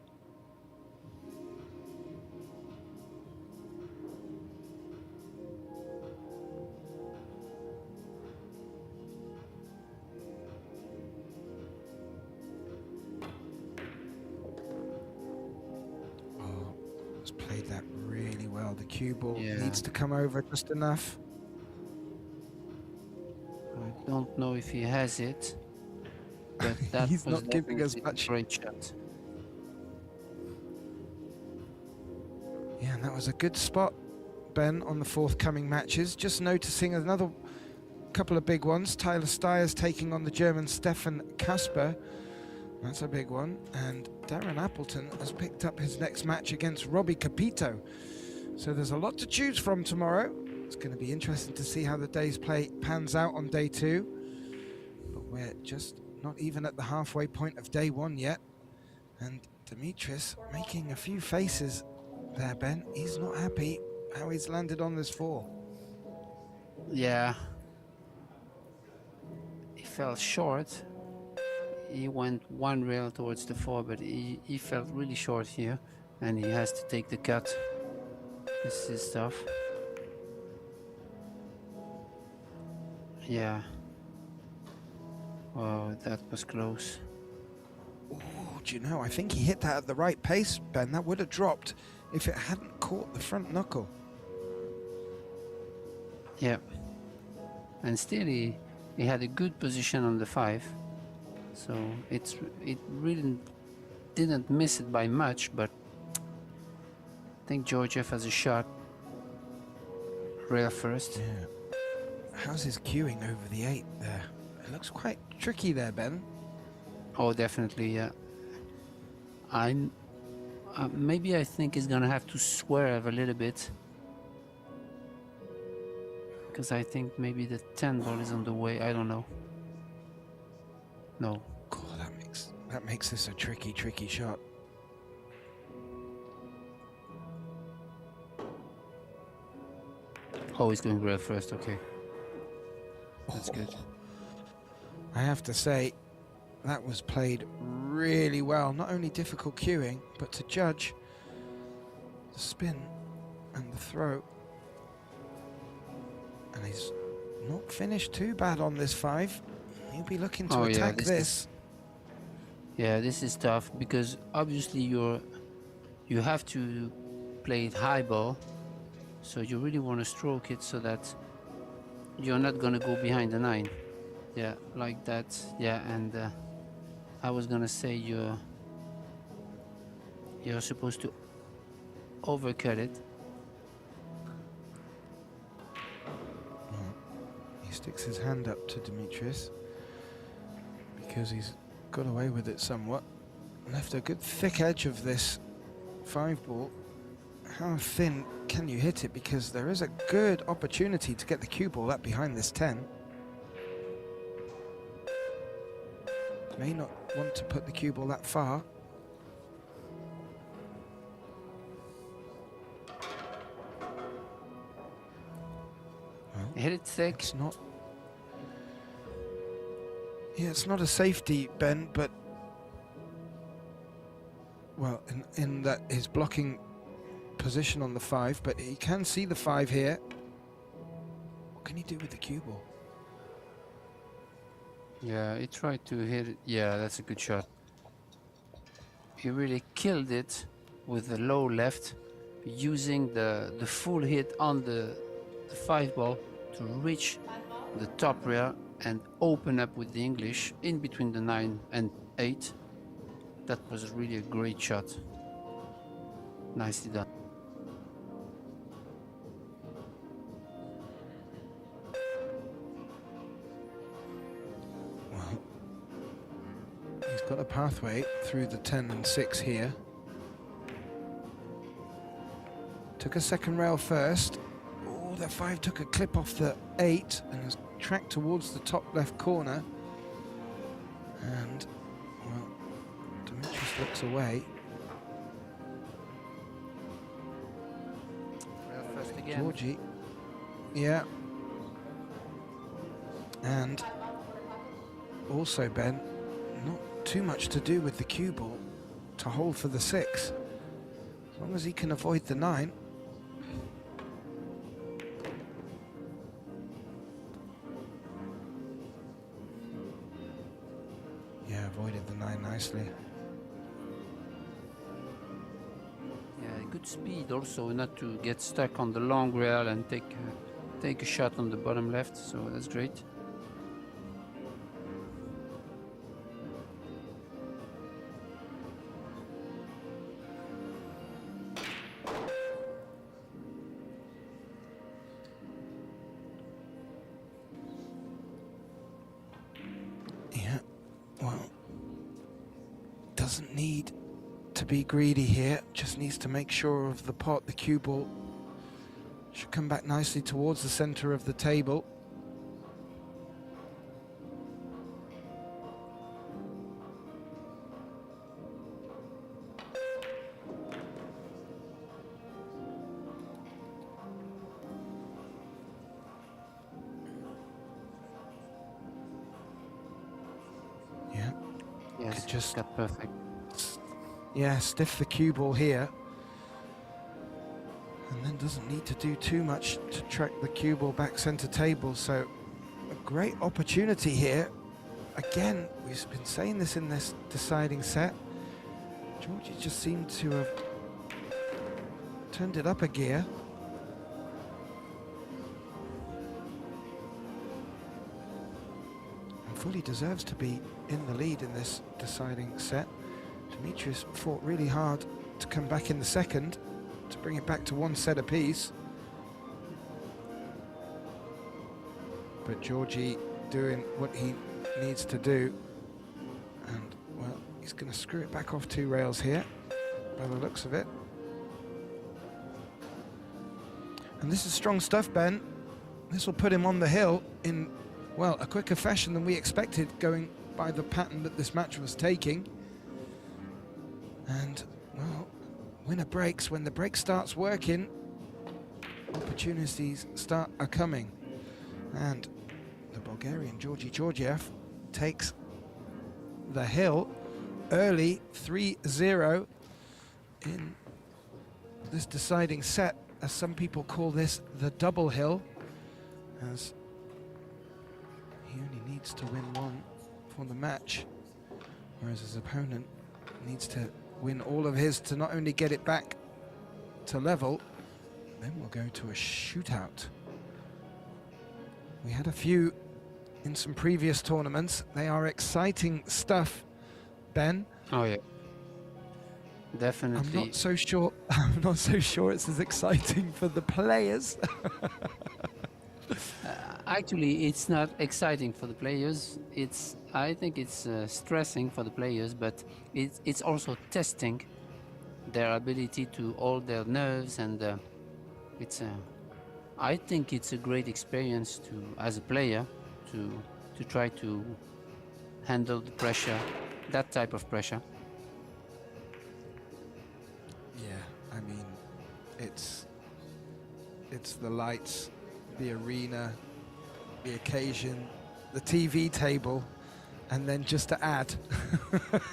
Played that really well. The cue ball Yeah. needs to come over just enough. I don't know if he has it, but that He's was not giving us definitely much. a great shot. Yeah, and that was a good spot, Ben, on the forthcoming matches. Just noticing another couple of big ones. Tyler Stiers taking on the German Stefan Kasper. That's a big one. And Darren Appleton has picked up his next match against Robbie Capito. So there's a lot to choose from tomorrow. It's going to be interesting to see how the day's play pans out on day two. But we're just not even at the halfway point of day one yet. And Demetrius making a few faces there, Ben. He's not happy how he's landed on this four. Yeah. He fell short. He went one rail towards the four, but he felt really short here, and he has to take the cut. This is tough. Yeah. Oh, that was close. Oh, do you know, I think he hit that at the right pace, Ben. That would have dropped if it hadn't caught the front knuckle. Yeah. And still he had a good position on the five. So it really didn't miss it by much, but I think Georgiev has a shot. Rail first. Yeah. How's his cueing over the 8 there? It looks quite tricky there, Ben. Oh, definitely, yeah. Maybe I think he's gonna have to swerve a little bit, because I think maybe the 10 ball is on the way. I don't know. No. God, that makes this a tricky shot. Oh, he's going rail first. Okay. That's good. I have to say, that was played really well. Not only difficult cueing, but to judge the spin and the throw. And he's not finished too bad on this 5. He'll be looking to attack this. Yeah, this is tough, because obviously you have to play it high ball, so you really want to stroke it so that you're not gonna go behind the 9. Yeah, like that. Yeah, and I was gonna say you're supposed to overcut it. He sticks his hand up to Demetrius because he's got away with it somewhat. Left a good thick edge of this 5 ball. How thin can you hit it? Because there is a good opportunity to get the cue ball up behind this 10. May not want to put the cue ball that far. Well, Hit it thick. it's not. Yeah, it's not a safety, Ben, but well, in that his blocking position on the 5, but he can see the 5 here. What can he do with the cue ball? Yeah, he tried to hit it. Yeah, that's a good shot. He really killed it with the low left, using the full hit on the 5 ball to reach the top rail and open up with the English in between the 9 and 8. That was really a great shot. Nicely done. Well, he's got a pathway through the 10 and 6 here. Took a second rail first. Oh, the 5 took a clip off the 8 and has tracked towards the top left corner. And, well, Demetrius looks away. Rail first again. Georgie, yeah. And also, Ben, not too much to do with the cue ball to hold for the 6. As long as he can avoid the 9. Yeah, avoided the 9 nicely. Yeah, good speed also, not to get stuck on the long rail and take a shot on the bottom left. So that's great. Yeah, well, doesn't need to be greedy here, just needs to make sure of the pot. The cue ball should come back nicely towards the center of the table. Yeah, Yes, could just got perfect. yeah, stiff the cue ball here. And then doesn't need to do too much to track the cue ball back center table. So a great opportunity here. Again, we've been saying this in this deciding set. Georgie just seemed to have turned it up a gear. And fully deserves to be in the lead in this deciding set. Demetrius fought really hard to come back in the second, to bring it back to 1 set apiece. But Georgie doing what he needs to do. And, well, he's going to screw it back off 2 rails here, by the looks of it. And this is strong stuff, Ben. This will put him on the hill in, well, a quicker fashion than we expected, going by the pattern that this match was taking. And, well, winner breaks. When the break starts working, opportunities are coming. And the Bulgarian Georgie Georgiev takes the hill early, 3-0 in this deciding set, as some people call this the double hill, as he only needs to win 1 for the match, whereas his opponent needs to win all of his to not only get it back to level, then we'll go to a shootout. We had a few in some previous tournaments. They are exciting stuff, Ben. Oh yeah, definitely. I'm not so sure. I'm not so sure it's as exciting for the players. Actually, it's not exciting for the players. I think it's stressing for the players, but it's also testing their ability to hold their nerves, and I think it's a great experience as a player, to try to handle the pressure, that type of pressure. Yeah, I mean, it's the lights, the arena, the occasion, the TV table, and then just to add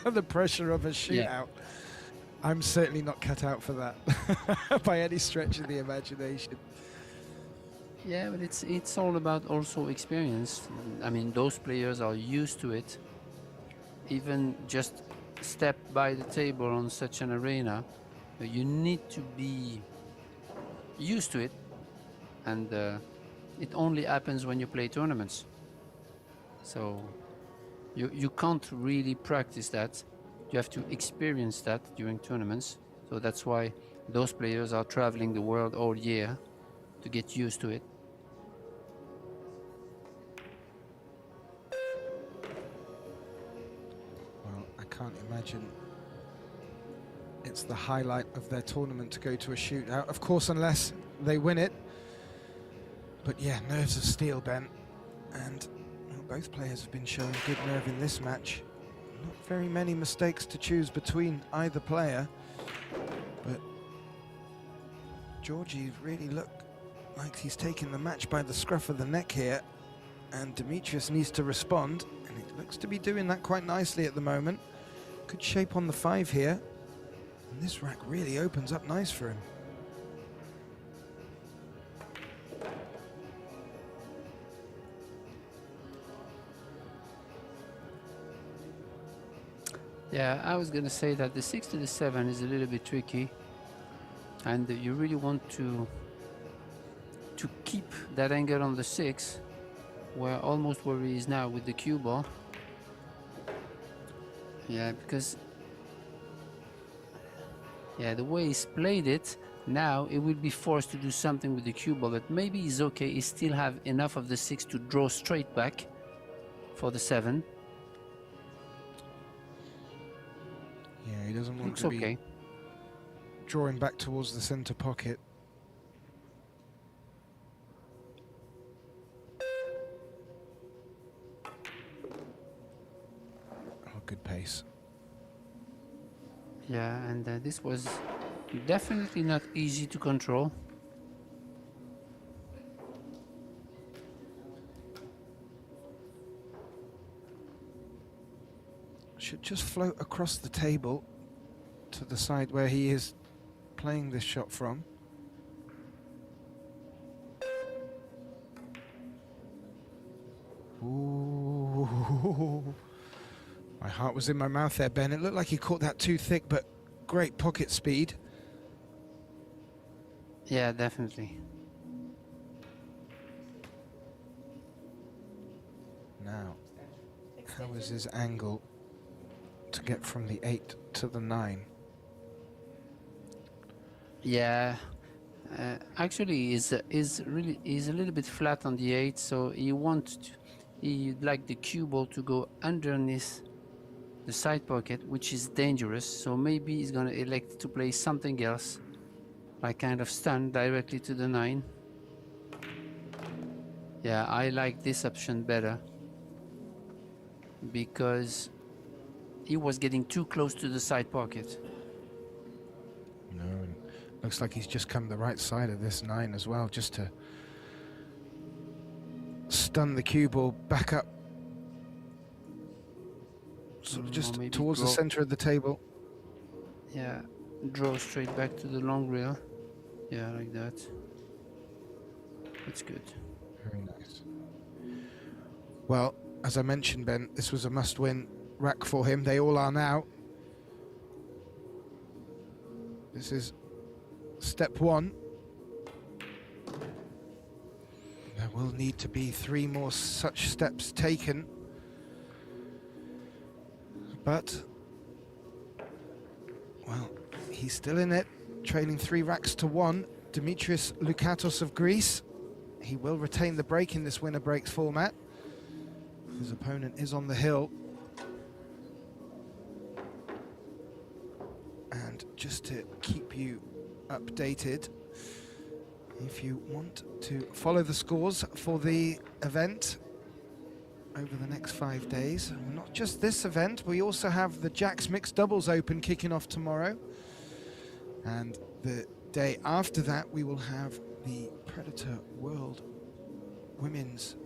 the pressure of a shootout. Yeah. I'm certainly not cut out for that by any stretch of the imagination. Yeah, but it's all about also experience. I mean, those players are used to it. Even just step by the table on such an arena, you need to be used to it, and it only happens when you play tournaments. So you can't really practice that. You have to experience that during tournaments. So that's why those players are traveling the world all year to get used to it. Well, I can't imagine it's the highlight of their tournament to go to a shootout. Of course, unless they win it. But yeah, nerves of steel, Ben. And well, both players have been showing good nerve in this match. Not very many mistakes to choose between either player. But Georgie really looked like he's taking the match by the scruff of the neck here. And Demetrius needs to respond. And he looks to be doing that quite nicely at the moment. Good shape on the 5 here. And this rack really opens up nice for him. Yeah, I was gonna say that the 6 to the 7 is a little bit tricky, and you really want to keep that angle on the 6, almost where he is now with the cue ball. Yeah, because the way he's played it, now it will be forced to do something with the cue ball, but maybe he's okay. He still have enough of the 6 to draw straight back for the 7. Yeah, he doesn't want Looks to be okay. drawing back towards the center pocket. Oh, good pace. Yeah, and this was definitely not easy to control. Should just float across the table to the side where he is playing this shot from. Ooh. My heart was in my mouth there, Ben. It looked like he caught that too thick, but great pocket speed. Yeah, definitely. Now, how is his angle to get from the 8 to the 9? Yeah, actually, is a little bit flat on the 8, so he'd like the cue ball to go underneath the side pocket, which is dangerous. So maybe he's gonna elect to play something else, like kind of stun directly to the 9. Yeah, I like this option better because he was getting too close to the side pocket. No, and looks like he's just come the right side of this 9 as well, just to stun the cue ball back up, sort of just towards the center of the table. Yeah, draw straight back to the long rail. Yeah, like that. That's good. Very nice. Well, as I mentioned, Ben, this was a must-win rack for him. They all are now. This is step 1. There will need to be 3 more such steps taken. But, well, he's still in it, trailing 3 racks to 1. Demetrius LOUKATOS of Greece. He will retain the break in this winner breaks format. His opponent is on the hill. And just to keep you updated, if you want to follow the scores for the event over the next 5 days, not just this event, we also have the Jacks Mixed Doubles Open kicking off tomorrow. And the day after that, we will have the Predator World Women's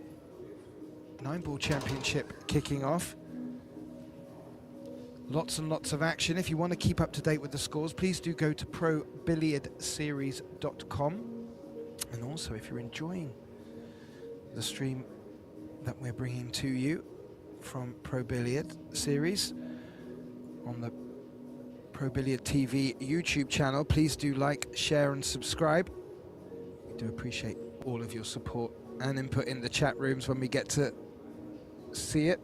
9-Ball Championship kicking off. Lots and lots of action. If you want to keep up to date with the scores, please do go to probilliardseries.com. And also, if you're enjoying the stream that we're bringing to you from Pro Billiard series on the Pro Billiard TV YouTube channel. Please do like, share and subscribe. We do appreciate all of your support and input in the chat rooms when we get to see it.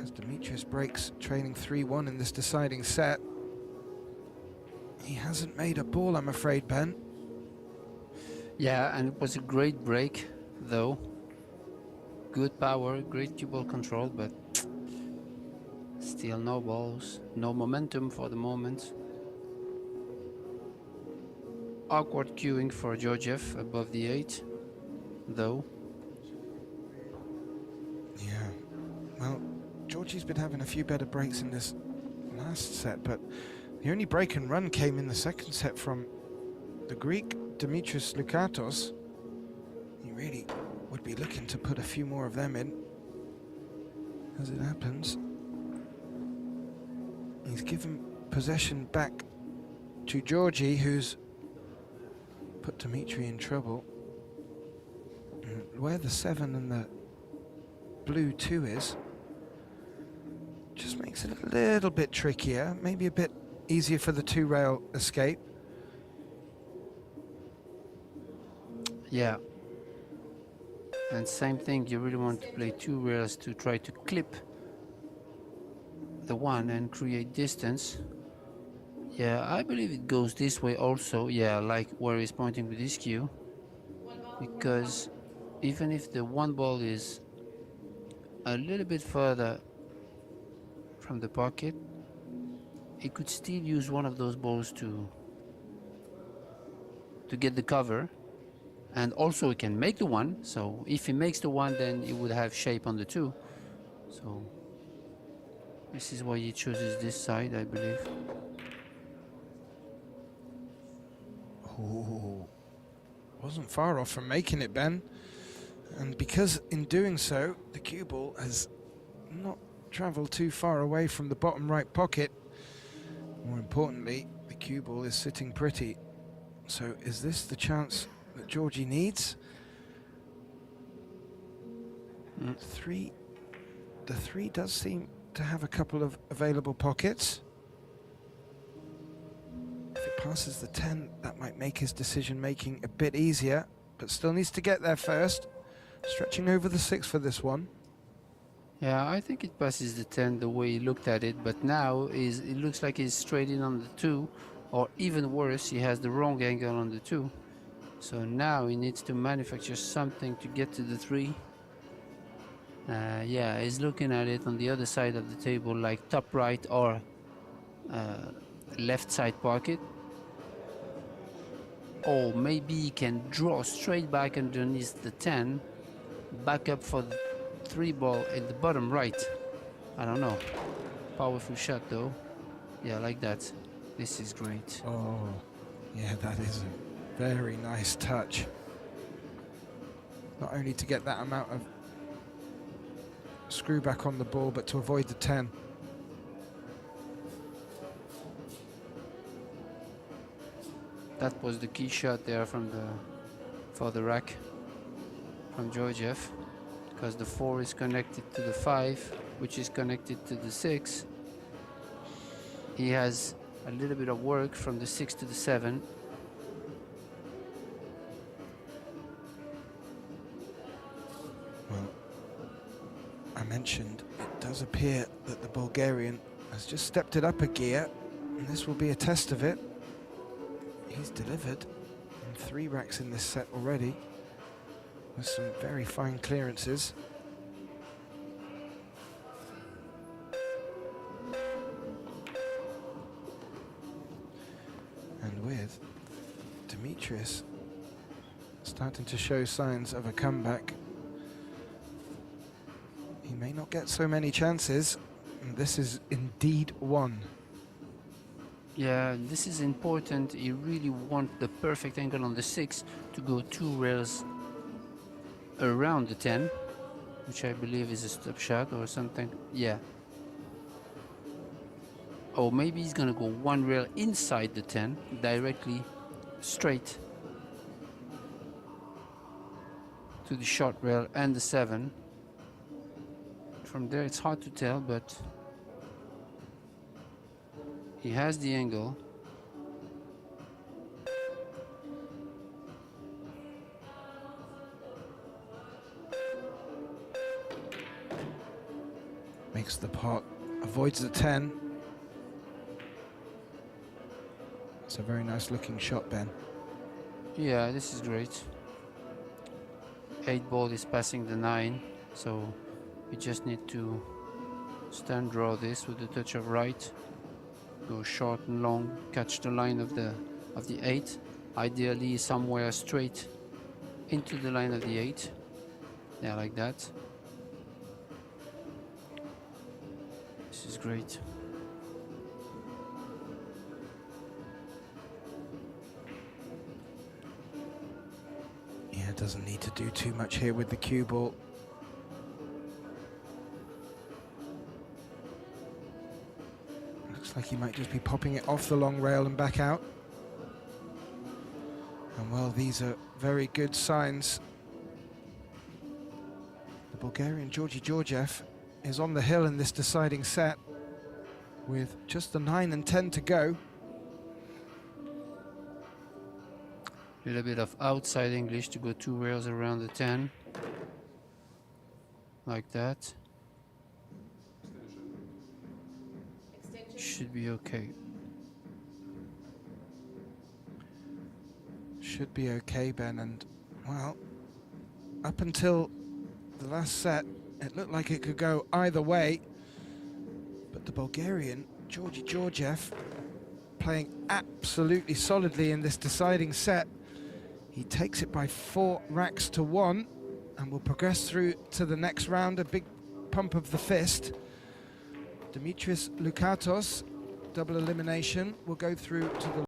As Demetrius breaks, trailing 3-1 in this deciding set. He hasn't made a ball, I'm afraid, Ben. Yeah, and it was a great break, though. Good power, great cue ball control, but still no balls, no momentum for the moment. Awkward cueing for Georgiev above the 8, though. Yeah, well, Georgie's been having a few better breaks in this last set, but the only break and run came in the second set from the Greek, Demetrius LOUKATOS. He really would be looking to put a few more of them in. As it happens, he's given possession back to Georgie, who's put Demetri in trouble. And where the 7 and the blue 2 is, just makes it a little bit trickier, maybe a bit easier for the 2-rail escape. Yeah. And same thing, you really want to play 2 rails to try to clip the 1 and create distance. Yeah, I believe it goes this way also. Yeah, like where he's pointing with his cue. Because even if the 1 ball is a little bit further from the pocket, he could still use one of those balls to get the cover. And also he can make the 1, so if he makes the 1, then he would have shape on the 2. So this is why he chooses this side, I believe. Oh, wasn't far off from making it, Ben. And because in doing so, the cue ball has not traveled too far away from the bottom right pocket. More importantly, the cue ball is sitting pretty. So is this the chance that Georgie needs? The 3 does seem to have a couple of available pockets. If it passes the 10, that might make his decision making a bit easier, but still needs to get there first. Stretching over the 6 for this one. Yeah, I think it passes the 10 the way he looked at it, but now it looks like he's straight in on the 2, or even worse, he has the wrong angle on the 2. So now he needs to manufacture something to get to the 3. Yeah, he's looking at it on the other side of the table, like top right or left side pocket. Or maybe he can draw straight back underneath the 10, back up for the 3 ball in the bottom right. I don't know. Powerful shot though. Yeah, like that. This is great. Oh, yeah, that is a very nice touch. Not only to get that amount of screw back on the ball, but to avoid the 10. That was the key shot there for the rack from Georgiev, because the 4 is connected to the 5, which is connected to the 6. He has a little bit of work from the 6 to the 7. Well, I mentioned it does appear that the Bulgarian has just stepped it up a gear, and this will be a test of it. He's delivered in 3 racks in this set already, with some very fine clearances. And with Demetrius starting to show signs of a comeback, he may not get so many chances, and this is indeed one. Yeah, this is important. You really want the perfect angle on the 6 to go 2 rails around the 10, which I believe is a stop shot or something. Yeah. Or maybe he's gonna go 1 rail inside the 10, directly straight to the short rail and the 7. From there it's hard to tell, but he has the angle. Makes the pot, avoids the 10. It's a very nice looking shot, Ben. Yeah, this is great. 8 ball is passing the 9, so you just need to stand draw this with a touch of right, go short and long, catch the line of the 8, ideally somewhere straight into the line of the 8. Yeah, like that. This is great. Yeah, doesn't need to do too much here with the cue ball. Looks like he might just be popping it off the long rail and back out. And well, these are very good signs. The Bulgarian Georgiev is on the hill in this deciding set with just the 9 and 10 to go. A little bit of outside English to go 2 rails around the 10. Like that. Should be okay. Should be okay, Ben, and well, up until the last set, it looked like it could go either way, but the Bulgarian, Georgiev, playing absolutely solidly in this deciding set. He takes it by 4 racks to 1 and will progress through to the next round. A big pump of the fist. Demetrius LOUKATOS, double elimination, will go through to the